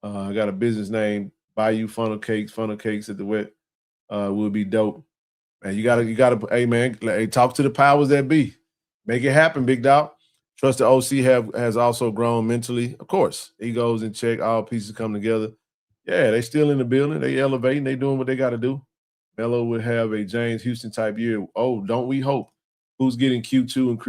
I got a business name, Bayou Funnel Cakes at the wet. Will be dope. Man, you gotta, hey man, talk to the powers that be. Make it happen, big dog. Trust the OC has also grown mentally. Of course, egos in check, all pieces come together. Yeah, they still in the building. They elevating. They doing what they got to do. Melo would have a James Houston type year. Oh, don't we hope? Who's getting Q2 and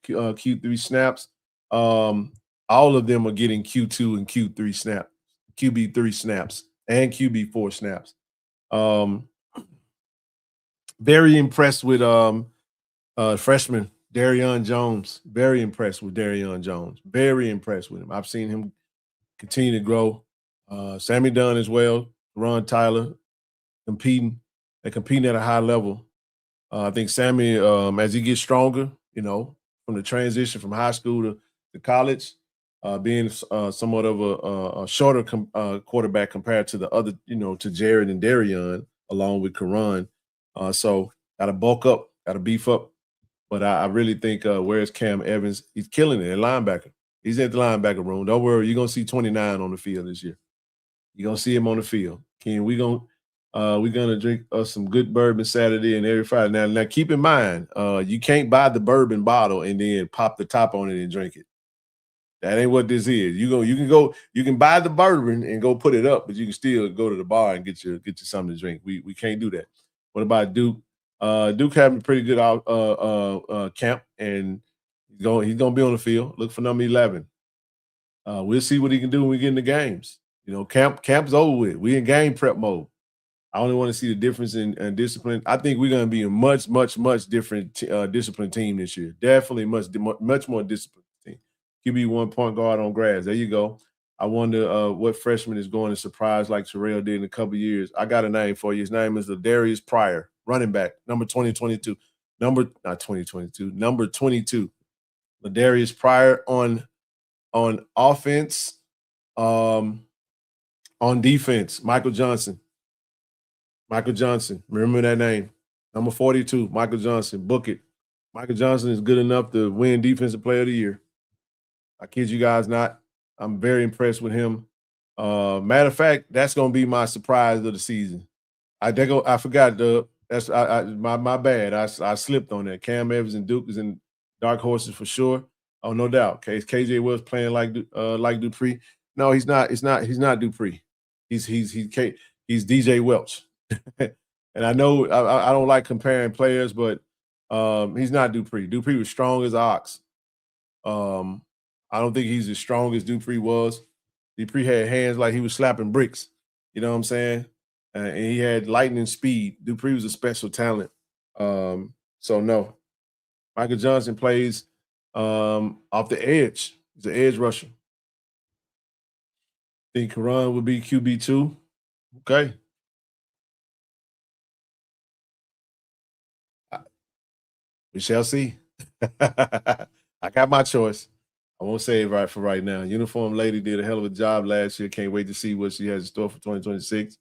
Q3 snaps? All of them are getting Q2 and Q3 snaps, QB3 snaps, and QB4 snaps. Very impressed with freshman Darian Jones. Very impressed with Darian Jones. Very impressed with him. I've seen him continue to grow. Sammy Dunn as well. Ron Tyler competing at a high level. I think Sammy, as he gets stronger, from the transition from high school to college, being somewhat of a shorter quarterback compared to the other, to Jared and Darian, along with Karan. So got to bulk up, got to beef up. But I really think where's Cam Evans? He's killing it at linebacker. He's at the linebacker room. Don't worry, you're gonna see 29 on the field this year. You're gonna see him on the field. Ken, we're gonna drink some good bourbon Saturday and every Friday. Now keep in mind, you can't buy the bourbon bottle and then pop the top on it and drink it. That ain't what this is. You can buy the bourbon and go put it up, but you can still go to the bar and get you something to drink. We can't do that. What about Duke? Duke having a pretty good camp, and he's gonna be on the field. Look for number 11. We'll see what he can do when we get in the games. Camp's over with. We in game prep mode. I only want to see the difference in discipline. I think we're going to be a much, much, much different disciplined team this year. Definitely much more disciplined team. QB1 point guard on grass. There you go. I wonder what freshman is going to surprise like Terrell did in a couple of years. I got a name for you. His name is Ladarius Pryor, running back, number 2022. Number 22. Ladarius Pryor on offense, on defense, Michael Johnson. Remember that name. Number 42, Michael Johnson. Book it. Michael Johnson is good enough to win Defensive Player of the Year. I kid you guys not. I'm very impressed with him. Matter of fact, that's going to be my surprise of the season. I forgot, Dub. That's my bad. I slipped on that. Cam Evans and Duke is in dark horses for sure. Oh, no doubt. KJ was playing like Dupree. No, he's not. He's not Dupree. He's DJ Welch. And I know I don't like comparing players, but he's not Dupree. Dupree was strong as an ox. I don't think he's as strong as Dupree was. Dupree had hands like he was slapping bricks. You know what I'm saying? And he had lightning speed. Dupree was a special talent. So no. Michael Johnson plays off the edge. He's an edge rusher. Think Karan would be QB2. Okay. We shall see. I got my choice. I won't say it right for right now. Uniform Lady did a hell of a job last year. Can't wait to see what she has in store for 2026.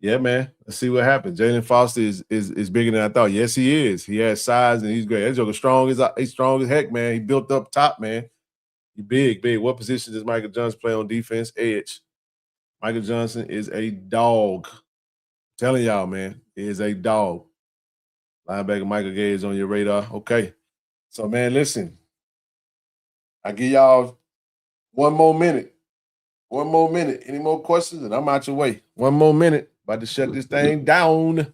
Yeah, man. Let's see what happens. Jalen Foster is bigger than I thought. Yes, he is. He has size and he's great. That joker he's strong as heck, man. He built up top, man. He big. What position does Michael Johnson play on defense? Edge. Michael Johnson is a dog. I'm telling y'all, man, he is a dog. Linebacker Michael Gay is on your radar. Okay. So, man, listen. I give y'all 1 more minute. 1 more minute. Any more questions? And I'm out your way. 1 more minute. About to shut this thing down.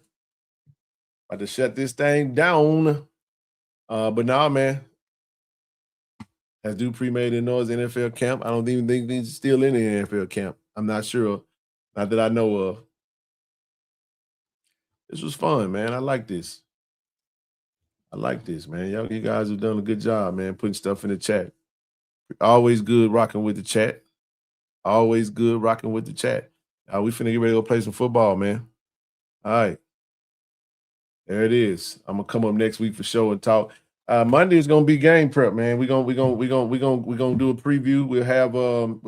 But nah, man. Has Dupree made it noise NFL camp? I don't even think he's still in the NFL camp. I'm not sure. Not that I know of. This was fun, man. I like this. Man. You guys have done a good job, man, putting stuff in the chat. Always good rocking with the chat. We finna get ready to go play some football, man. All right. There it is. I'm gonna come up next week for show and talk. Monday is gonna be game prep, man. We're gonna do a preview. We'll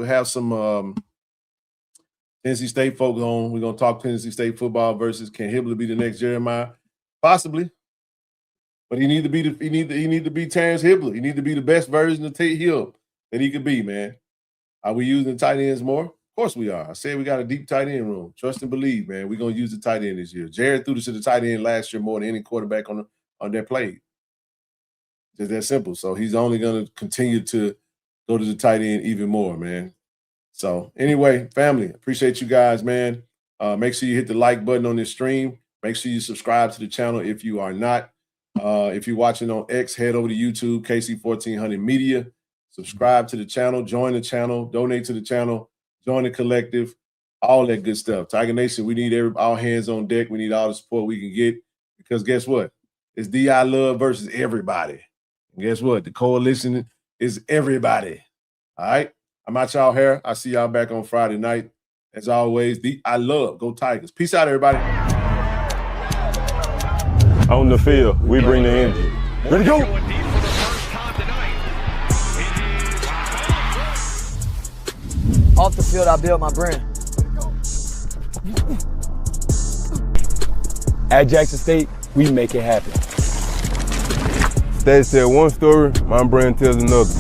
have some Tennessee State folks on. We're gonna talk Tennessee State football versus can Hibbler be the next Jeremiah? Possibly. But he need to be Terrence Hibbler. He need to be the best version of Tate Hill that he could be, man. Are we using tight ends more? Of course we are. I said we got a deep tight end room. Trust and believe, man. We're gonna use the tight end this year. Jared threw to the tight end last year more than any quarterback on that play. Just that simple. So he's only gonna continue to go to the tight end even more, man. So anyway, family, appreciate you guys, man. Make sure you hit the like button on this stream. Make sure you subscribe to the channel if you are not. If you're watching on X, head over to YouTube, KC-1400 Media. Subscribe to the channel, join the channel, donate to the channel, join the collective, all that good stuff. Tiger Nation, we need all hands on deck. We need all the support we can get because guess what? It's DI Love versus everybody. And guess what? The coalition is everybody. All right? I'm out y'all hair. I'll see y'all back on Friday night. As always, I love. Go Tigers. Peace out, everybody. On the field, we bring the energy. Ready to go. Off the field, I build my brand. At Jackson State, we make it happen. They said one story, my brand tells another.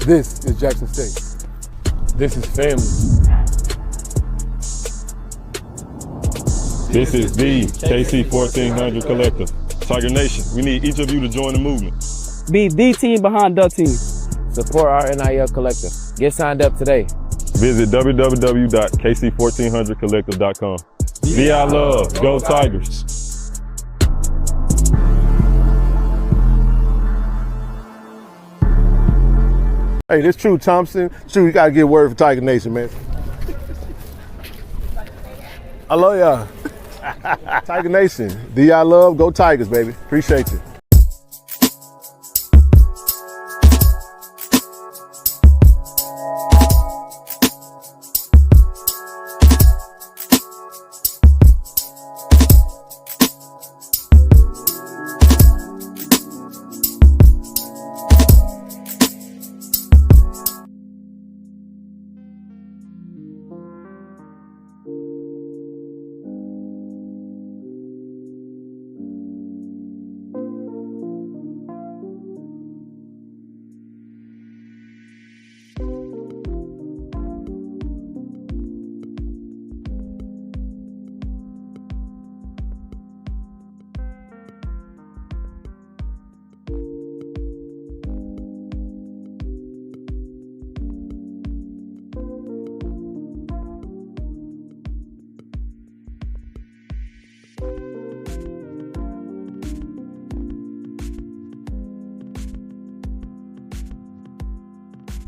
This is Jackson State. This is family. This is the KC-1400 Collective. Tiger Nation, we need each of you to join the movement. Be the team behind the team. Support our NIL collective. Get signed up today. Visit www.KC1400collective.com. VI Love, go Tigers. Hey, this True Thompson. True, you gotta get word for Tiger Nation, man. I love y'all. Tiger Nation. DI Love, go Tigers, baby. Appreciate you.